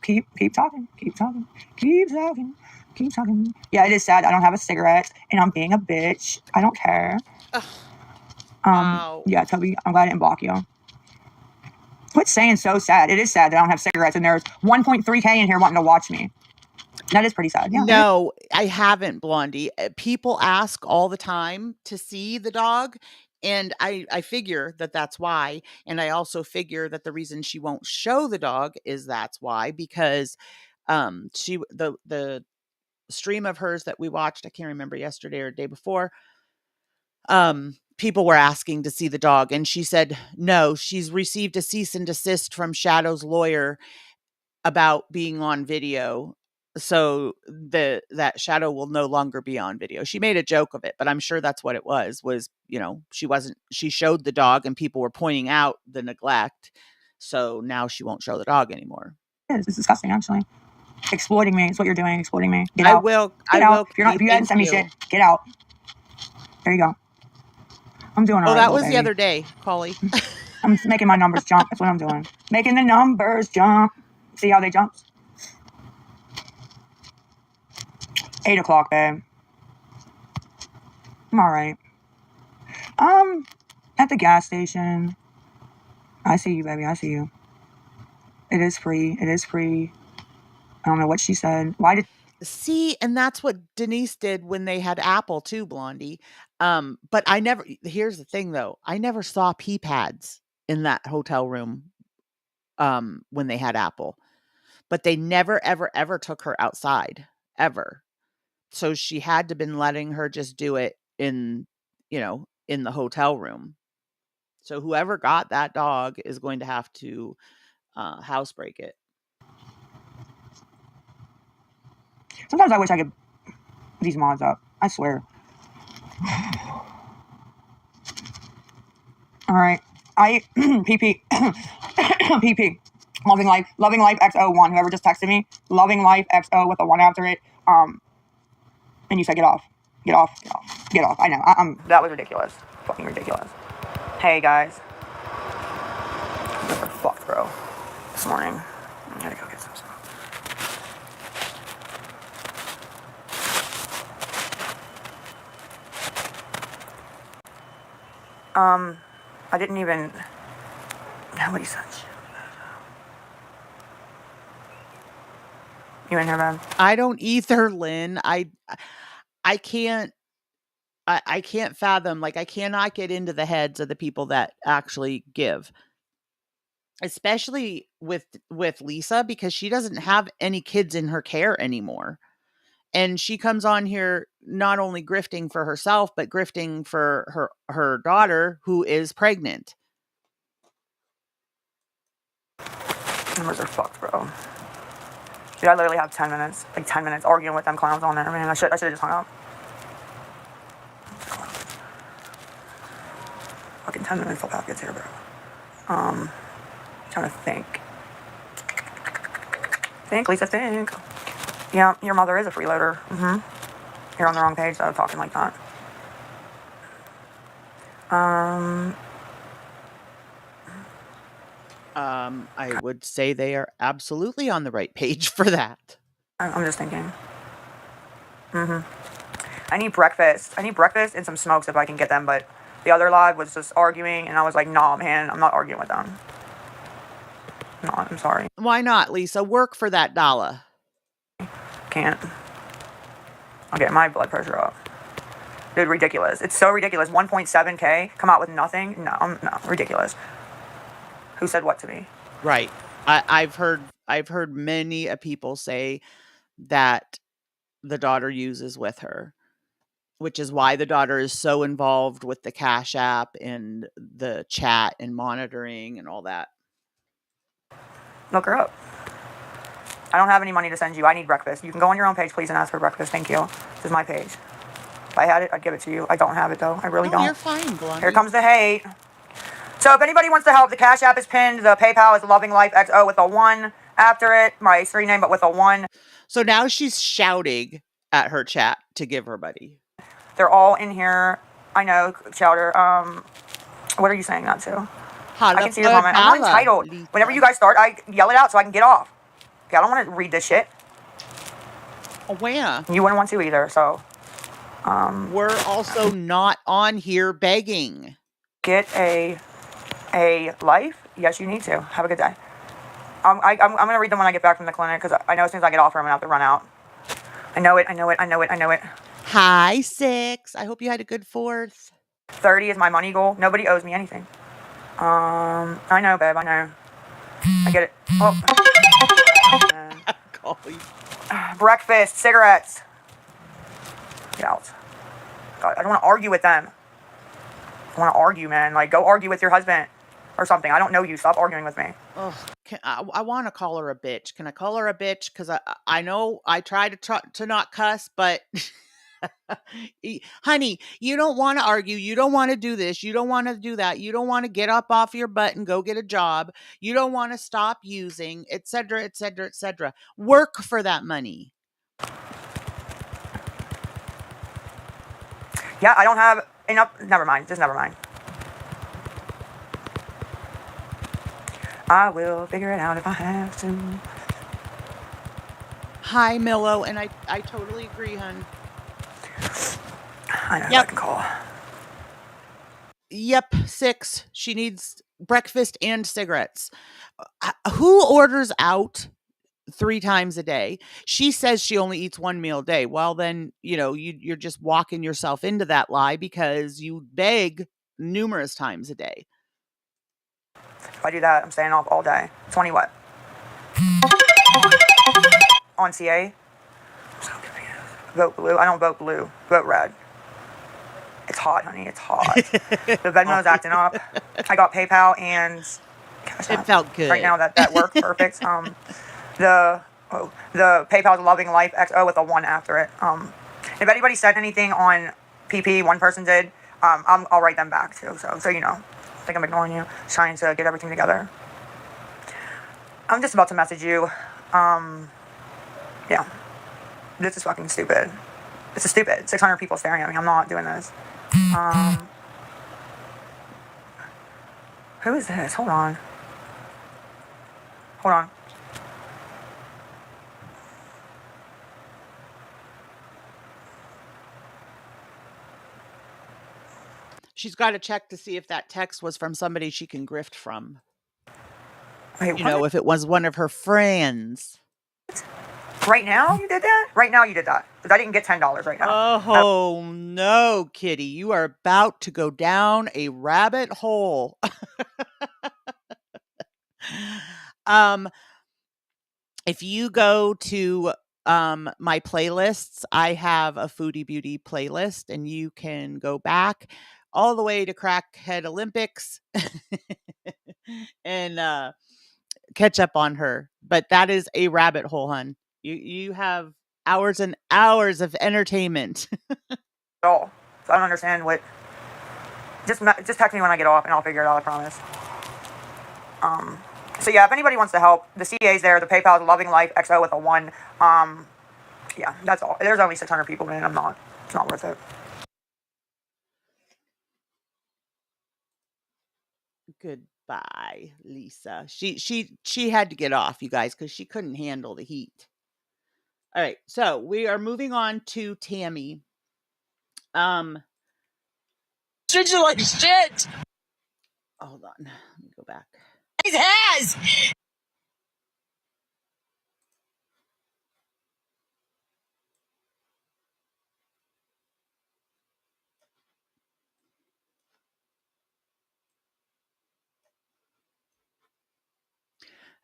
talking. Keep talking. Keep talking. Keep talking. Yeah, it is sad. I don't have a cigarette, and I'm being a bitch. I don't care. Wow. Yeah, Toby, I'm glad I didn't block you. Quit saying so sad. It is sad that I don't have cigarettes, and there's 1.3K in here wanting to watch me. That is pretty sad. Yeah, No, I haven't, Blondie. People ask all the time to see the dog, and I figure that that's why, and I also figure that the reason she won't show the dog is that's why, because the stream of hers that we watched, I can't remember yesterday or the day before, people were asking to see the dog, and she said no, she's received a cease and desist from Shadow's lawyer about being on video. So that Shadow will no longer be on video. She made a joke of it, but I'm sure that's what it was, she showed the dog and people were pointing out the neglect. So now she won't show the dog anymore. it's disgusting, actually. Exploiting me is what you're doing. Exploiting me. Get I out. will. Get I out. will. If you hadn't sent me shit, get out. There you go. I'm doing all right. Oh, that was baby. the other day, Polly. I'm making my numbers jump. That's what I'm doing. Making the numbers jump. See how they jump? 8 o'clock, babe. I'm all right. At the gas station. I see you, baby. I see you. It is free. It is free. I don't know what she said. Why did... See, and that's what Denise did when they had Apple too, Blondie. But here's the thing though. I never saw pee pads in that hotel room when they had Apple. But they never, ever, ever took her outside. Ever. So she had to been letting her just do it in the hotel room. So whoever got that dog is going to have to housebreak it. Sometimes I wish I could these mods up. I swear. All right. PP. PP. Loving Life XO1. Whoever just texted me. Loving Life XO with a 1 after it. And you said get off. Get off. Get off. Get off. I know. That was ridiculous. Fucking ridiculous. Hey, guys. We're fucked, bro. This morning. I gotta go get some stuff. I didn't even... Nobody said shit. You in here, man? I don't either, Lynn. I can't fathom, I cannot get into the heads of the people that actually give. Especially with Lisa, because she doesn't have any kids in her care anymore. And she comes on here not only grifting for herself, but grifting for her daughter who is pregnant. Numbers are fucked, bro. Dude, I literally have 10 minutes, 10 minutes arguing with them clowns on there. Man, I should have just hung up. Fucking 10 minutes till Pat gets here, bro. Trying to think. Think, Lisa, think. Yeah, your mother is a freeloader. You're on the wrong page, though, talking like that. I would say they are absolutely on the right page for that. I'm just thinking. I need breakfast. I need breakfast and some smokes if I can get them, but the other live was just arguing, and I was like, nah, man, I'm not arguing with them. No, I'm sorry. Why not, Lisa? Work for that dollar. Can't. I'll get my blood pressure up. Dude, ridiculous. It's so ridiculous. 1.7K, come out with nothing? No, ridiculous. Who said what to me? Right. I've heard many people say that the daughter uses with her, which is why the daughter is so involved with the Cash App and the chat and monitoring and all that. Look her up. I don't have any money to send you. I need breakfast. You can go on your own page, please, and ask for breakfast. Thank you. This is my page. If I had it, I'd give it to you. I don't have it, though. I really don't. You're fine, Blondie. Here comes the hate. So if anybody wants to help, the Cash App is pinned. The PayPal is Loving Life XO with a 1 after it. My screen name, but with a 1. So now she's shouting at her chat to give her money. They're all in here. I know, Chowder. What are you saying that to? I can see your comment. I'm not entitled. Whenever you guys start, I yell it out so I can get off. Okay, I don't want to read this shit. Oh, yeah. You wouldn't want to either, so. We're also not on here begging. Get a life. Yes, you need to. Have a good day. I'm going to read them when I get back from the clinic, because I know as soon as I get off here, I'm going to have to run out. I know it. Hi, 6. I hope you had a good 4th. 30 is my money goal. Nobody owes me anything. I know, babe. I know. I get it. Oh. Call you. Breakfast, cigarettes. Get out. God, I don't want to argue with them. I want to argue, man. Like, go argue with your husband or something. I don't know you. Stop arguing with me. Oh, I want to call her a bitch. Can I call her a bitch? Because I know I try to not cuss, but honey, you don't want to argue. You don't want to do this. You don't want to do that. You don't want to get up off your butt and go get a job. You don't want to stop using, etc., etc., etc. Work for that money. Yeah, I don't have enough. Never mind. Just never mind. I will figure it out if I have to. Hi, Millo, and I totally agree, hun. I know who I Yep. can call. Yep, 6. She needs breakfast and cigarettes. Who orders out 3 times a day? She says she only eats 1 meal a day. Well, then, you're just walking yourself into that lie because you beg numerous times a day. If I do that, I'm staying off all day. 20 what? On CA? So confused. Vote blue. I don't vote blue. Vote red. It's hot, honey. It's hot. The Venmo's acting up. I got PayPal and Cash App. It felt good. Right now that worked perfect. The PayPal's Loving Life XO with a 1 after it. If anybody said anything on PP, one person did, I'll write them back too. So you know. I think I'm ignoring you. Trying to get everything together. I'm just about to message you. Yeah. This is fucking stupid. This is stupid. 600 people staring at me. I'm not doing this. Who is this? Hold on. She's got to check to see if that text was from somebody she can grift from. Wait, If it was one of her friends. Right now you did that? Right now you did that. Because I didn't get $10 right now. Oh, no, kitty. You are about to go down a rabbit hole. If you go to my playlists, I have a Foodie Beauty playlist, and you can go back all the way to Crackhead Olympics and catch up on her. But that is a rabbit hole, hun. You have hours and hours of entertainment. So I don't understand what. Just text me when I get off, and I'll figure it out. I promise. So yeah, if anybody wants to help, the CA's there. The PayPal's Loving Life XO with a 1. Yeah, that's all. There's only 600 people, man. It's not worth it. Goodbye, Lisa. She had to get off, you guys, because she couldn't handle the heat. All right, so we are moving on to Tammy. Treat you like shit. Hold on, let me go back. It has.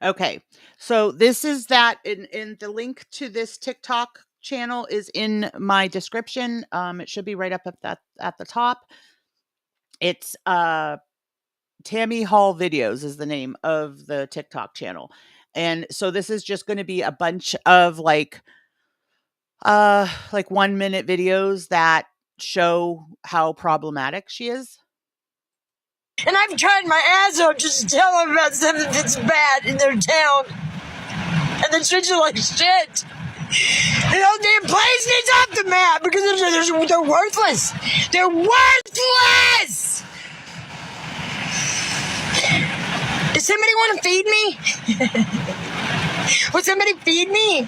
Okay, so this is that in the link to this TikTok channel is in my description. It should be right up at the top. It's Tammy Hall Videos is the name of the TikTok channel. And so this is just going to be a bunch of like 1-minute videos that show how problematic she is. And I've tried my ass off just to tell them about something that's bad in their town. And they treat you like shit. The whole damn place gets off the map because they're worthless. They're worthless! Does somebody want to feed me? Will somebody feed me?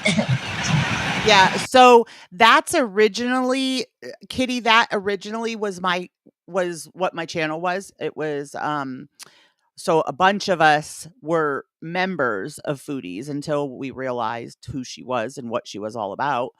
Yeah, so that's originally Kitty, that originally was what my channel was. It was, so a bunch of us were members of Foodies until we realized who she was and what she was all about.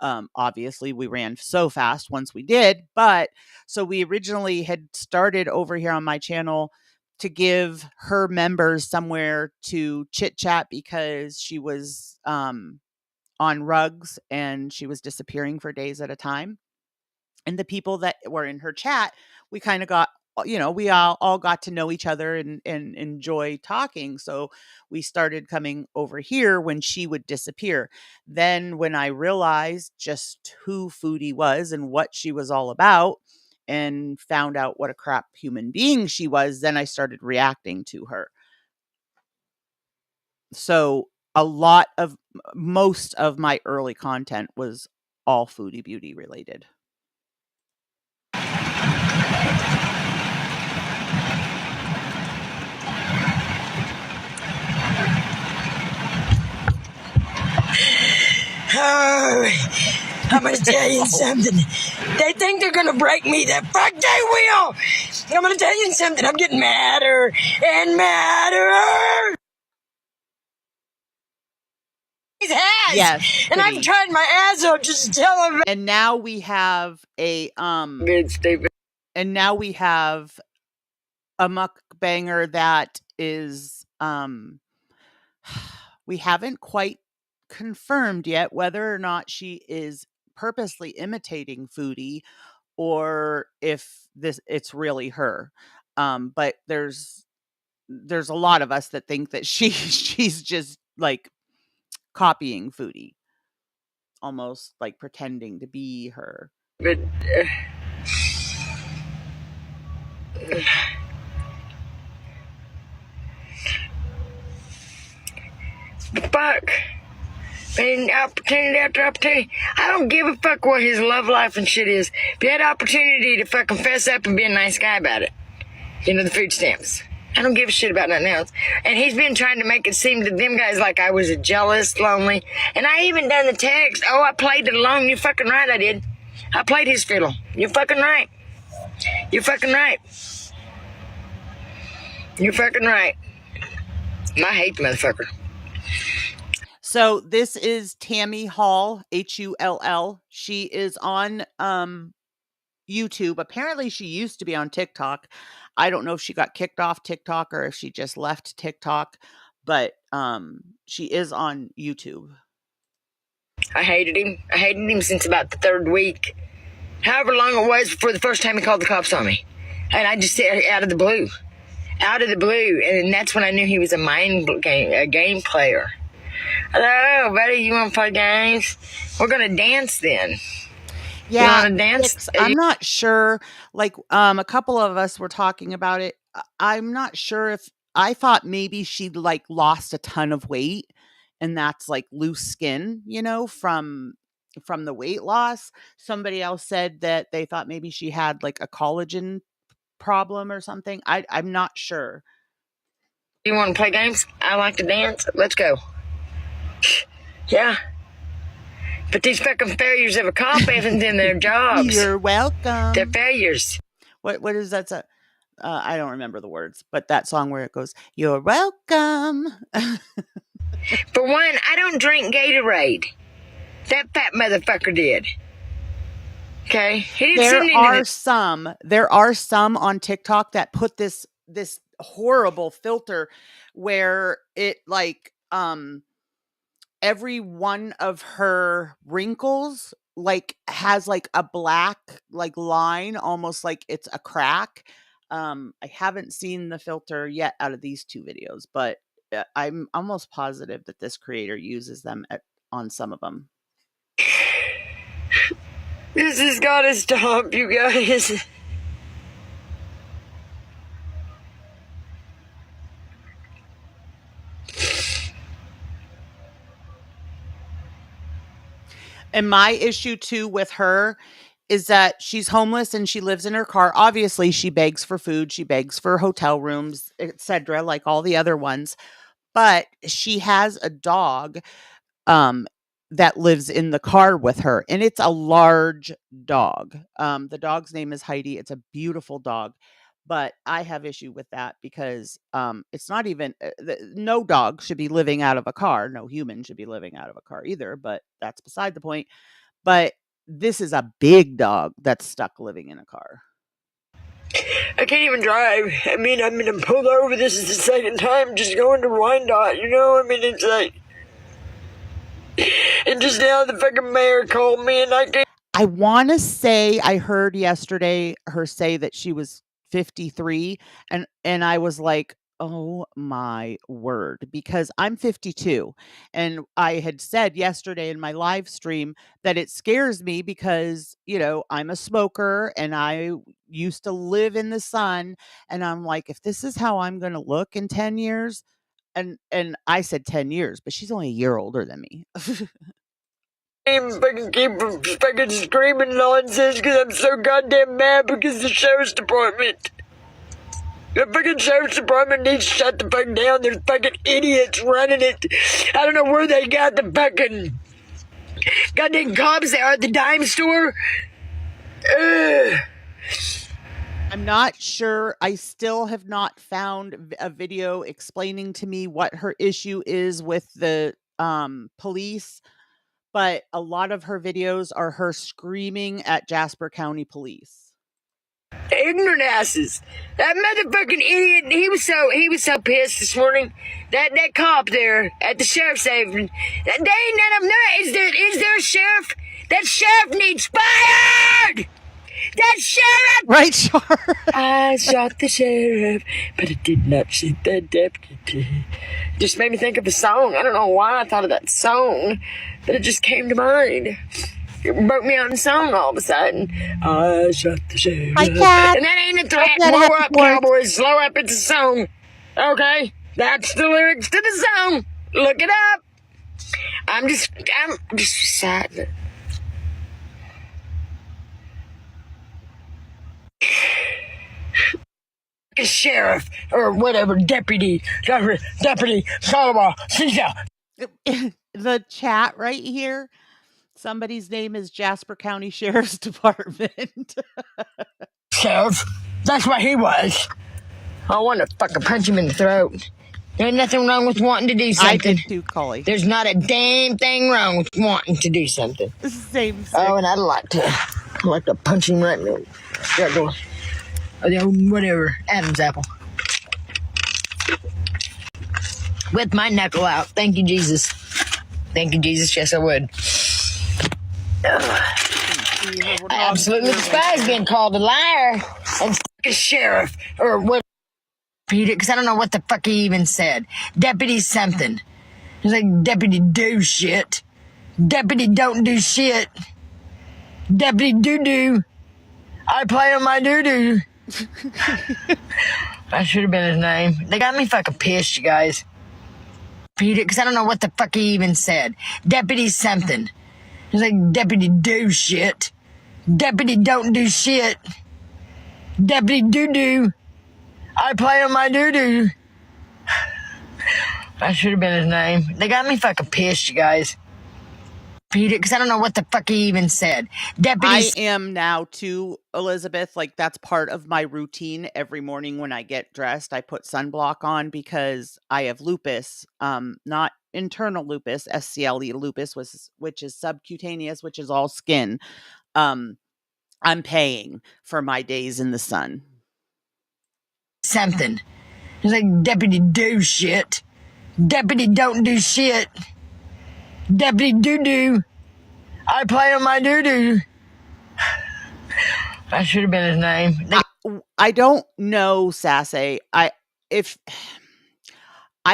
Obviously, we ran so fast once we did, but so we originally had started over here on my channel to give her members somewhere to chit chat because she was on rugs and she was disappearing for days at a time. And the people that were in her chat, we kind of got, we all got to know each other and enjoy talking. So we started coming over here when she would disappear. Then when I realized just who Foodie was and what she was all about and found out what a crap human being she was, then I started reacting to her. So a lot of most of my early content was all foodie beauty related. Oh, I'm gonna tell you something. They think they're gonna break me. The fuck they will. I'm gonna tell you something. I'm getting madder and madder. Has. Yes, and I've Kitty. tried my ass off just to tell them. And now we have Good, stupid. and now we have a mukbanger that is we haven't quite confirmed yet whether or not she is purposely imitating Foodie or if it's really her. But there's a lot of us that think that she's just like copying Foodie, almost like pretending to be her. But fuck. And opportunity after opportunity. I don't give a fuck what his love life and shit is. If you had opportunity to fucking fess up and be a nice guy about it, the food stamps. I don't give a shit about nothing else. And he's been trying to make it seem to them guys like I was a jealous, lonely. And I even done the text. Oh, I played it along. You're fucking right, I did. I played his fiddle. You're fucking right. You're fucking right. You're fucking right. I hate the motherfucker. So this is Tammy Hall, Hull. She is on YouTube. Apparently she used to be on TikTok. I don't know if she got kicked off TikTok or if she just left TikTok, but she is on YouTube. I hated him. I hated him since about the third week. However long it was before the first time he called the cops on me. And I just said out of the blue. Out of the blue. And that's when I knew he was a game player. Hello, buddy, you want to play games? We're going to dance then. Yeah, you want to dance? I'm not sure. Like, a couple of us were talking about it. I'm not sure if I thought maybe she like lost a ton of weight, and that's like loose skin, from the weight loss. Somebody else said that they thought maybe she had like a collagen problem or something. I'm not sure. You want to play games? I like to dance. Let's go. Yeah. But these fucking failures of a cop haven't in their jobs. You're welcome. They're failures. What is that? I don't remember the words, but that song where it goes, "You're welcome." For one, I don't drink Gatorade. That fat motherfucker did. Okay, he didn't send me There are some on TikTok that put this horrible filter where it like every one of her wrinkles like has like a black like line, almost like it's a crack. I haven't seen the filter yet out of these two videos, but I'm almost positive that this creator uses them on some of them. This has got to stop, you guys. And my issue too with her is that she's homeless and she lives in her car. Obviously, she begs for food, she begs for hotel rooms, etc., like all the other ones. But she has a dog that lives in the car with her, and it's a large dog. The dog's name is Heidi. It's a beautiful dog, but I have issue with that because it's not even no dog should be living out of a car. No human should be living out of a car either, but that's beside the point. But this is a big dog that's stuck living in a car. I can't even drive. I mean, I'm pulled over. This is the second time just going to Wyandotte, you know? I mean, it's like... And just now the fucking mayor called me and I can't... I want to say I heard yesterday her say that she was 53, and I was like, "Oh my word," because I'm 52, and I had said yesterday in my live stream that it scares me because, I'm a smoker and I used to live in the sun, and I'm like, if this is how I'm going to look in 10 years, and I said 10 years, but she's only a year older than me. fucking keep fucking screaming nonsense because I'm so goddamn mad because the sheriff's department. The fucking sheriff's department needs to shut the fuck down. There's fucking idiots running it. I don't know where they got the fucking goddamn cops. They are at the dime store. Ugh. I'm not sure. I still have not found a video explaining to me what her issue is with the police, but a lot of her videos are her screaming at Jasper County Police. Ignorant asses. That motherfucking idiot. He was so pissed this morning. That cop there at the sheriff's station. They ain't none of them. Is there a sheriff? That sheriff needs fired. That sheriff! Right, Char? I shot the sheriff, but I did not shoot the deputy. Just made me think of a song. I don't know why I thought of that song, but it just came to mind. It broke me out in song all of a sudden. I shot the sheriff. Hi, Cat. And that ain't a threat. Cat, Slow happy up, Fourth. cowboys. Slow up. It's a song. Okay? That's the lyrics to the song. Look it up. I'm just sad. Sheriff or whatever, deputy, Solomon, The chat right here, somebody's name is Jasper County Sheriff's Department. Sheriff, that's what he was. I want to fucking punch him in the throat. There ain't nothing wrong with wanting to do something. I did too, Cully. There's not a damn thing wrong with wanting to do something. Same. Oh, and I'd like to punch him right in the whatever, Adam's apple. With my knuckle out. Thank you, Jesus. Thank you, Jesus. Yes, I would. I absolutely despise being called a liar and a sheriff or what. Repeat it, because I don't know what the fuck he even said. Deputy something. He's like, deputy do shit. Deputy don't do shit. Deputy doo-doo. I play on my doo-doo. That should have been his name. They got me fucking pissed, you guys. Repeat it, because I don't know what the fuck he even said. Deputy something. He's like, deputy do shit. Deputy don't do shit. Deputy doo-doo. I play on my doo-doo. That should have been his name. They got me fucking pissed, you guys. Repeat it, because I don't know what the fuck he even said. I am now too, Elizabeth. Like, that's part of my routine. Every morning when I get dressed, I put sunblock on because I have lupus. Not internal lupus, SCLE lupus, which is subcutaneous, which is all skin. I'm paying for my days in the sun. Something. He's like, deputy do shit. Deputy don't do shit. Deputy doo-doo. I play on my doo-doo. That should have been his name. I don't know, Sassy. I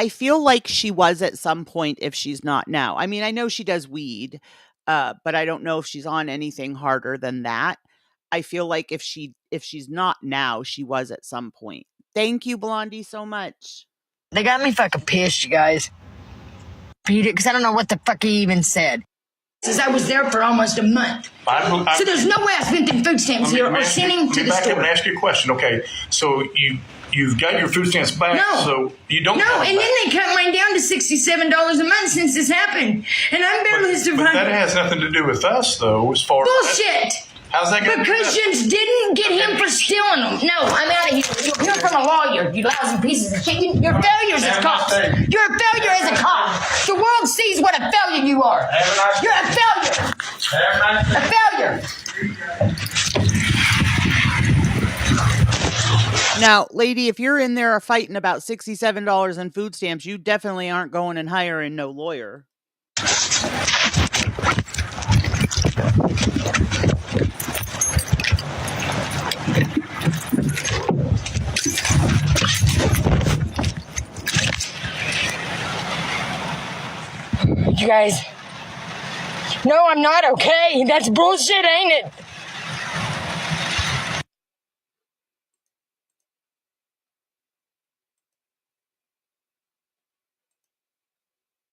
feel like she was at some point if she's not now. I mean, I know she does weed, but I don't know if she's on anything harder than that. I feel like if she's not now, she was at some point. Thank you, Blondie, so much. They got me fucking pissed, you guys. Repeat it, because I don't know what the fuck he even said. Since I was there for almost a month. So there's no way I spent them food stamps here or sending to the store. Let me back up and ask you a question. Okay, so you've got your food stamps back, No. so you don't. No, and then they cut mine down to $67 a month since this happened, and I'm barely But surviving. that has nothing to do with us, though. As far Bullshit. How's that going? The Christians didn't get him for stealing them. No, I'm out of here. You're from a lawyer, you lousy pieces of shit. You're failures as cops. You're a failure as a cop. The world sees what a failure you are. You're a failure. A failure. Now, lady, if you're in there fighting about $67 in food stamps, you definitely aren't going and hiring no lawyer. You guys. No, I'm not okay. That's bullshit, ain't it?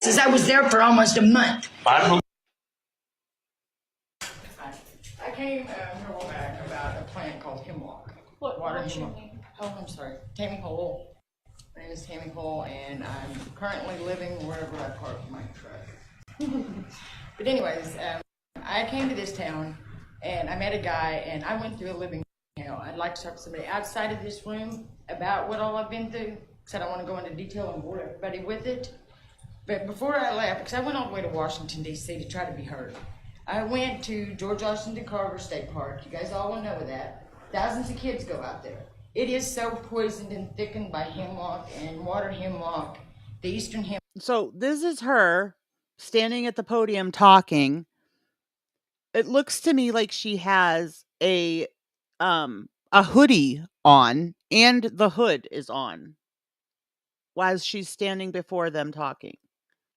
Since I was there for almost a month. I came a while back about a plant called hemlock. What's your name? Oh, I'm sorry. Tammy Hole. My name is Tammy Hole, and I'm currently living wherever I park my truck. But anyways, I came to this town, and I met a guy, and I went through a living hell. I'd like to talk to somebody outside of this room about what all I've been through, because I don't want to go into detail and bore everybody with it. But before I left, because I went all the way to Washington, D.C. to try to be heard, I went to George Washington Carver State Park. You guys all will know that. Thousands of kids go out there. It is so poisoned and thickened by hemlock and water hemlock, the eastern hemlock. So this is her standing at the podium talking. It looks to me like she has a hoodie on, and the hood is on while she's standing before them talking.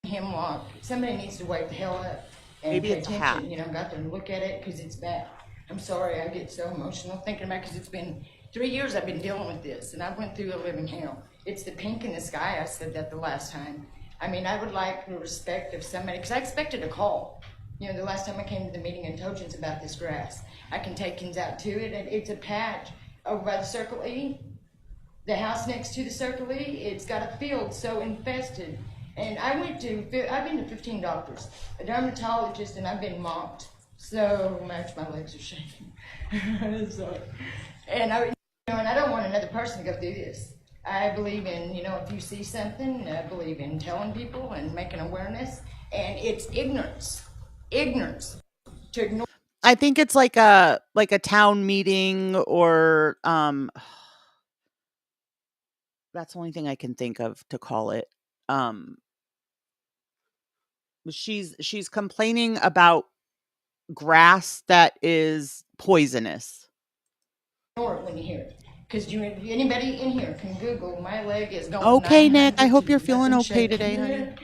Hemlock. Somebody needs to wake the hell up and Maybe pay it's a attention. hat. You know, got to look at it because it's bad. I'm sorry, I get so emotional thinking about it because it's been 3 years I've been dealing with this, and I went through a living hell. It's the pink in the sky. I said that the last time. I mean, I would like the respect of somebody, because I expected a call. You know, the last time I came to the meeting in Togents about this grass, I can take kids out to it, and it's a patch over by the Circle E, the house next to the Circle E. It's got a field so infested. And I've been to 15 doctors, a dermatologist, and I've been mocked so much my legs are shaking. So, and I don't want another person to go through this. I believe in, if you see something, I believe in telling people and making awareness, and it's ignorance to ignore. I think it's like a town meeting, or that's the only thing I can think of to call it. She's complaining about grass that is poisonous. Ignore it when you hear it, because anybody in here can Google "my leg is going." Okay, Nick. I hope you're 900 feeling nothing okay shaking. today, honey.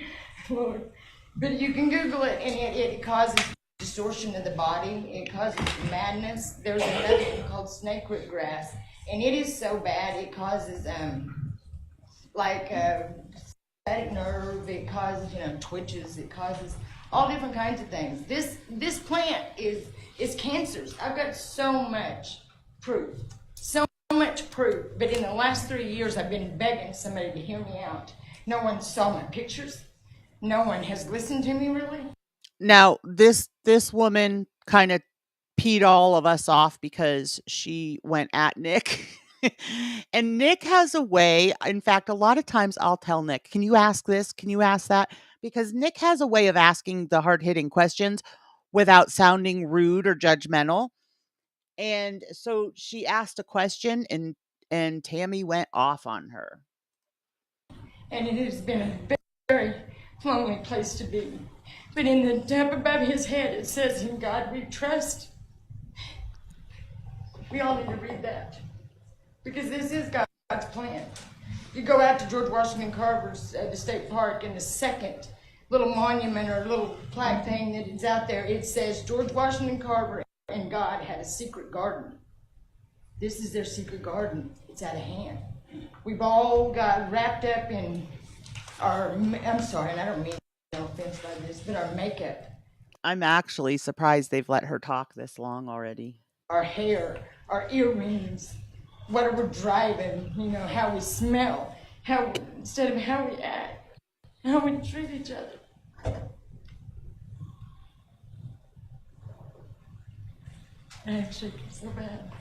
Lord. But you can Google it, and it causes distortion of the body. It causes madness. There's another one called snakeroot grass, and it is so bad. It causes static nerve. It causes twitches. It causes all different kinds of things. This plant is cancers. I've got so much proof. But in the last 3 years, I've been begging somebody to hear me out. No one saw my pictures. No one has listened to me, really. Now, this woman kind of peed all of us off because she went at Nick. And Nick has a way, in fact, a lot of times I'll tell Nick, can you ask this? Can you ask that? Because Nick has a way of asking the hard-hitting questions without sounding rude or judgmental. And so she asked a question, and Tammy went off on her. And it has been a very lonely place to be. But in the top above his head, it says, "In God we trust." We all need to read that, because this is God's plan. You go out to George Washington Carver's, the state park, and the second little monument or little plaque thing that is out there, it says, "George Washington Carver and God had a secret garden." This is their secret garden. It's out of hand. We've all got wrapped up in I'm sorry, and I don't mean no offense by this, but our makeup. I'm actually surprised they've let her talk this long already. Our hair, our earrings, what we're driving, you know, how we smell, how instead of how we act, how we treat each other. I actually feel so bad.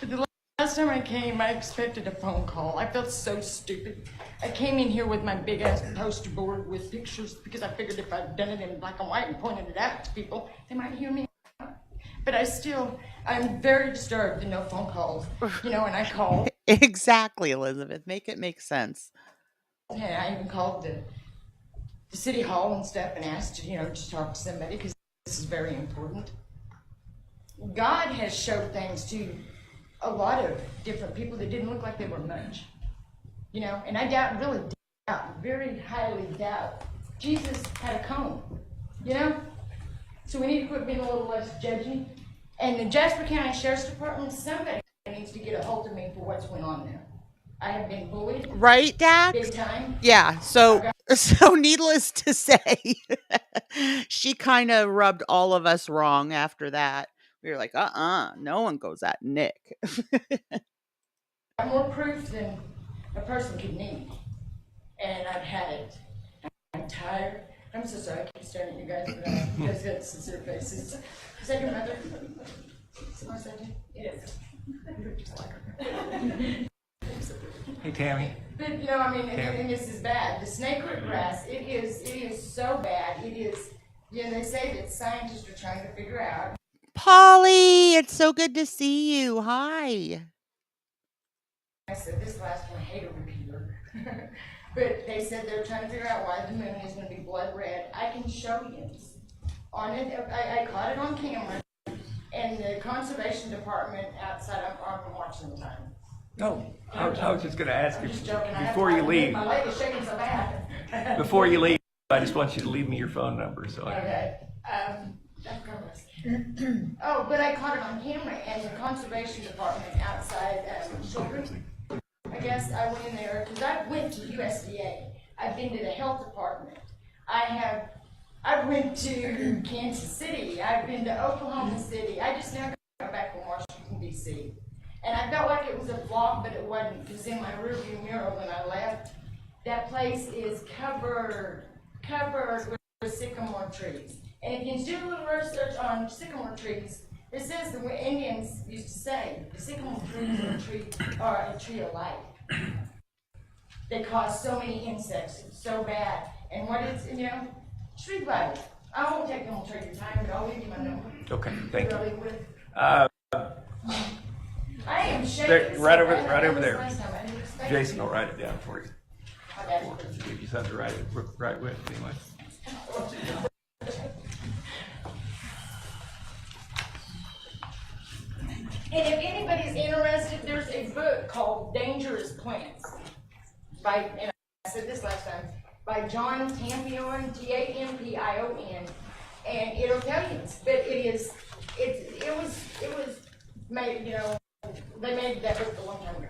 But the last time I came, I expected a phone call. I felt so stupid. I came in here with my big ass poster board with pictures because I figured if I'd done it in black and white and pointed it out to people, they might hear me. But I'm very disturbed and no phone calls, you know, and I called. Exactly, Elizabeth. Make it make sense. And I even called the city hall and stuff and asked, you know, to talk to somebody because this is very important. God has showed things to a lot of different people that didn't look like they were much, you know, and I very highly doubt Jesus had a comb, you know, so we need to quit being a little less judgy. And the Jasper County Sheriff's Department, somebody needs to get a hold of me for what's going on there. I have been bullied. Right, Dad? Big time. Yeah. So needless to say, she kind of rubbed all of us wrong after that. We were like, no one goes at Nick. More proof than a person could need. And I've had it. I'm tired. I'm so sorry I keep staring at you guys, but you guys got sincere faces. Is that your mother? It is. Hey, Tammy. But you know, I mean, and this is bad. The snake grass, it is so bad. It is, you know, they say that scientists are trying to figure out. Polly, it's so good to see you. Hi. I said this last one, I hate a repeater. But they said they're trying to figure out why the moon is going to be blood red. I can show you on it. I caught it on camera, and the conservation department outside. I'm watching the time. No, I was just going to ask you Just joking. before you leave. My leg is shaking so bad. Before you leave, I just want you to leave me your phone number. So Okay. Oh, but I caught it on camera, and the conservation department outside children. I guess I went in there because I went to USDA. I've been to the health department. I went to Kansas City. I've been to Oklahoma City. I just now got back from Washington, D.C. And I felt like it was a flop, but it wasn't, because in my rearview mirror when I left, that place is covered with sycamore trees. And if you do a little research on sycamore trees, it says the Indians used to say the sycamore trees are a tree of life. They cause so many insects, it's so bad. And what is, you know, tree life. I won't take no more of your time, but I'll leave you my number. okay, thank you. I am shaking. Right over there. Jason will write it down for you. Give you something to write with anyway. And if anybody's interested, there's a book called Dangerous Plants and I said this last time, by John Tampion, Tampion, and it'll tell you. But it was made, you know, they made that book a long time ago.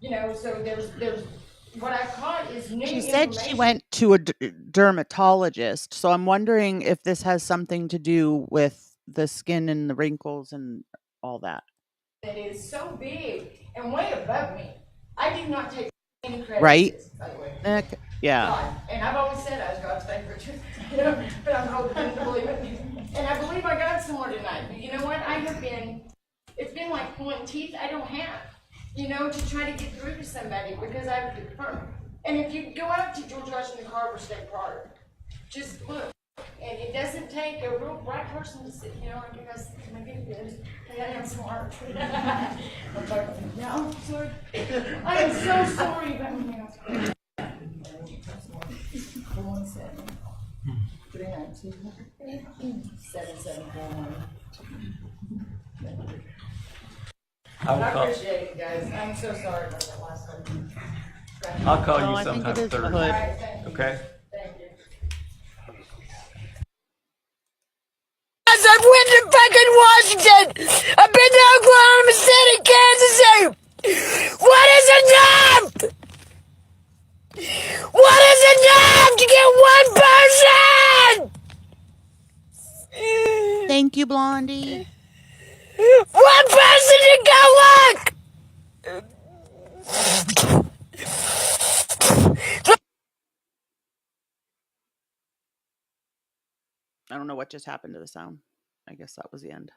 You know, so there's what I caught is new She said she information. went to a dermatologist. So I'm wondering if this has something to do with the skin and the wrinkles and all that. That is so big and way above me. I did not take any credit Right? for this, by the way. Yeah. God. And I've always said I was God's favorite, you know, but I'm old enough to believe it. And I believe I got somewhere tonight. But you know what? It's been like pulling teeth I don't have, you know, to try to get through to somebody because I have to confirm. And if you go out to George Washington Carver State Park, just look. And it doesn't take a real bright person to sit, you know, I guess maybe it is. I am smart. I'm talking now. I'm sorry. I am so sorry about me. 417 392 7741. I appreciate it, guys. I'm so sorry about that last time. I'll call No, you I think sometime it is the Thursday. hood. All right, thank you. Okay? Thank you. I've been to fucking Washington. I've been to Oklahoma City, Kansas City. What is enough? What is enough to get one person? Thank you, Blondie. One person to go look. don't know what just happened to the sound. I guess that was the end.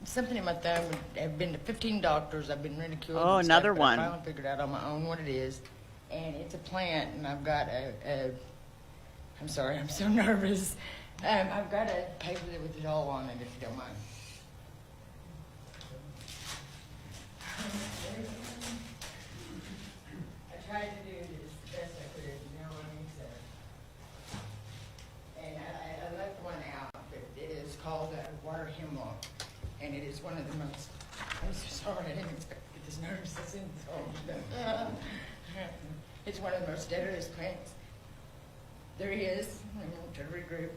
Something in my thumb. I've been to 15 doctors. I've been ridiculed. Oh, and another stuff, but one. I finally figured out on my own what it is. And it's a plant, and I've got I'm sorry, I'm so nervous. I've got a paper with it all on it, if you don't mind. I tried to do this the best I could, you know what I mean? So, and I left one out, but it is called water hemlock, and it is one of the most, I'm so sorry, I didn't expect to get this nervous. It's one of the most deadliest plants there is, to regroup,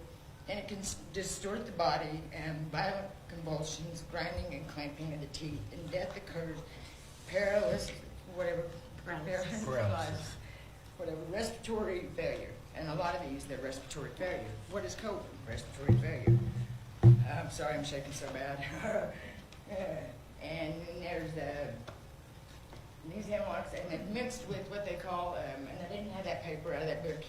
and it can distort the body and violent convulsions, grinding and clamping of the teeth, and death occurs, paralysis, whatever, paralysis, whatever, respiratory failure. And a lot of these, they're respiratory failure. What is COVID? Respiratory failure. I'm sorry, I'm shaking so bad. And then there's these hemlocks, and it mixed with what they call, and I didn't have that paper out of that book,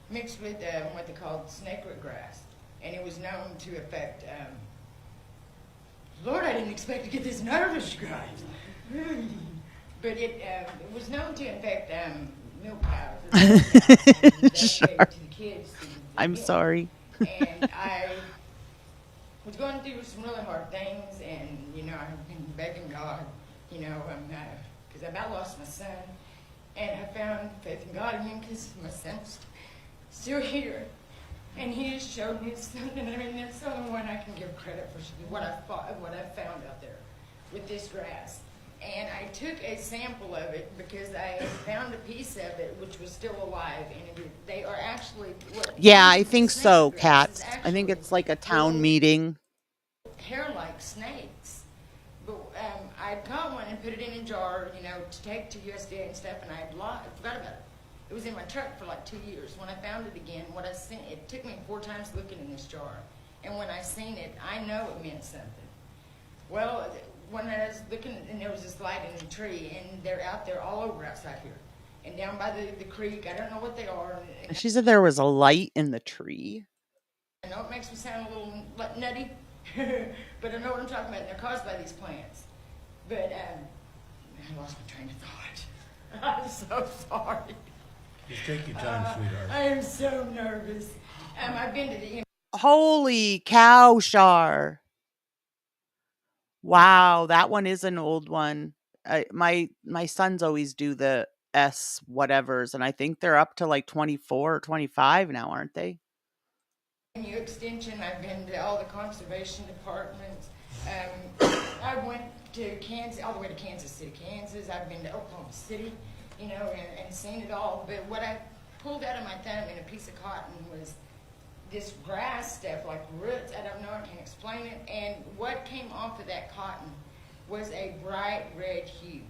mixed with what they called snakeroot grass. And it was known to affect, Lord, I didn't expect to get this nervous, you guys. But it was known to affect milk cows. Sure. To the kids. I'm sorry. And I was going through some really hard things, and, you know, I've been begging God, you know, because I about lost my son, and I found faith in God again because my son's still here, and He has showed me something. I mean, that's the only one I can give credit for what I found out there with this grass. And I took a sample of it because I found a piece of it which was still alive, and they are actually. Yeah, I think so, Kat. I think it's like a town meeting. Hair-like snakes. But I caught one and put it in a jar, you know, to take to USDA and stuff, and I forgot about it. It was in my truck for like 2 years. When I found it again, it took me 4 times looking in this jar. And when I seen it, I know it meant something. Well, when I was looking, and there was this light in the tree, and they're out there all over outside here. And down by the creek, I don't know what they are. She said there was a light in the tree. I know it makes me sound a little nutty, but I know what I'm talking about. They're caused by these plants. But I lost my train of thought. I'm so sorry. Just take your time, sweetheart. I am so nervous. I've been to the... Holy cow, Shar. Wow, that one is an old one. My sons always do the S whatevers, and I think they're up to like 24 or 25 now, aren't they? New Extension, I've been to all the conservation departments. I went to Kansas, all the way to Kansas City, Kansas. I've been to Oklahoma City, you know, and seen it all. But what I pulled out of my thumb in a piece of cotton was this grass stuff, like roots. I don't know, I can't explain it. And what came off of that cotton was a bright red hue.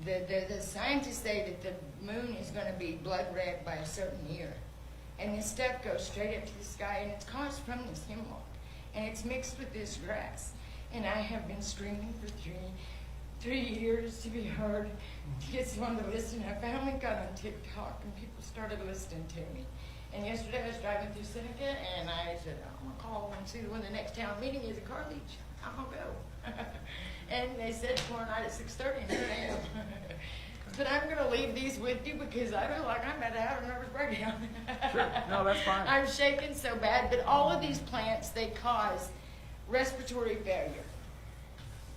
The scientists say that the moon is going to be blood red by a certain year. And this stuff goes straight up to the sky, and it's caused from this hemlock. And it's mixed with this grass. And I have been screaming for three years to be heard, to get someone to listen. I finally got on TikTok, and people started listening to me. And yesterday I was driving through Seneca, and I said, I'm going to call and see when the next town meeting is at Carthage. I'm going to go. And they said tomorrow night at 6:30, and here I am. But I'm going to leave these with you because I feel like I'm about to have a nervous breakdown. Sure. No, that's fine. I'm shaking so bad. But all of these plants, they cause respiratory failure.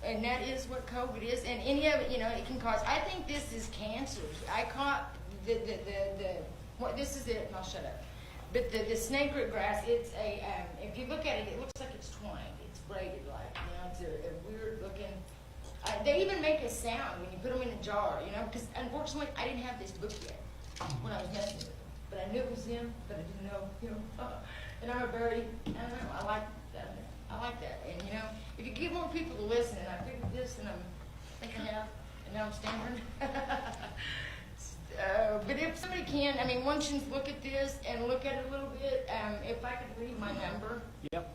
And that is what COVID is. And any of it, you know, it can cause, I think this is cancers. I caught this is it, and I'll shut up. But the snakeroot grass, it's a, if you look at it, it looks like it's twined. It's braided like, you know, it's a weird looking. They even make a sound when you put them in a jar, you know, because unfortunately I didn't have this book yet when I was messing with them. But I knew it was them, but I didn't know, you know. And I'm a very, I don't know, I like that. And, you know, if you get more people to listen, and I figured this, and I think I have, and now I'm stammering. But if somebody can, I mean, once you look at this and look at it a little bit, if I could leave my number. Yep.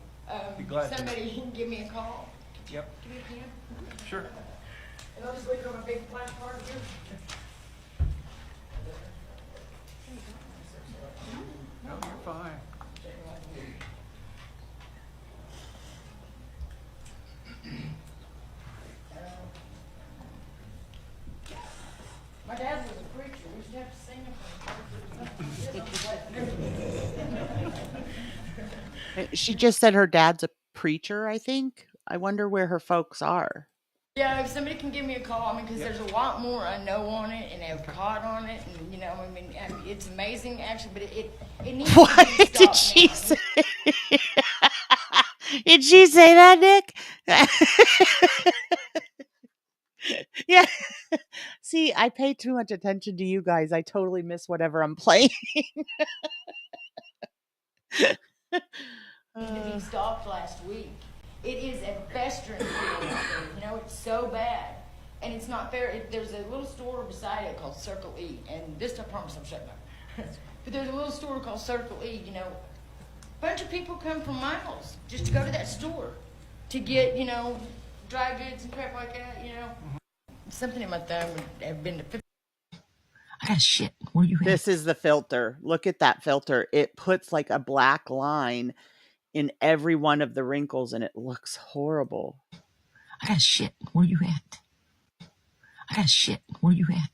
Be glad somebody can give me a call. Yep. Give me a pen. Sure. And I'll just leave it on my big flash card here. No, you're fine. She just said her dad's a preacher, I think. I wonder where her folks are. Yeah, if somebody can give me a call, I mean, because there's a lot more I know on it, and they've caught on it, and you know, I mean, it's amazing actually, but it needs to be What stopped did she now. say? Did she say that, Nick? Yeah. See, I pay too much attention to you guys. I totally miss whatever I'm playing. To be stopped last week. It is a festering thing out there. You know, it's so bad. And it's not fair. There's a little store beside it called Circle E. And this, I promise I'm shutting up. But there's a little store called Circle E, you know. A bunch of people come from miles just to go to that store to get, you know, dry goods and crap like that, you know. Something in my thumb would have been to I got shit. Where you at? This is the filter. Look at that filter. It puts like a black line in every one of the wrinkles and it looks horrible. I got shit. Where you at? I got shit. Where you at?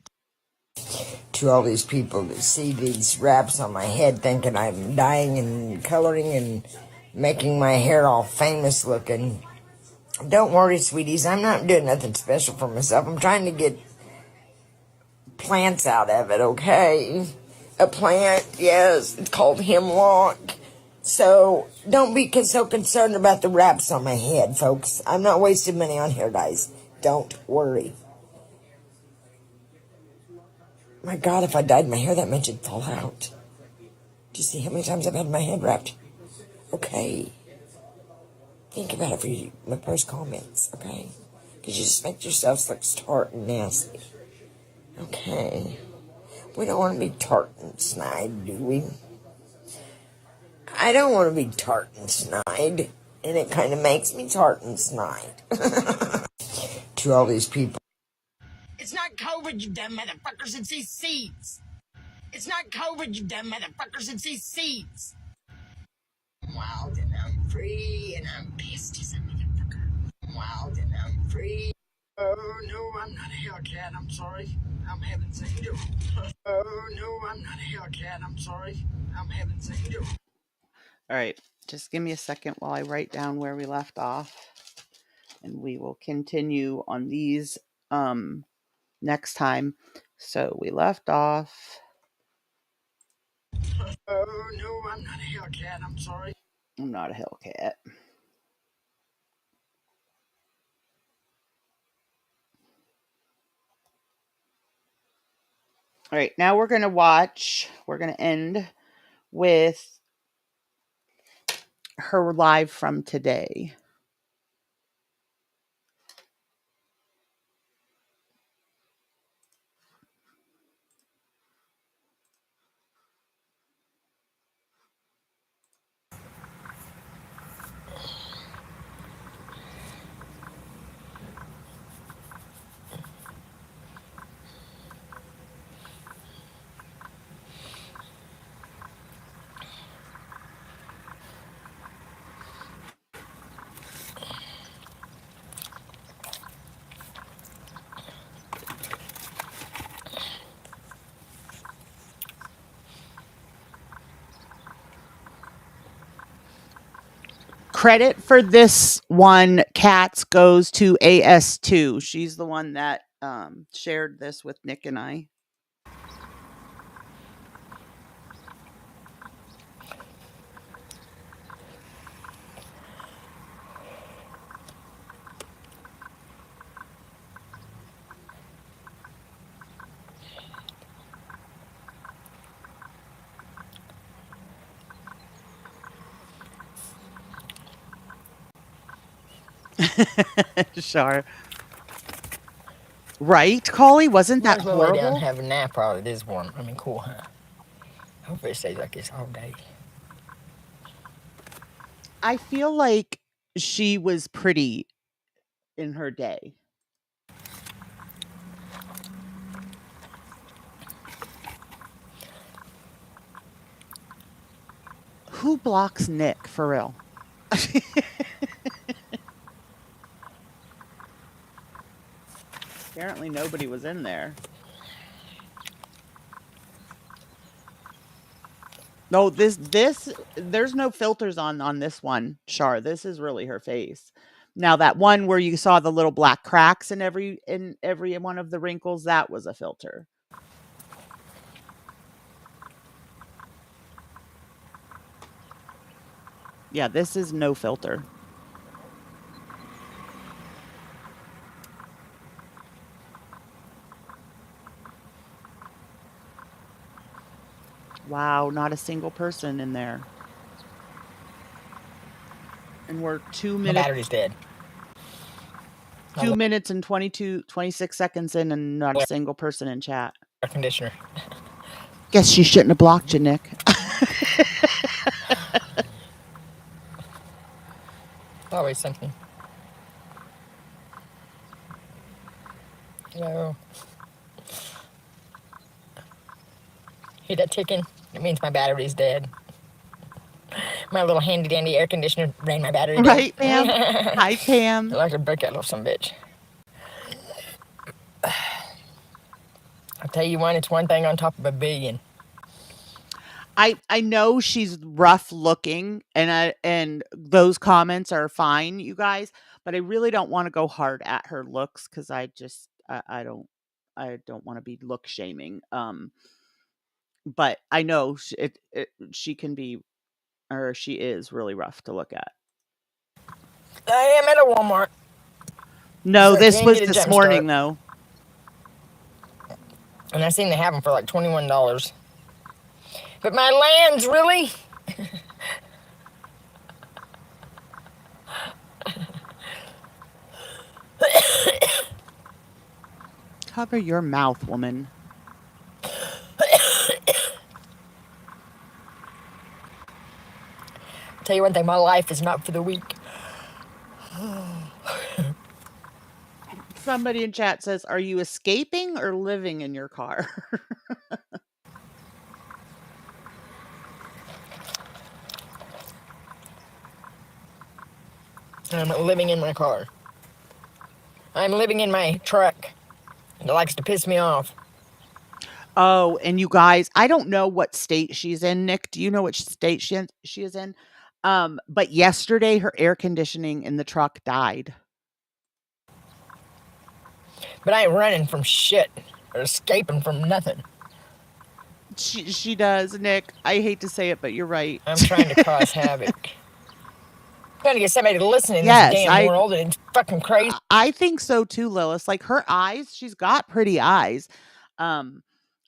To all these people that see these wraps on my head thinking I'm dyeing and coloring and making my hair all famous looking. Don't worry, sweeties. I'm not doing nothing special for myself. I'm trying to get plants out of it, okay? A plant, yes, it's called hemlock. So don't be so concerned about the wraps on my head, folks. I'm not wasting money on hair dyes. Don't worry. My God, if I dyed my hair that much, it'd fall out. Do you see how many times I've had my head wrapped? Okay. Think about it for my first comments, okay? Because you just make yourselves look tart and nasty. Okay. We don't want to be tart and snide, do we? I don't want to be tart and snide. And it kind of makes me tart and snide. To all these people. It's not COVID, you dumb motherfuckers. It's these seeds. It's not COVID, you dumb motherfuckers. It's these seeds. I'm wild and I'm free and I'm pissed as a motherfucker. I'm wild and I'm free. Oh, no, I'm not a Hellcat. I'm sorry. I'm Heaven's Angel. Oh, no, I'm not a Hellcat. I'm sorry. I'm Heaven's Angel. All right. Just give me a second while I write down where we left off. And we will continue on these next time. So we left off. Oh, no, I'm not a Hellcat. I'm sorry. I'm not a Hellcat. All right, now we're going to end with her live from today. Credit for this one, Cats, goes to AS2. She's the one that shared this with Nick and I. Sure. Right, Collie? Wasn't that Might as well lay down horrible? and have a nap while it is warm. I mean, cool, huh? Hopefully it stays like this all day. I feel like she was pretty in her day. Who blocks Nick, for real? Apparently nobody was in there. No, there's no filters on this one, Char. This is really her face. Now that one where you saw the little black cracks in every one of the wrinkles, that was a filter. Yeah, this is no filter. Wow, not a single person in there. And we're 2 My minutes. battery's dead. 2 minutes and 26 seconds in, and not a single person in chat. Air conditioner. Guess she shouldn't have blocked you, Nick. Always something. Hello. Hear that ticking? It means my battery's dead. My little handy dandy air conditioner ran my battery dead. Right, Pam? Hi, Pam. I like to break that little son of a bitch. I'll tell you one, it's one thing on top of a billion. I know she's rough looking, and those comments are fine, you guys, but I really don't want to go hard at her looks because I don't want to be look shaming. But I know she can be, or she is really rough to look at. I am at a Walmart. No, So I this can't was get a this jump morning start. though. And I seen they have them for like $21. But my lands, really? Cover your mouth, woman. Tell you one thing, my life is not for the weak. Somebody in chat says, "Are you escaping or living in your car?" I'm living in my car. I'm living in my truck. It likes to piss me off. Oh, and you guys, I don't know what state she's in, Nick. Do you know which state she is in? But yesterday her air conditioning in the truck died. But I ain't running from shit or escaping from nothing. She does, Nick. I hate to say it, but you're right. I'm trying to cause havoc. I'm trying to get somebody to listen in this damn world, and it's fucking crazy. I think so too, Lilith. Like her eyes, she's got pretty eyes.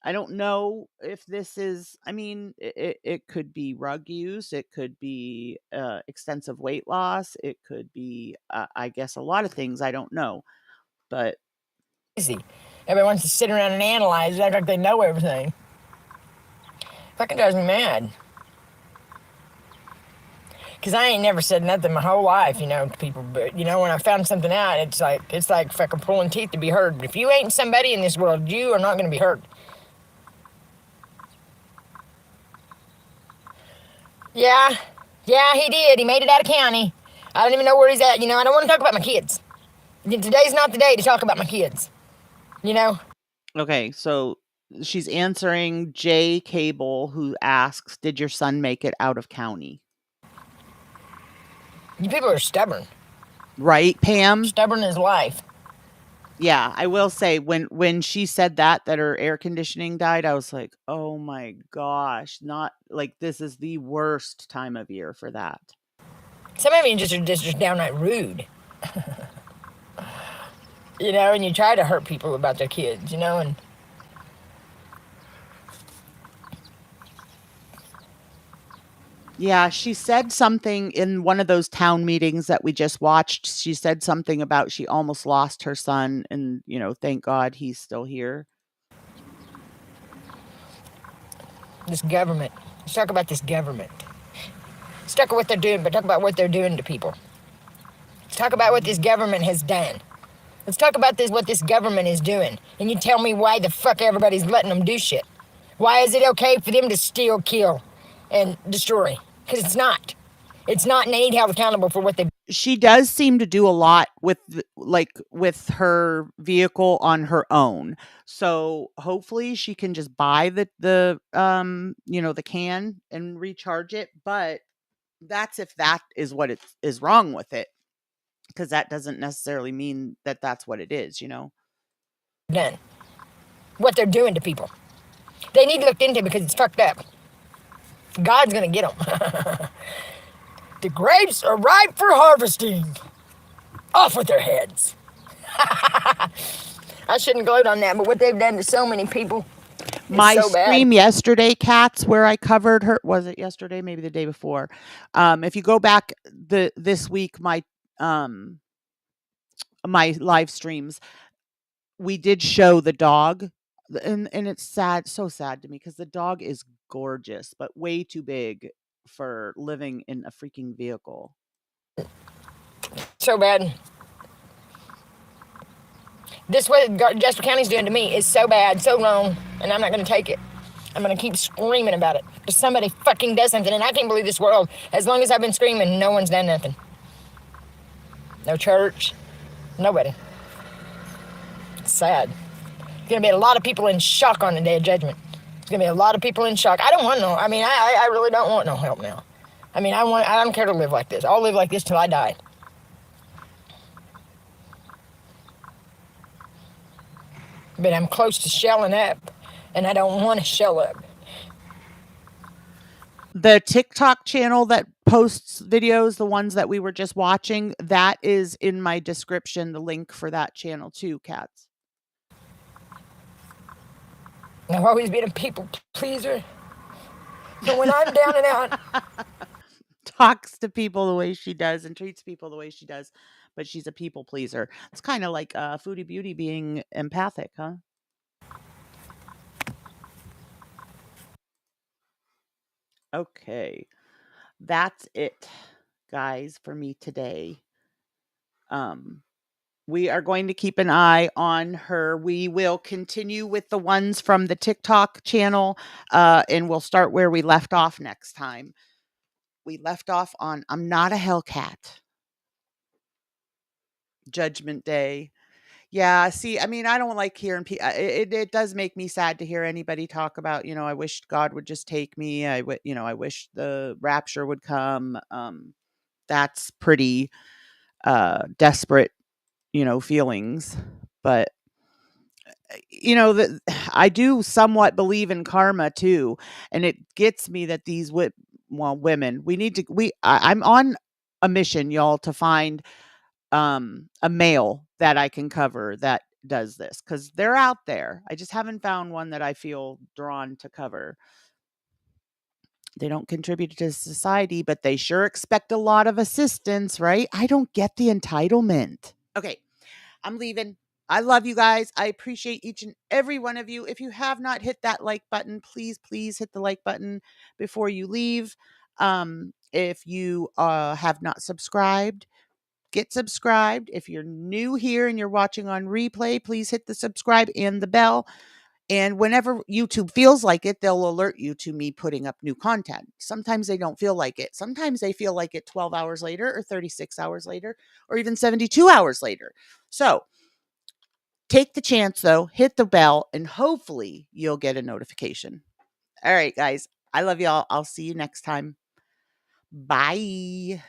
I don't know if this is, I mean, it could be rug use. It could be extensive weight loss. It could be, I guess, a lot of things. I don't know. But everybody wants to sit around and analyze it, act like they know everything. Fucking drives me mad. Because I ain't never said nothing my whole life, you know, to people. But, you know, when I found something out, it's like fucking pulling teeth to be heard. But if you ain't somebody in this world, you are not going to be heard. Yeah, he did. He made it out of county. I don't even know where he's at. You know, I don't want to talk about my kids. Today's not the day to talk about my kids. You know? Okay, so she's answering Jay Cable, who asks, "Did your son make it out of county?" You people are stubborn. Right, Pam? Stubborn as life. Yeah, I will say when she said that her air conditioning died, I was like, "Oh my gosh, not like this is the worst time of year for that." Some of you are just downright rude. You know, and you try to hurt people about their kids, you know, and yeah, she said something in one of those town meetings that we just watched. She said something about she almost lost her son, and, you know, thank God he's still here. This government. Let's talk about this government. Let's talk about what they're doing, but talk about what they're doing to people. Let's talk about what this government has done. Let's talk about what this government is doing. And you tell me why the fuck everybody's letting them do shit. Why is it okay for them to steal, kill, and destroy? Because it's not. It's not, and they need held accountable for what they've She does seem to do a lot with with her vehicle on her own. So hopefully she can just buy the can and recharge it, but that's if that is what is wrong with it, because that doesn't necessarily mean that that's what it is. Done. What they're doing to people. They need looked into because it's fucked up. God's gonna get them. The grapes are ripe for harvesting. Off with their heads. I shouldn't gloat on that, but what they've done to so many people is My so bad. stream yesterday, Cats, where I covered her, was it yesterday? Maybe the day before. If you go back this week, my live streams, we did show the dog, and it's sad, so sad to me, because the dog is gorgeous, but way too big for living in a freaking vehicle. So bad. This what Jasper County's doing to me is so bad, so wrong, and I'm not going to take it. I'm going to keep screaming about it. If somebody fucking does something, and I can't believe this world, as long as I've been screaming, no one's done nothing. No church, nobody. It's sad. There's going to be a lot of people in shock on the Day of Judgment. There's going to be a lot of people in shock. I don't want no, I really don't want no help now. I don't care to live like this. I'll live like this till I die. But I'm close to shelling up, and I don't want to shell up. The TikTok channel that posts videos, the ones that we were just watching, that is in my description, the link for that channel too, Cats. I've always been a people pleaser. But when I'm down and out, talks to people the way she does and treats people the way she does, but she's a people pleaser. It's kind of like Foodie Beauty being empathic, huh? Okay. That's it, guys, for me today. We are going to keep an eye on her. We will continue with the ones from the TikTok channel, and we'll start where we left off next time. We left off on I'm Not a Hellcat. Judgment Day. Yeah, see, I mean, I don't like hearing it does make me sad to hear anybody talk about, I wish God would just take me. I wish the rapture would come. That's pretty desperate, feelings. But I do somewhat believe in karma too, and it gets me that these women, I'm on a mission, y'all, to find a male that I can cover that does this, because they're out there. I just haven't found one that I feel drawn to cover. They don't contribute to society, but they sure expect a lot of assistance, right? I don't get the entitlement. Okay, I'm leaving. I love you guys. I appreciate each and every one of you. If you have not hit that like button, please, please hit the like button before you leave. If you have not subscribed, get subscribed. If you're new here and you're watching on replay, please hit the subscribe and the bell. And whenever YouTube feels like it, they'll alert you to me putting up new content. Sometimes they don't feel like it. Sometimes they feel like it 12 hours later or 36 hours later or even 72 hours later. So take the chance, though, hit the bell, and hopefully you'll get a notification. All right, guys. I love y'all. I'll see you next time. Bye.